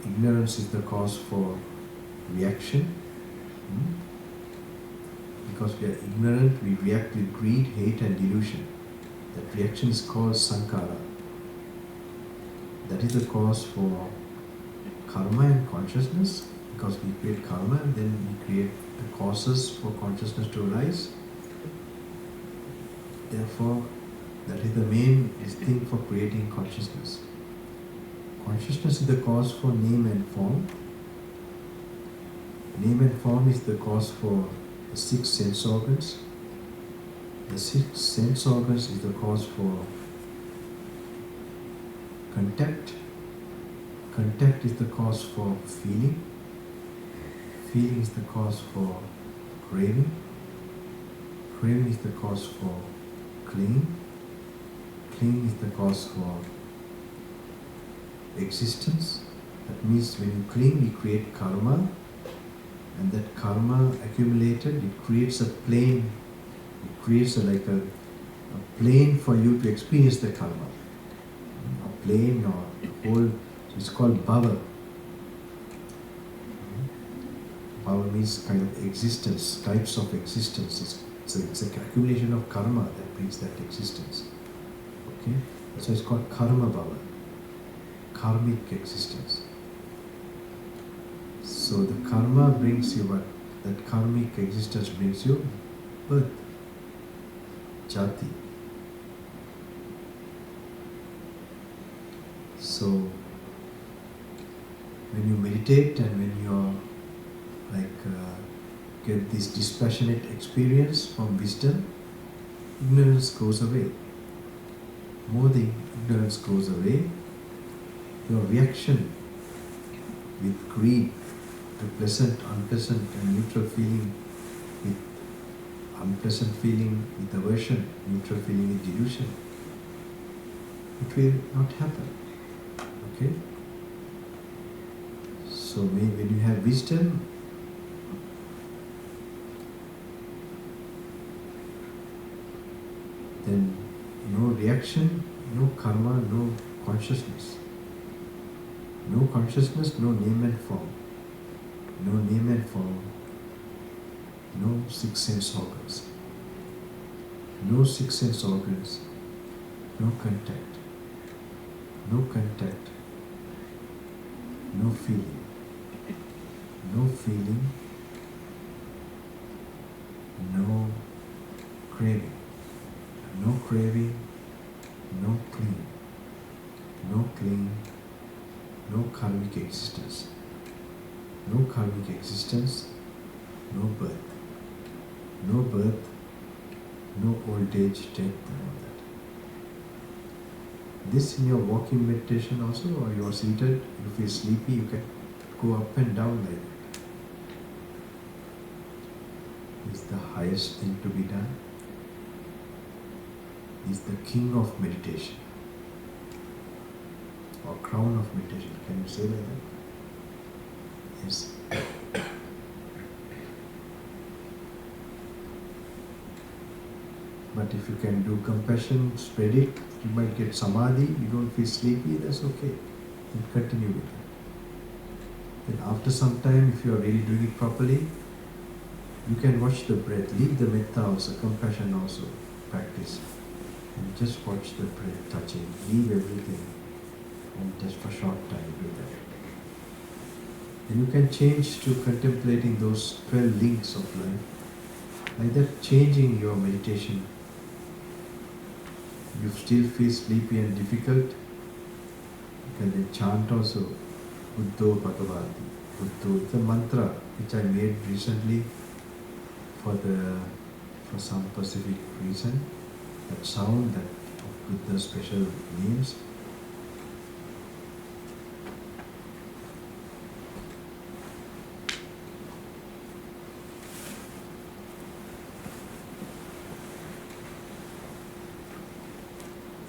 ignorance is the cause for reaction. Because we are ignorant, we react with greed, hate and delusion. That reaction is called sankhara. That is the cause for karma and consciousness. Because we create karma and then we create the causes for consciousness to arise. Therefore, that is the main thing for creating consciousness. Consciousness is the cause for name and form. Name and form is the cause for the 6 sense organs. The 6 sense organs is the cause for contact. Contact is the cause for feeling. Feeling is the cause for craving. Craving is the cause for clinging. Clinging is the cause for existence. That means when you cling, we create karma. And that karma accumulated, it creates a plane. It creates like a plane for you to experience the karma. A plane or a whole, so it's called bhava. Bhava means kind of existence, types of existence. It's an accumulation of karma that brings that existence. Okay? That's why it's called karma bhava. Karmic existence. So the karma brings you what? That karmic existence brings you birth, jati. So when you meditate and when you are get this dispassionate experience from wisdom, ignorance goes away. More the ignorance goes away, your reaction with greed, to pleasant, unpleasant and neutral feeling, with unpleasant feeling with aversion, neutral feeling with delusion, it will not happen. Okay? So when you have wisdom, then no reaction, no karma, no consciousness. No consciousness, no name and form. No name and form. No 6 sense organs. No 6 sense organs. No contact. No contact. No feeling. No feeling. No craving. No craving. No clinging. No clinging. No karmic existence. No karmic existence. No birth. No birth. No old age, death and all that. this in your walking meditation also, or you are seated, you feel sleepy, you can go up and down like that. Is the highest thing to be done. Is the king of meditation, or crown of meditation. Can you say like that? Yes. But if you can do compassion, spread it, you might get samadhi, you don't feel sleepy, that's okay. Then continue with it. Then after some time, if you are really doing it properly, you can watch the breath. Leave the metta also, compassion also, practice. And just watch the breath touching. Leave everything. And just for a short time do that. Then you can change to contemplating those 12 links of life. Like that, changing your meditation. You still feel sleepy and difficult, you can then chant also, Buddho Bhagavati. Buddho, it's a mantra which I made recently for some specific reason. That sound, that of Buddha's special names.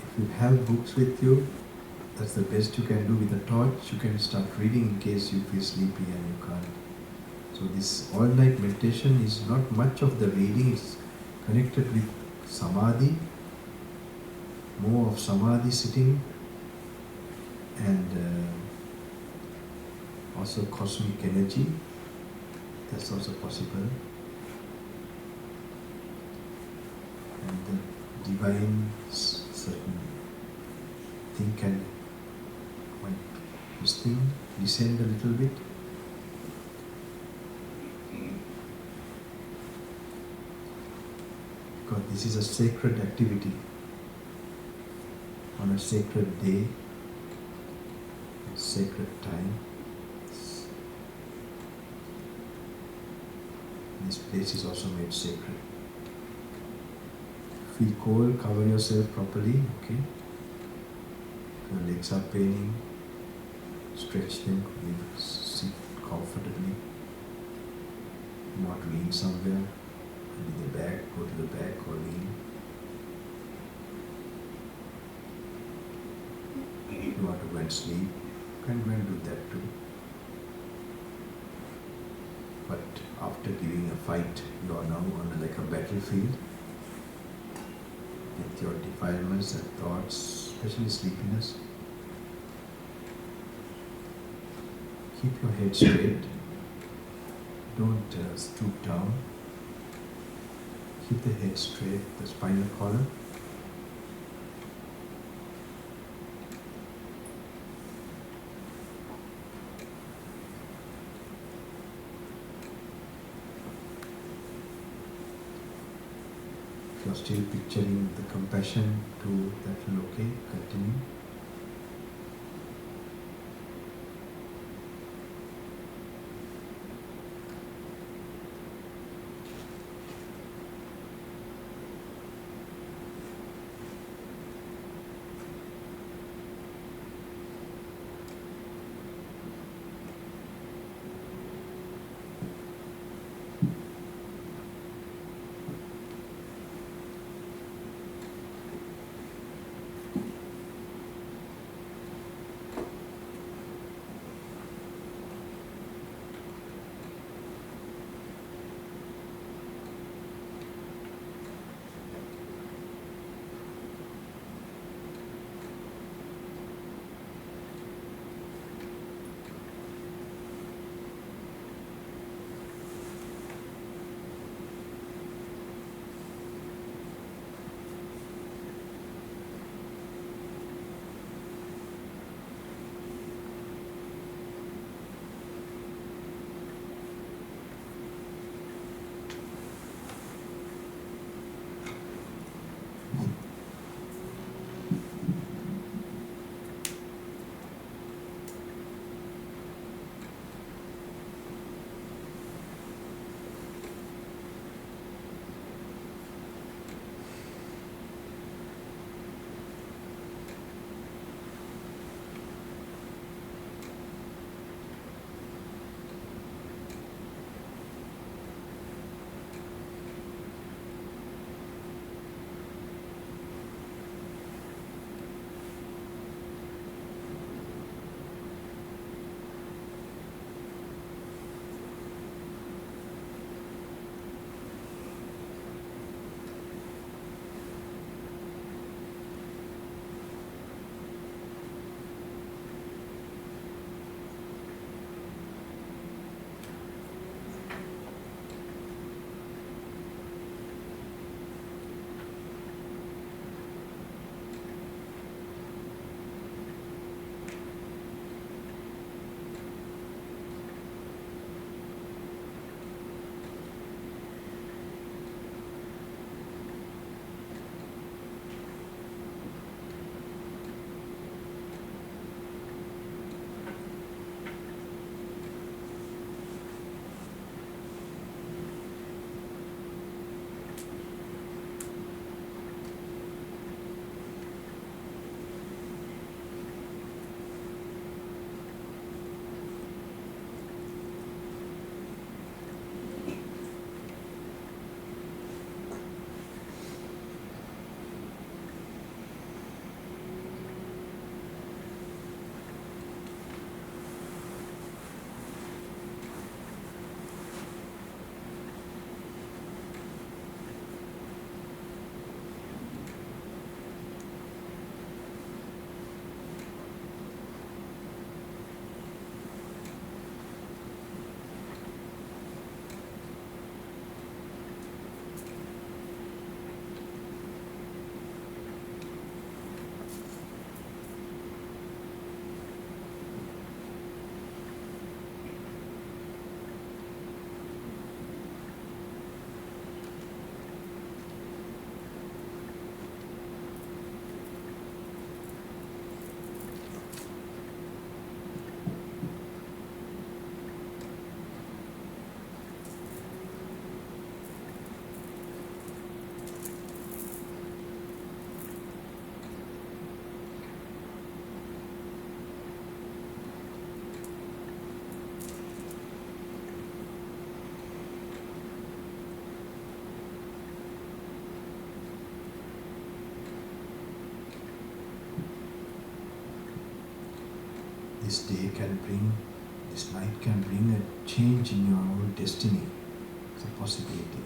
If you have books with you, that's the best you can do. With a torch, you can start reading in case you feel sleepy and you can't. So this all-night meditation is not much of the reading, it's connected with samadhi, more of samadhi sitting, and also cosmic energy, that's also possible. And the divine certain thing can, when this thing descend a little bit. Because this is a sacred activity on a sacred day, a sacred time. This place is also made sacred. Feel cold, cover yourself properly, okay? If your legs are paining, stretch them, sit comfortably. Not lean somewhere, maybe the back, go to the back or lean. If you want to go and sleep, you can go and do that too. But after giving a fight, you are now on like a battlefield with your defilements and thoughts, especially sleepiness. Keep your head straight. Don't stoop down. Keep the head straight, the spinal column. If you are still picturing the compassion to that will okay, continue. this day can bring, this night can bring a change in your own destiny. It's a possibility.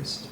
Christ.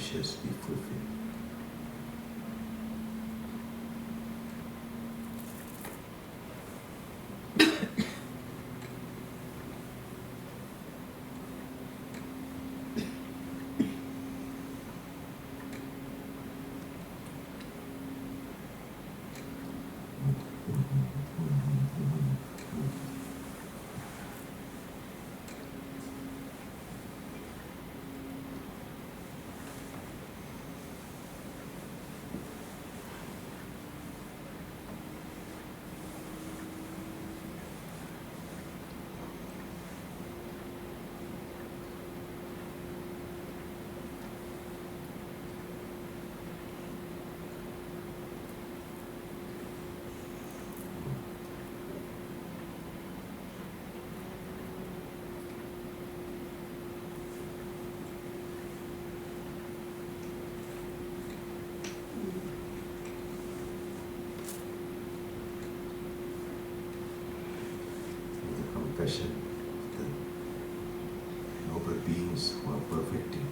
wishes be fulfilled. Compassion of the noble beings who are perfecting.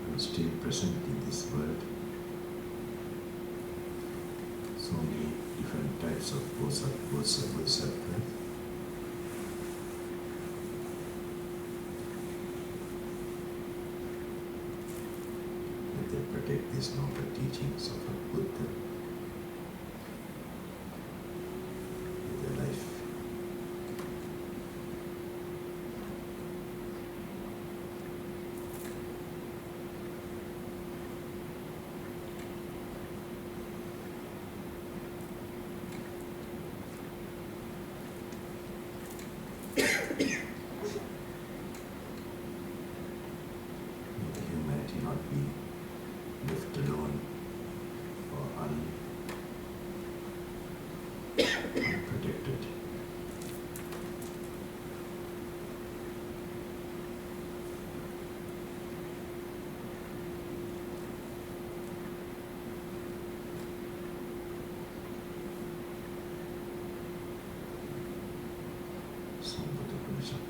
And still present in this world. So many different types of bodhisattvas. They protect these noble teachings of a Buddha in their life. May humanity not be left alone or unprotected. Sambhata Shakti.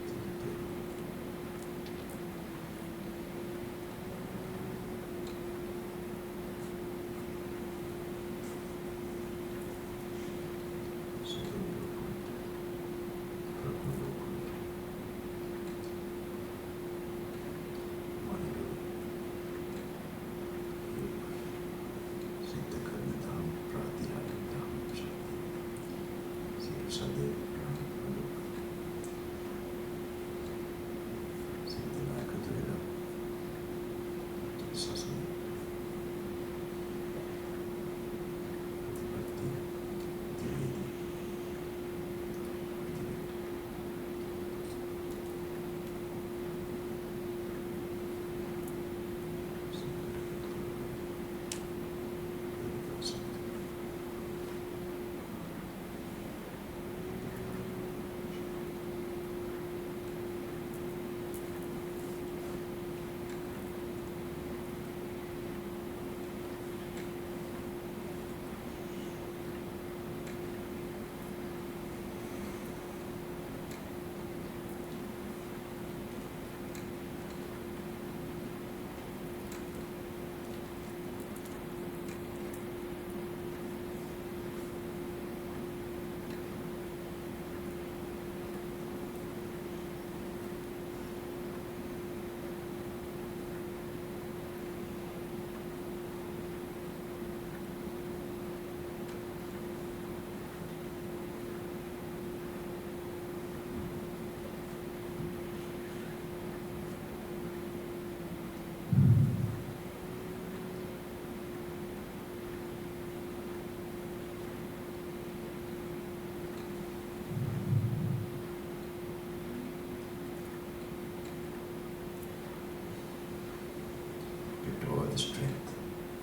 Strength,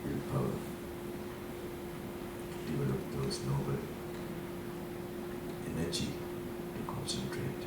willpower, develop those noble energy to concentrate.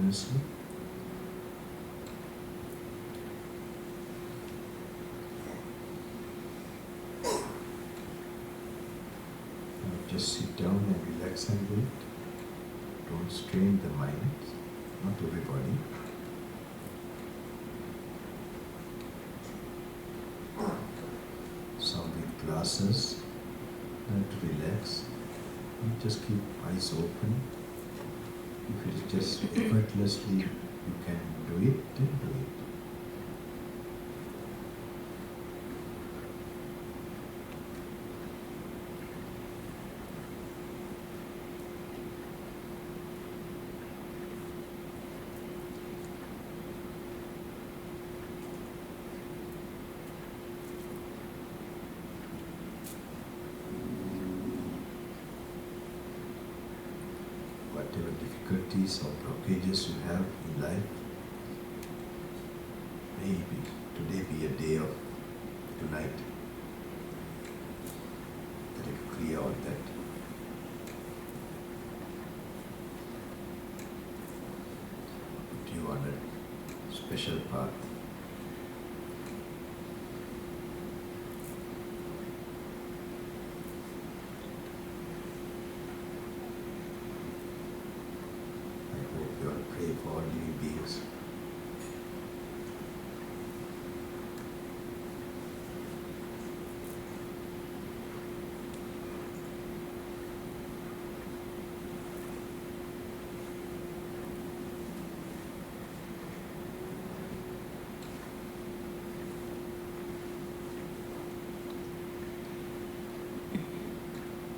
continuously. Now just sit down and relax and do it. Don't strain the mind, not everybody. Some with glasses, and to relax. You just keep eyes open. If it is just effortlessly you can do it, then do it. Whatever difficulties or blockages you have in life, maybe today be a day of tonight that you clear all that. Put you on a special path. We all pray for all living beings.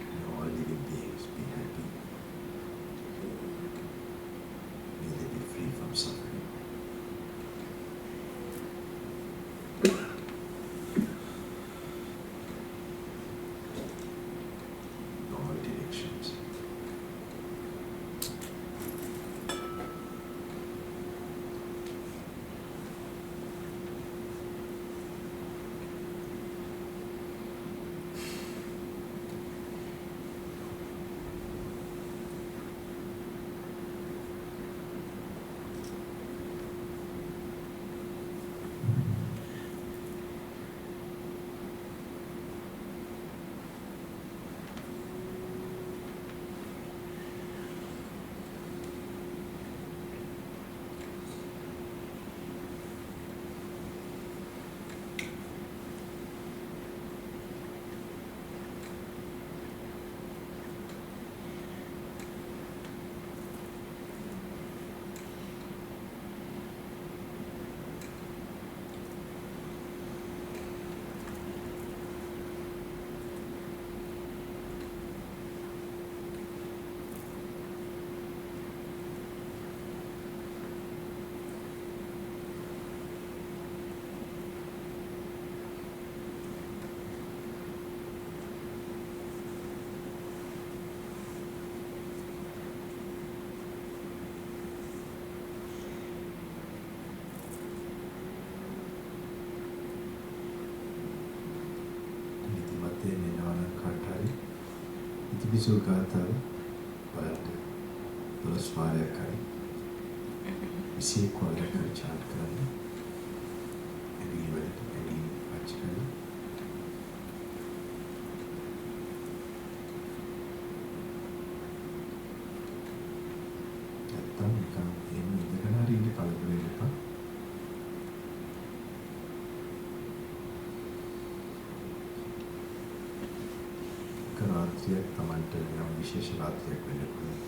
And all living beings be happy. May they be free from suffering. Normal directions. ඉතිපිසෝ ගාථාව බලන්න 12 වාරයක් හරි 21 වාරයක් හරි chant කරන්න. ඇඟිලි වලට ඇඟිලි පච් කරන්න. නැත්තම් නිකන් එහෙම ඉඳගෙන හරි ඉන්න කලබල වෙන්න එපා. රාත්‍රියක් Tamanට යම් විශේෂ රාත්‍රියක් වෙන්න පුළුවන්.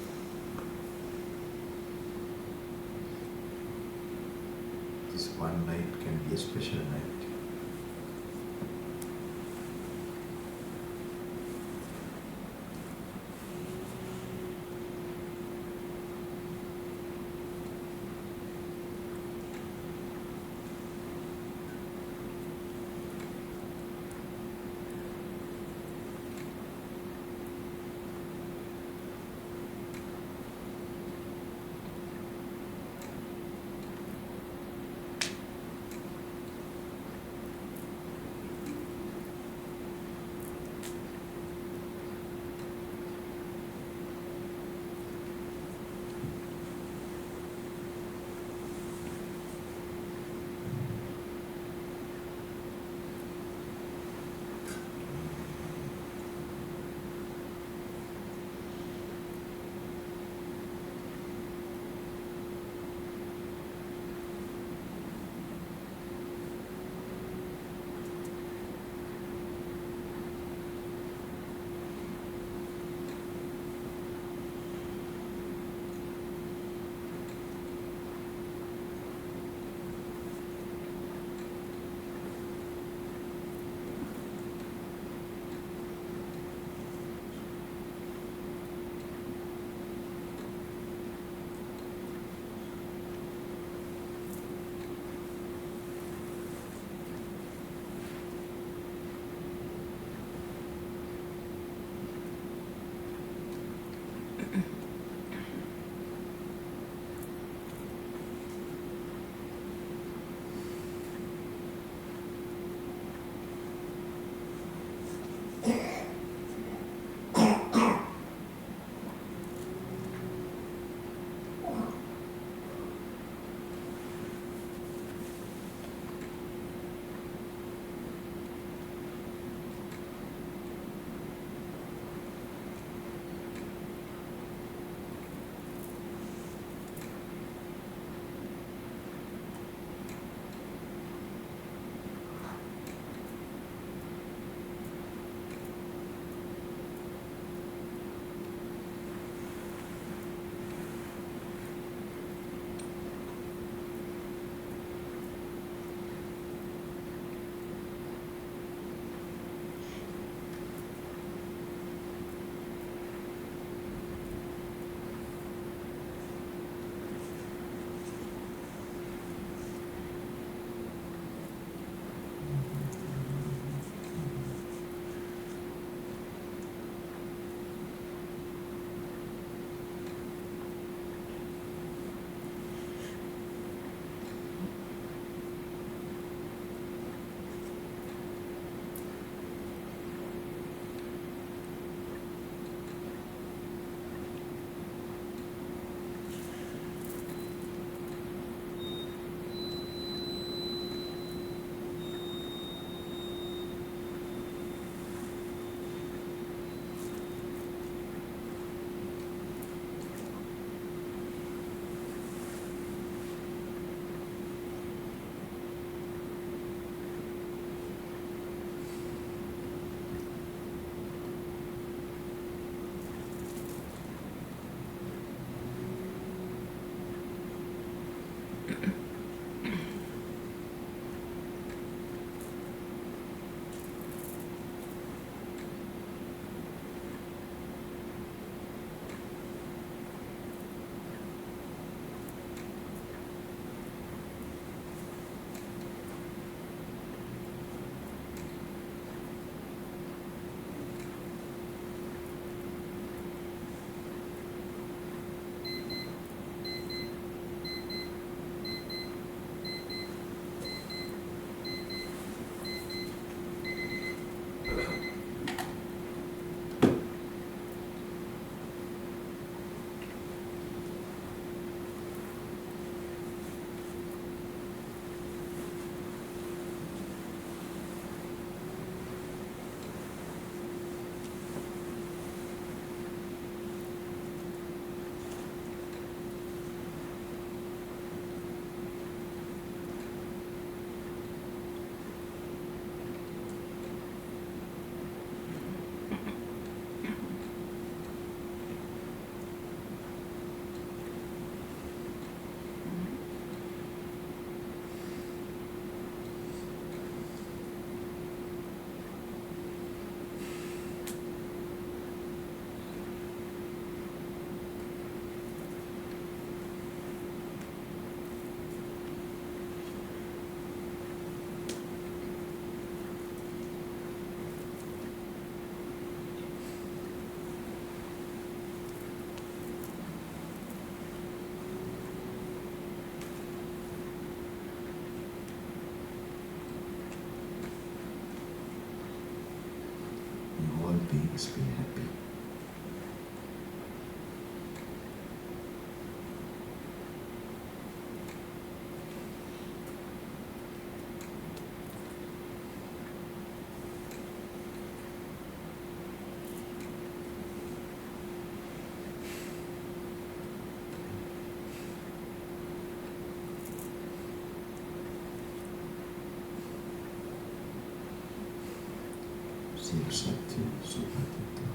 This one night can be a special night. සුපතිතෝ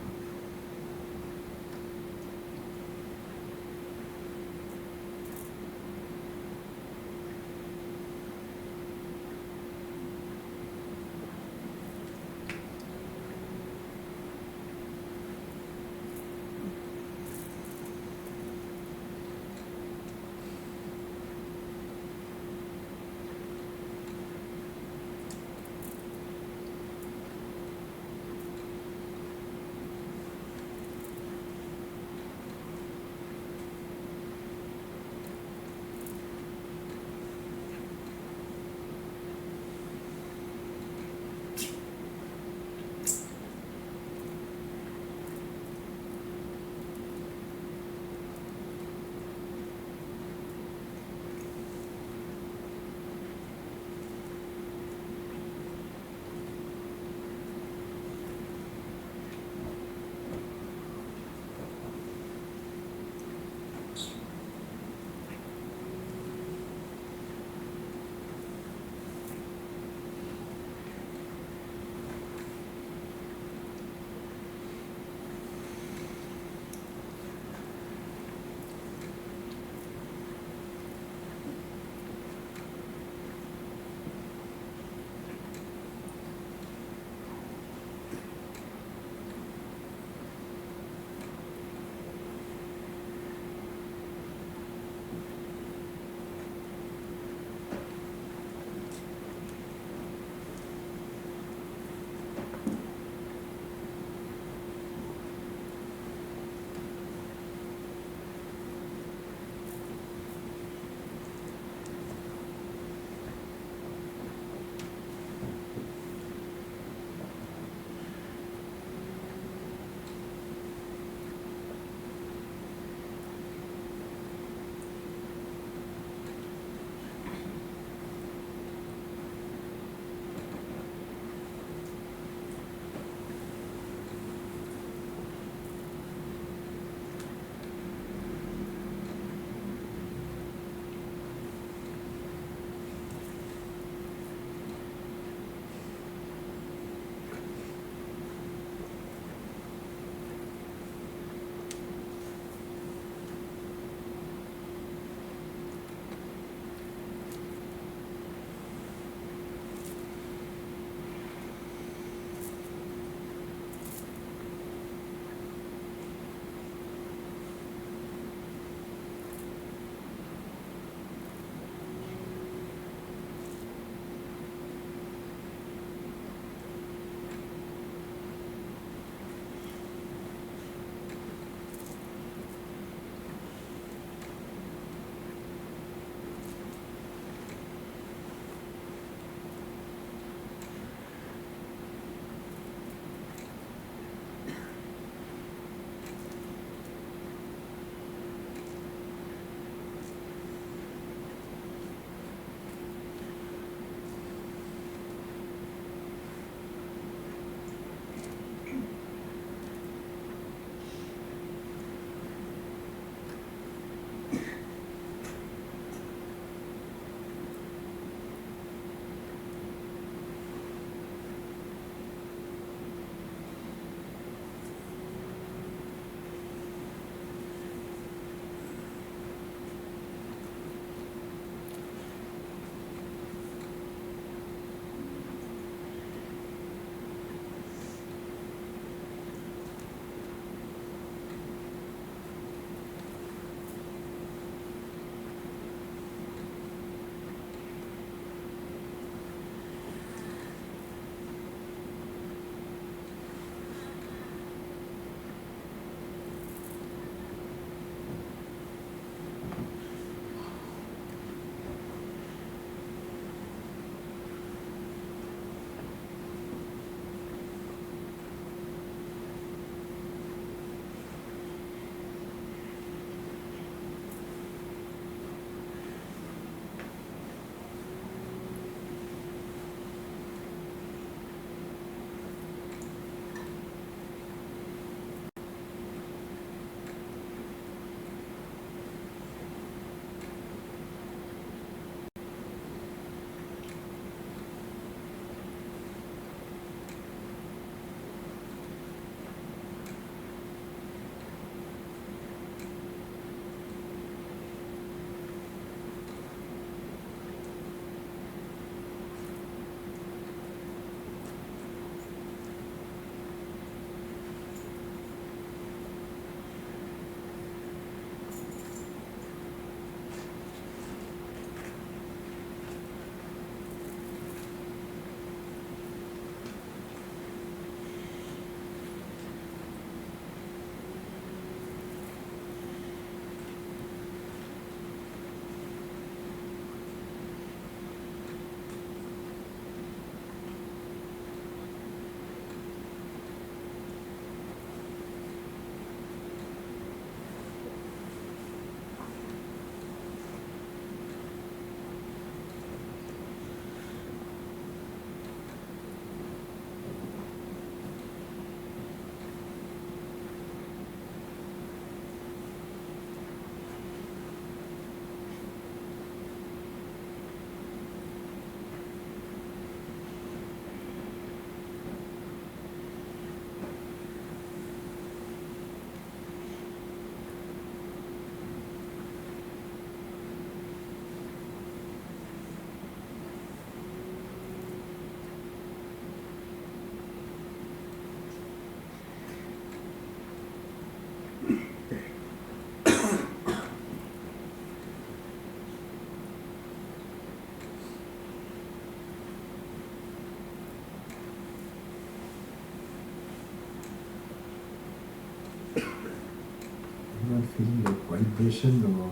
like vibration or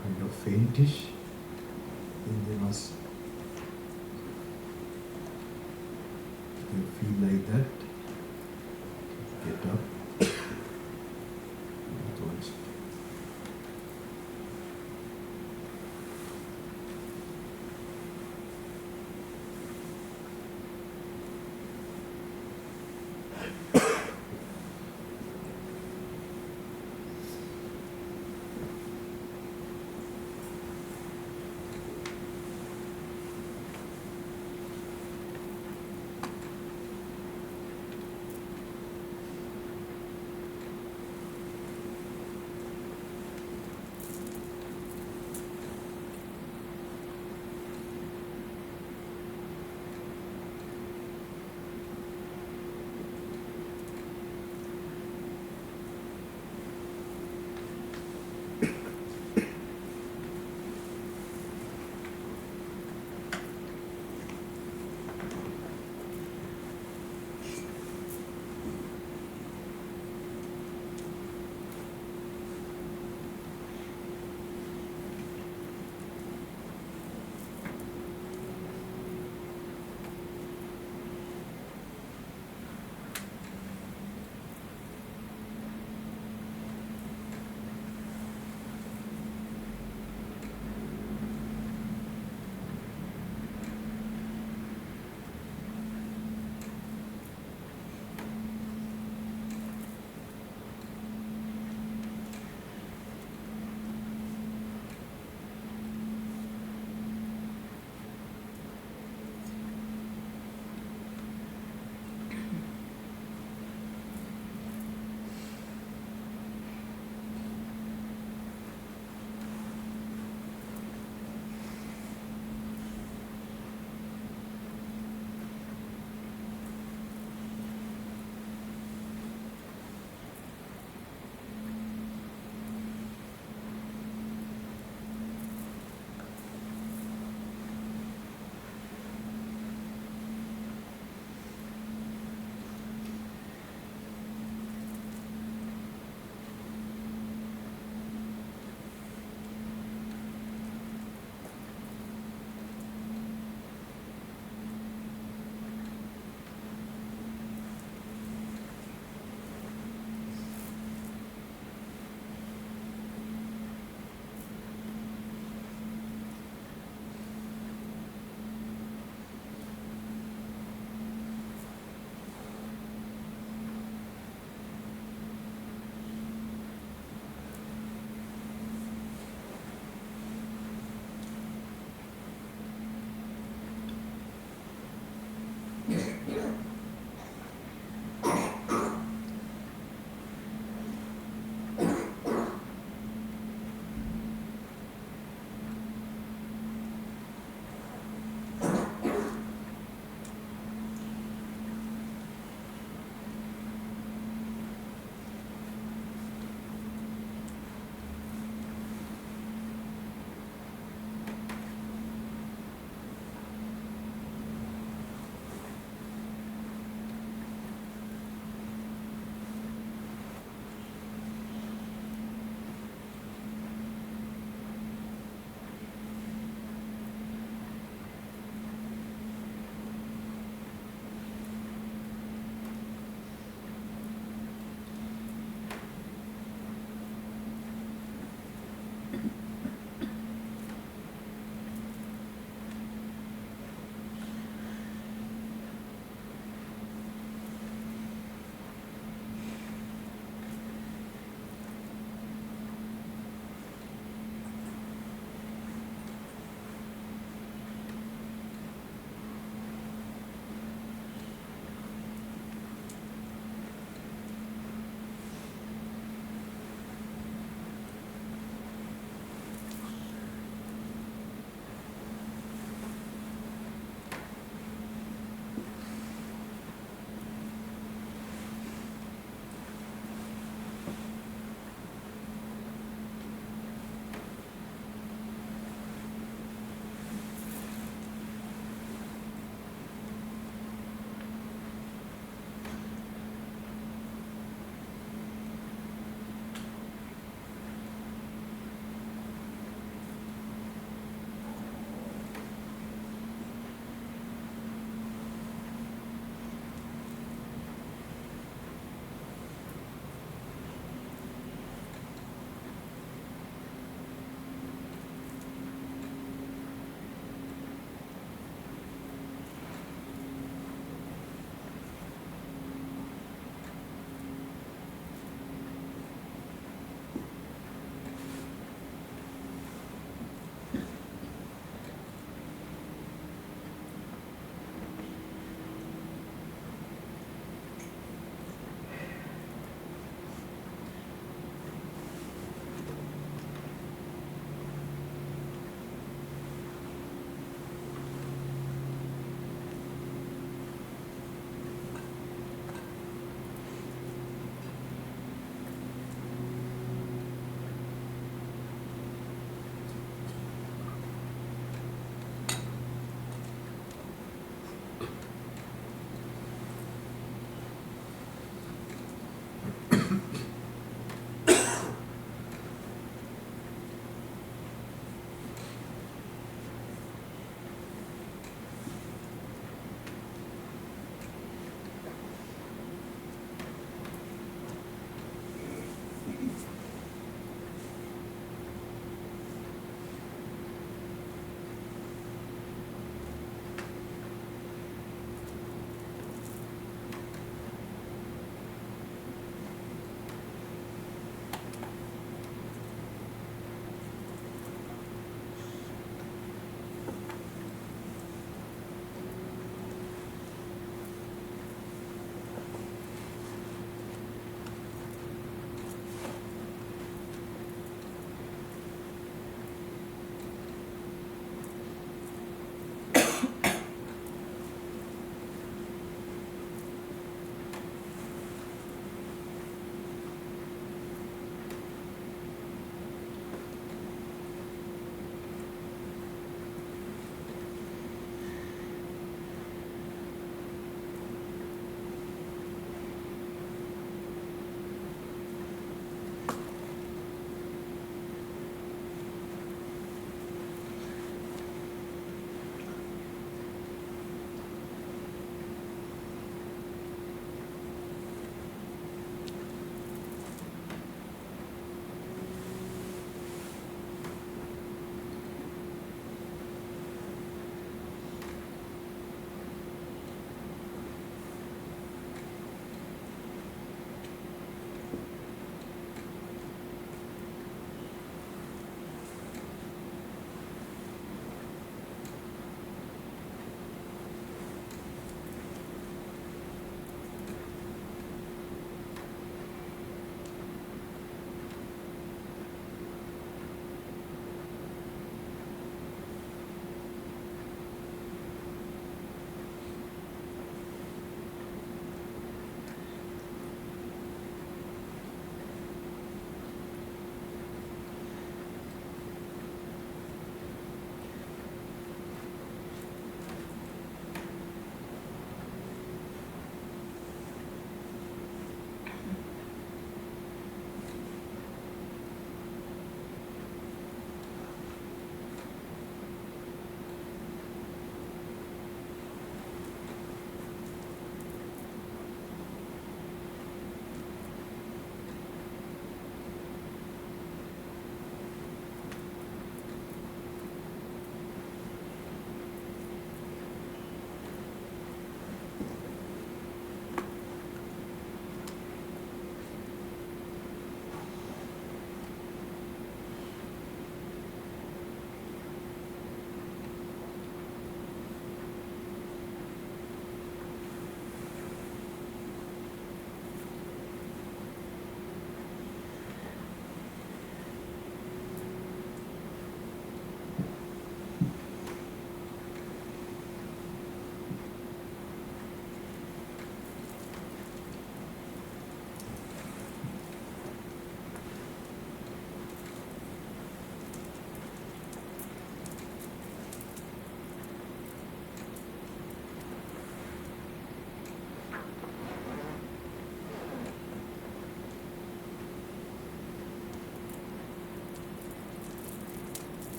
kind of faintish, then they must feel like that. Get up. Towards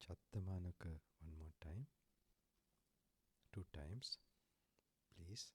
Chattamanaka one more time. 2 times, please.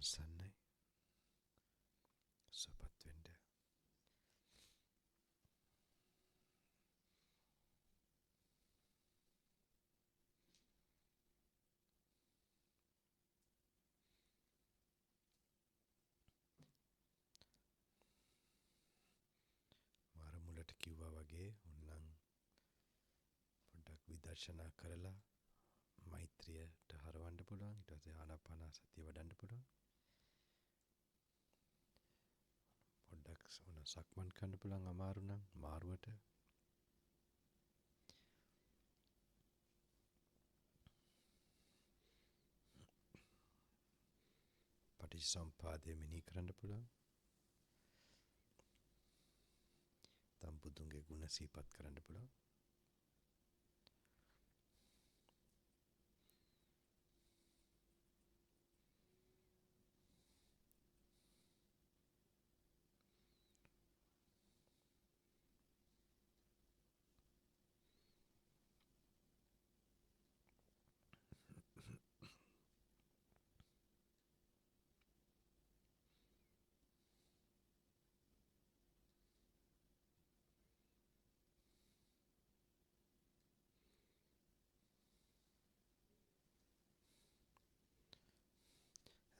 තෙරුවන් සරණයි සුවපත් වෙන්න මාර මුලට කිව්වා වගේ ඕන්නම් පොඩ්ඩක් විදර්ශනා කරලා මෛත්‍රියට හරවන්න පුළුවන් ඊට පස්සේ ආනාපානසතිය වඩන්න පුළුවන් පොඩ්ඩක් සක්මන් කරන්න පුළුවන් අමාරු නම් මාරුවට පටිච්චසමුප්පාදය මෙනෙහි කරන්න පුළුවන් තම් බුදුන්ගේ ගුණ සිහිපත් කරන්න පුළුවන්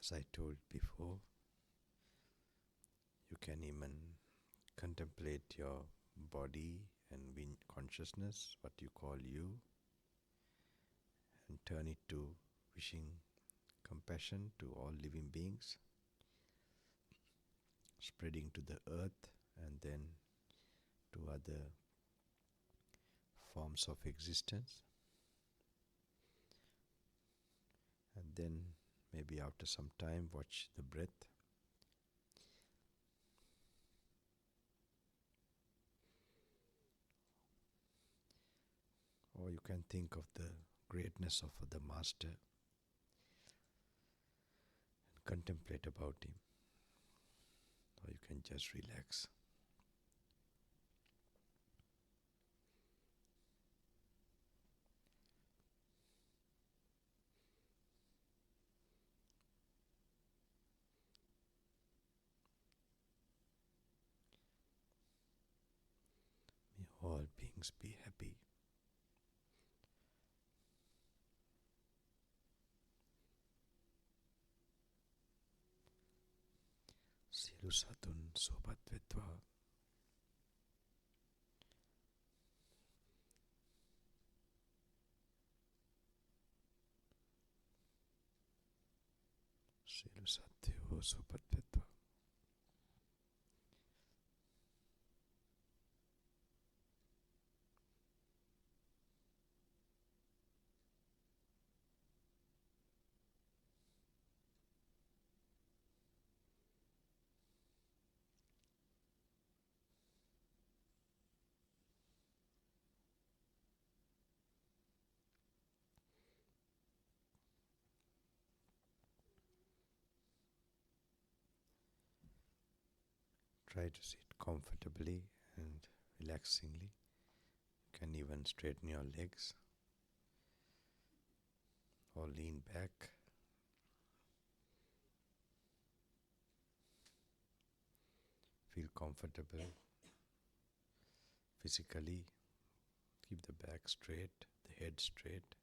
As I told before, you can even contemplate your body and consciousness, what you call you, and turn it to wishing compassion to all living beings, spreading to the earth and then to other forms of existence. And then maybe after some time watch the breath. Or you can think of the greatness of the Master and contemplate about him. Or you can just relax. May all beings be happy. සියලු සතුන් සුවපත් වෙත්වා සියලු සත්වයෝ සුවපත් වෙත්වා Try to sit comfortably and relaxingly. You can even straighten your legs or lean back. Feel comfortable physically. Keep the back straight, the head straight.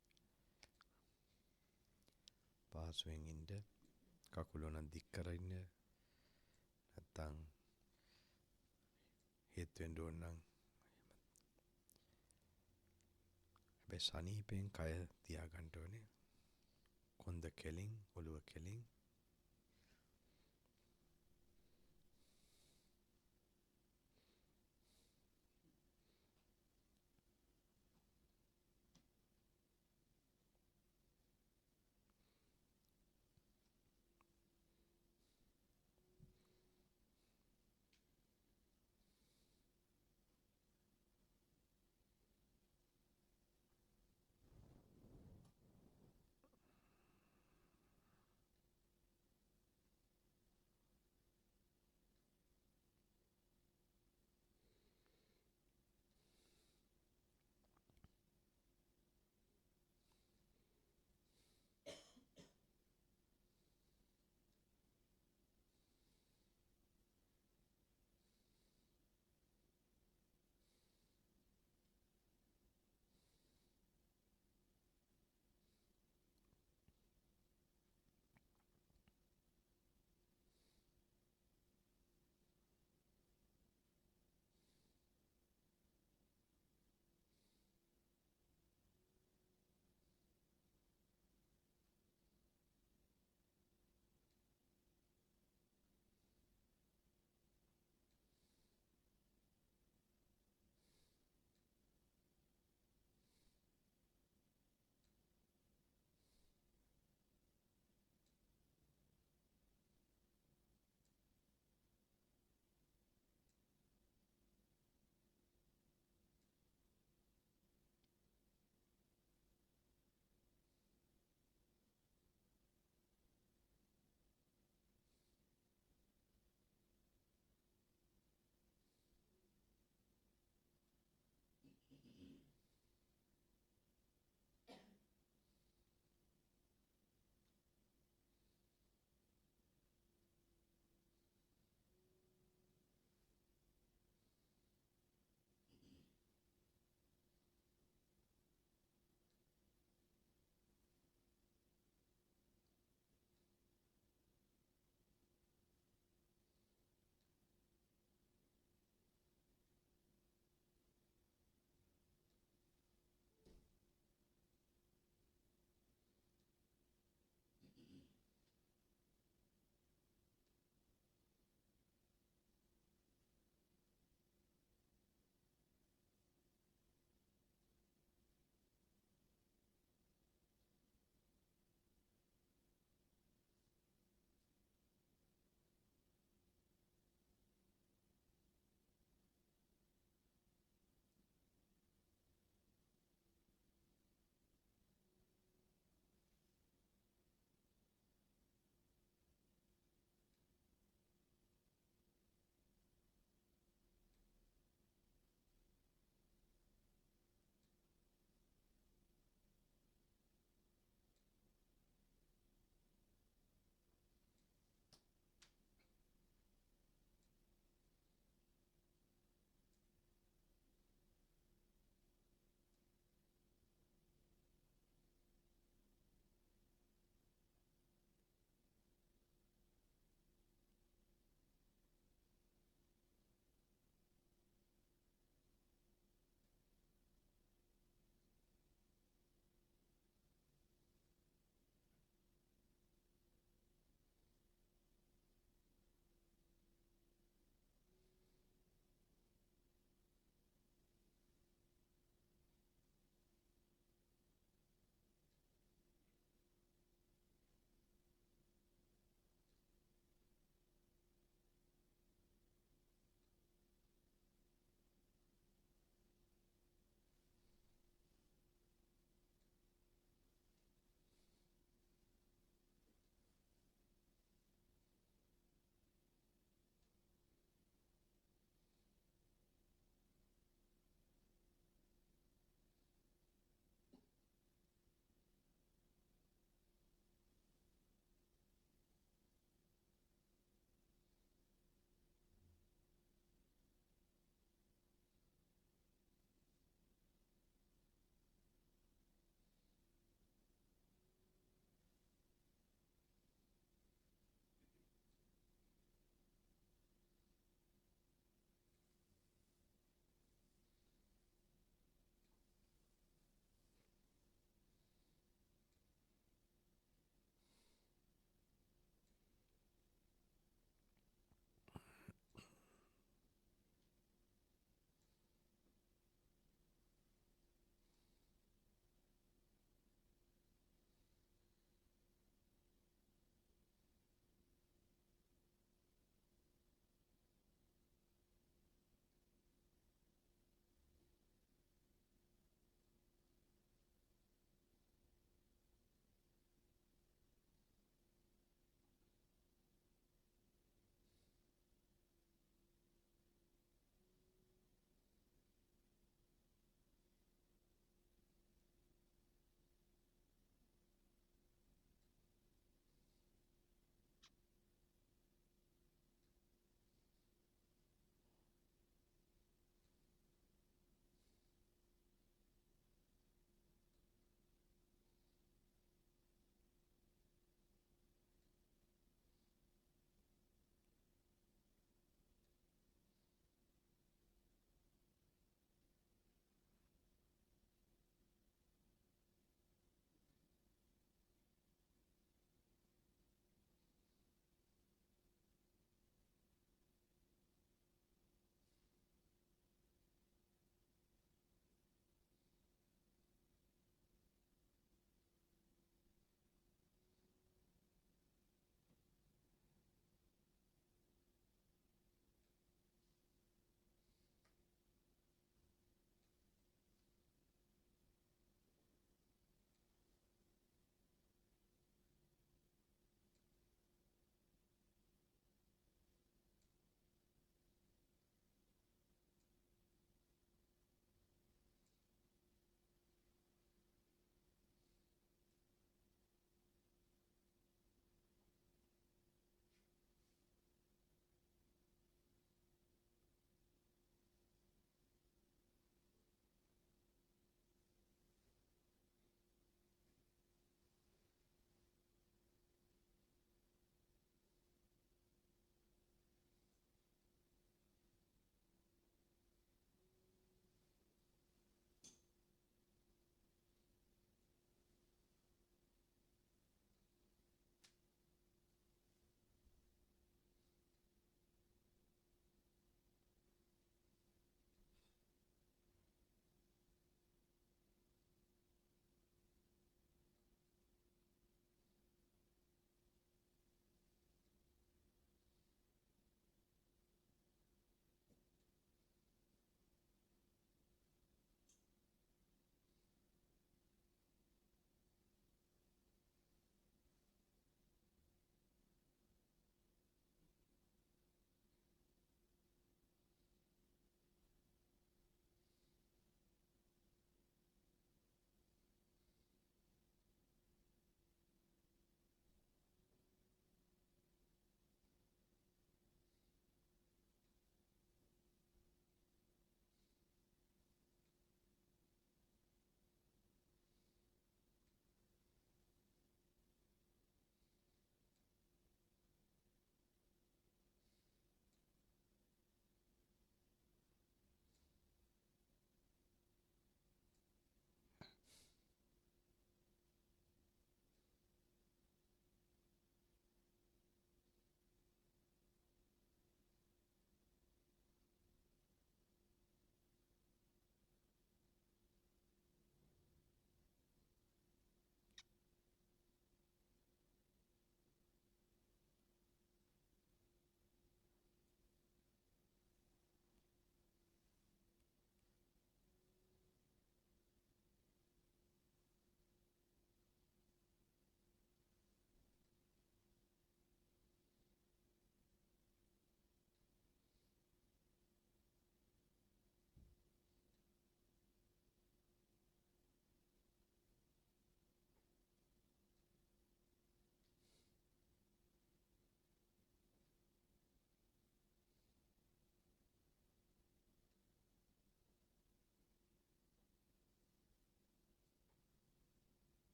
පාසුවෙන් ඉන්න කකුල උනන් දික් කරගෙන නැත්නම් හිත වෙන්න ඕන නම් හැබැයි සනීපෙන් කය තියාගන්න ඕනේ කොන්ද කෙලින් ඔළුව කෙලින්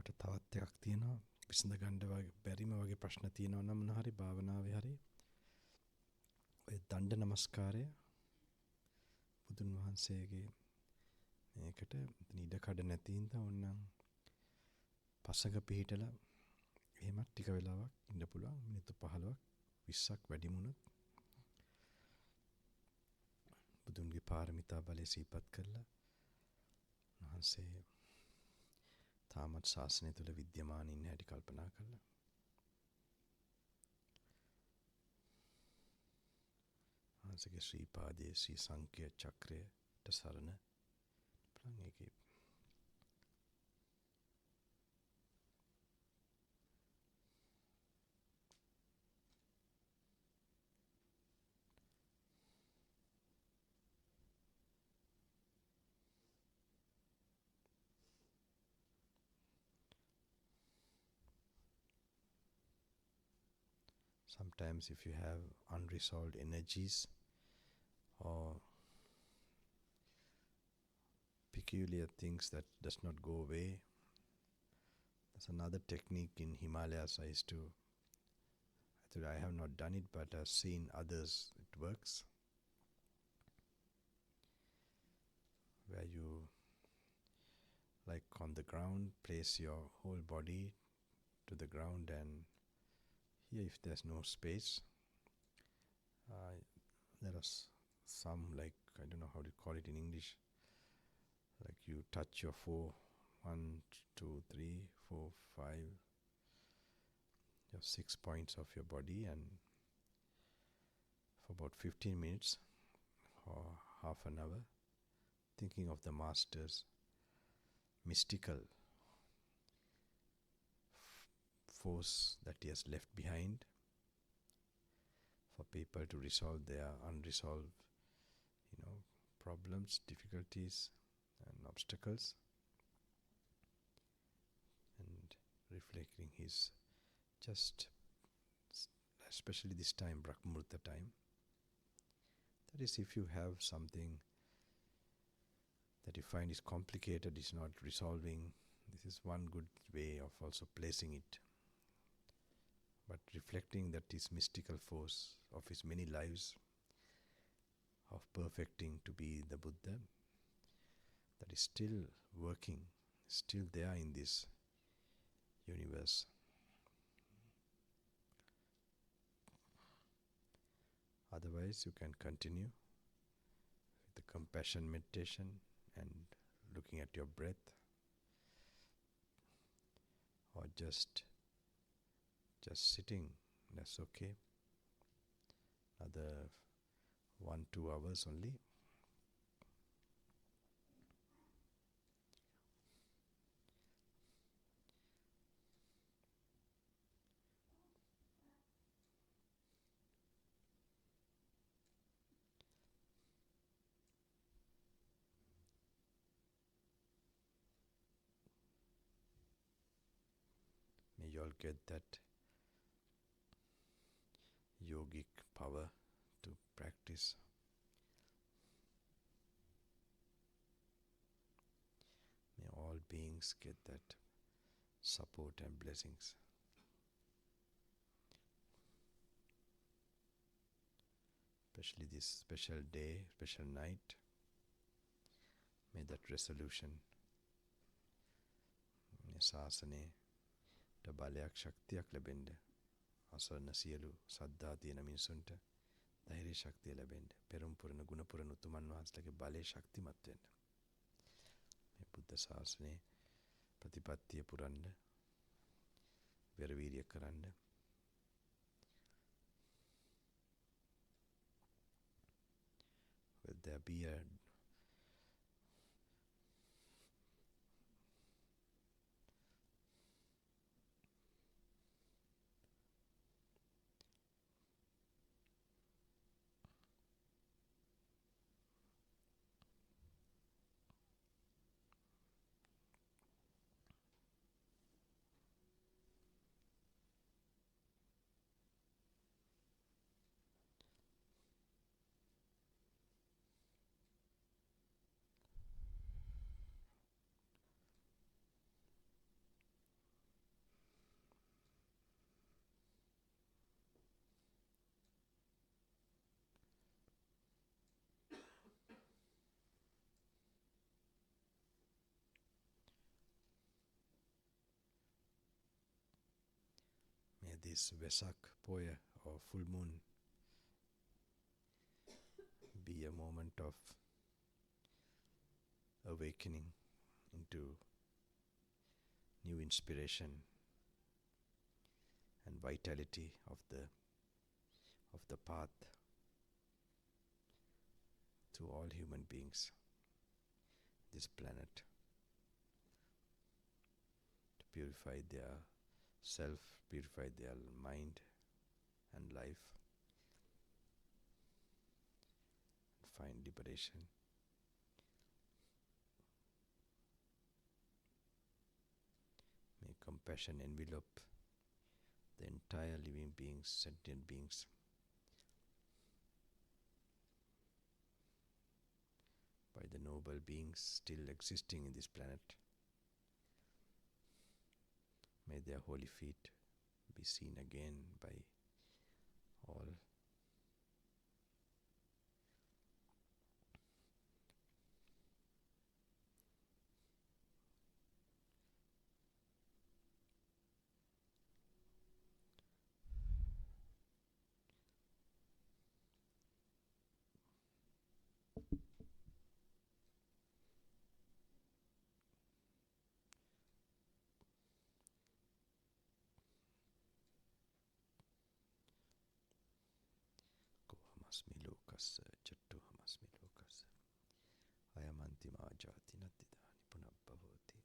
ඔයාලට තවත් එකක් තියෙනවා විසඳ ගන්න වගේ බැරිම වගේ ප්‍රශ්න තියෙනවා නම් මොන හරි භාවනාවේ හරි ඔය දණ්ඩ නමස්කාරය බුදුන් වහන්සේගේ මේකට ඉඩ කඩ නැති හින්දා ඕනනම් පසඟ පිහිටලා එහෙමත් ටික වෙලාවක් ඉන්න පුළුවන් මිනිත්තු 15ක් 20ක් වැඩිම වුණොත් බුදුන්ගේ පාරමිතා බලය සිහිපත් කරලා වහන්සේ තාමත් ශාසනය තුළ විද්‍යමාන ඉන්න හැටි කල්පනා කරලා වහන්සේගේ ශ්‍රී පාදයේ ශ්‍රී සංඛ්‍ය චක්‍රයට සරණ බලන් ඒකේ sometimes if you have unresolved energies or peculiar things that does not go away, there's another technique in Himalayas I used to, actually I have not done it but I've seen others it works, where you like on the ground place your whole body to the ground and here if there's no space there are some like I don't know how to call it in English, like you touch your 1, 2, 3, 4, 5 your 6 points of your body and for about 15 minutes or half an hour thinking of the master's mystical force that he has left behind for people to resolve their unresolved problems, difficulties and obstacles, and reflecting his just especially this time Brahmurta time, that is if you have something that you find is complicated, is not resolving, this is one good way of also placing it, but reflecting that this mystical force of his many lives of perfecting to be the Buddha that is still working, still there in this universe. Otherwise you can continue with the compassion meditation and looking at your breath, or just sitting, that's okay. Another 1-2 hours only. May you all get that yogic power to practice. May all beings get that support and blessings. Especially this special day, special night. May that resolution ශාසනයේ බලයක් ශක්තියක් ලැබෙන්න, අසරණ සියලු සද්ධා තියෙන මිනිසුන්ට ධෛර්ය ශක්තිය ලැබෙන්න, පෙරම් පුරන ගුණ පුරන උතුමන් වහන්සේලාගේ බලය ශක්තිමත් වෙන්න. මේ බුද්ධ ශාසනයේ ප්‍රතිපත්තිය පුරන්න, වෙරවීරිය කරන්න. Will there be a this Vesak Poya or full moon be a moment of awakening into new inspiration and vitality of the path to all human beings, this planet, to purify their self, purify their mind and life, and find liberation. May compassion envelop the entire living beings, sentient beings, by the noble beings still existing in this planet. May their holy feet be seen again by all. Kohamasmi lokassa chattuhamasmi lokassa ayamantima jati natidani punabbhavoti.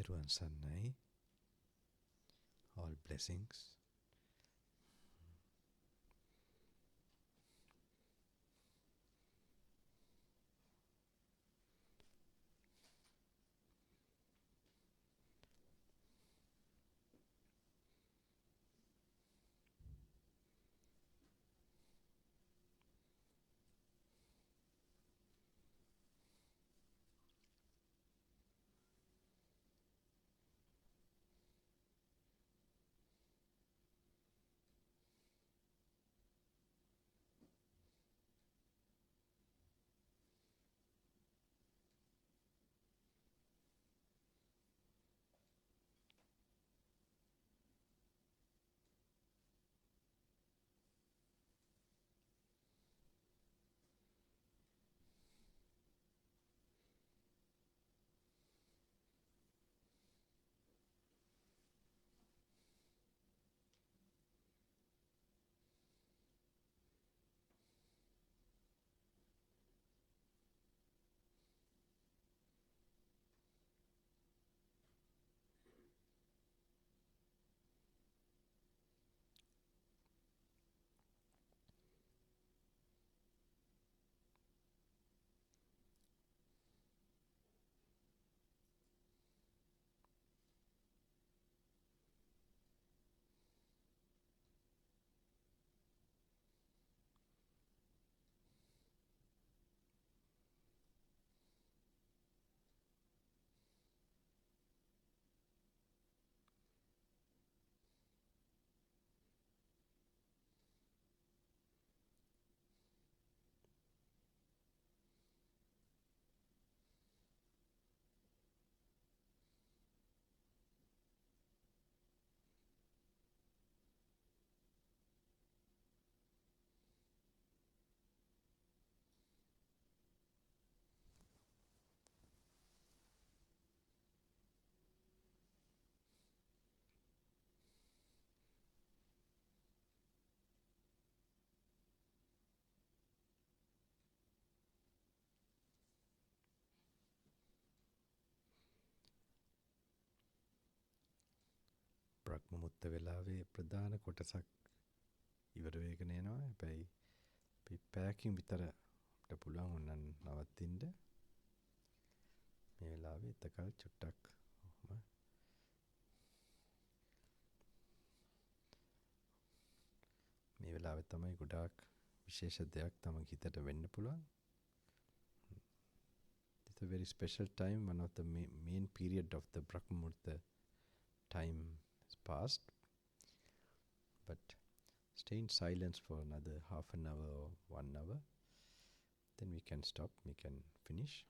Thero Sannai. All blessings. බ්‍රහ්මමුත්ත වෙලාවේ ප්‍රධාන කොටසක් ඉවර වෙගෙන යනවා. හැබැයි අපි පැයකින් විතර අපිට පුළුවන් ඕනනම් නවත්තින්න. මේ වෙලාවේ එතකල් චුට්ටක් මේ වෙලාවේ තමයි ගොඩාක් විශේෂ දෙයක් තමයි හිතට වෙන්න පුළුවන්. It's a very special time, one of the main period of the Brahmamurta time has passed. But stay in silence for another half an hour or 1 hour. Then we can stop, we can finish.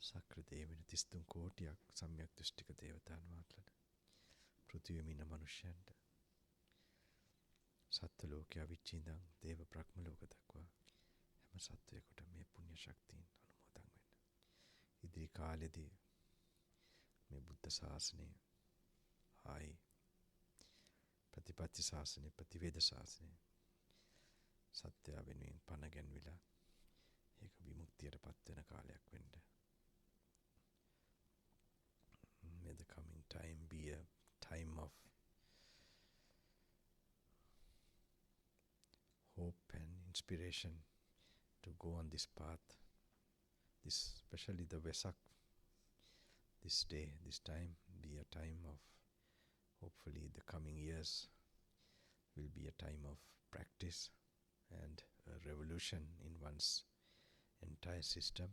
සක්‍රදේවන 33 කෝටියක් සම්‍යක් දෘෂ්ටික දේවතාන් වහන්සේලාට පෘථිවියේ ඉන්න මිනිසයන්ට සත්ත්ව ලෝකයේ විචින්දන් දේව බ්‍රහ්ම ලෝක දක්වා හැම සත්වයකට මේ පුණ්‍ය ශක්තියින් අනුමෝදන් වෙන්න. ඉදිරි කාලෙදී මේ බුද්ධ ශාසනය ආයි ප්‍රතිපත්ති ශාසනය ප්‍රතිවේද ශාසනය සත්‍ය වෙනුවෙන් පණ ගැන්විලා ඒක විමුක්තියටපත් වෙන කාලයක් වෙන්න. May the coming time be a time of hope and inspiration to go on this path. This, especially the Vesak, this day, this time, be a time of, hopefully the coming years will be a time of practice and a revolution in one's entire system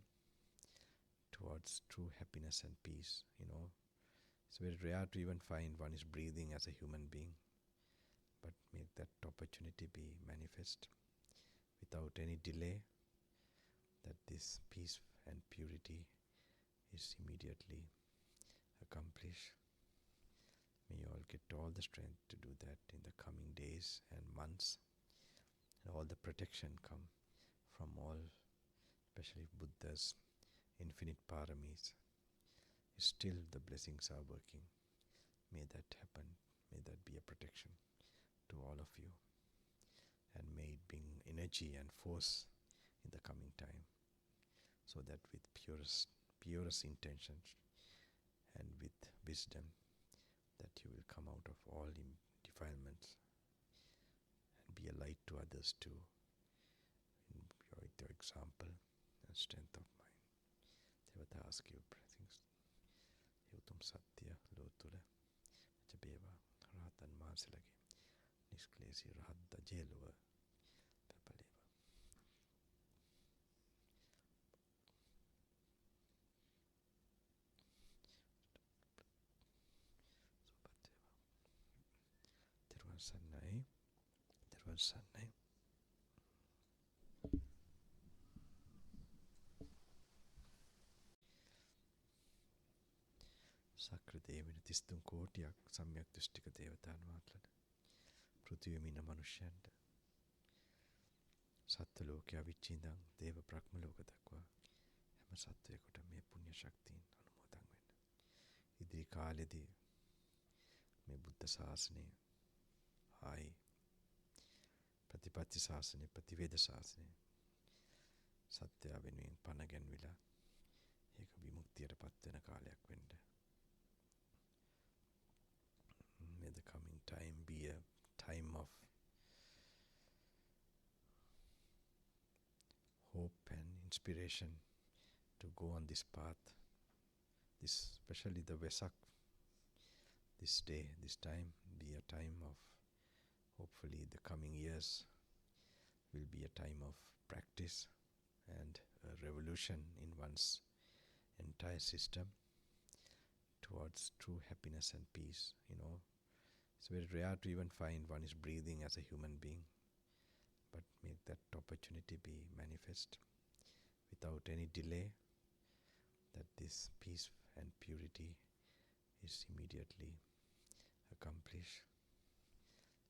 towards true happiness and peace. You know, it's very rare to even find one is breathing as a human being, but make that opportunity be manifest without any delay, that this peace and purity is immediately accomplished. May you all get all the strength to do that in the coming days and months, and all the protection come from all, especially Buddha's infinite paramis. Still the blessings are working. May that happen. May that be a protection to all of you. And may it bring energy and force in the coming time, so that with purest intentions and with wisdom, that you will come out of all defilements and be a light to others too, with your example and strength of mind. Devata give blessings. Yutum Satya Lotula Jabeva Ratan Masilagi Nisklesi Radda Jeluva Pepaleva. Teruan Sannai. Teruan Sannai. සක්‍රදේවන 33 කෝටියක් සම්‍යක් දෘෂ්ටික දේවතාන් වහන්සේලාට පෘථිවියේ ඉන්න මිනිසයන්ට සත්ත්ව ලෝකයේ විචින්දන් දේව බ්‍රහ්ම ලෝක දක්වා හැම සත්වයකට මේ පුණ්‍ය ශක්තියින් අනුමෝදන් වෙන්න. ඉදිරි කාලෙදී මේ බුද්ධ ශාසනය ආයි ප්‍රතිපත්ති ශාසනය ප්‍රතිවේද ශාසනය සත්‍ය වෙනුවෙන් පණ ගැන්විලා ඒක විමුක්තියටපත් වෙන කාලයක් වෙන්න. May the coming time be a time of hope and inspiration to go on this path. This, especially the Vesak, this day, this time, be a time of, hopefully the coming years will be a time of practice and a revolution in one's entire system towards true happiness and peace. You know, it's very rare to even find one is breathing as a human being, but make that opportunity be manifest without any delay, that this peace and purity is immediately accomplished.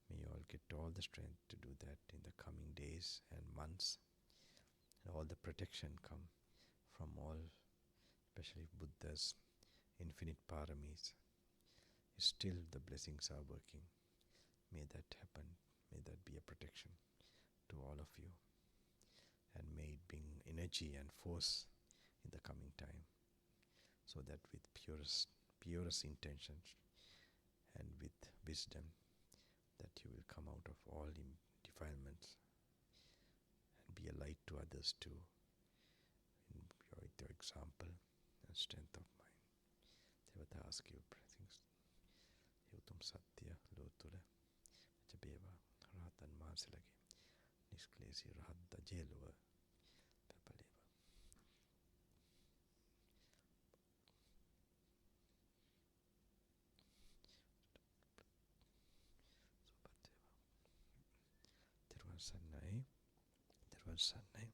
May you all get all the strength to do that in the coming days and months, and all the protection come from all, especially Buddha's infinite paramis. Still the blessings are working. May that happen. May that be a protection to all of you. And may it bring energy and force in the coming time, so that with purest intentions and with wisdom, that you will come out of all defilements and be a light to others too, with your example and strength of mind. Devata give blessings. Yutum Satya Lotula Jabeva Ratan Masilagi Nisklesi Radda Jeluva Pepaleva. Teruan Sannai. Teruan Sannai.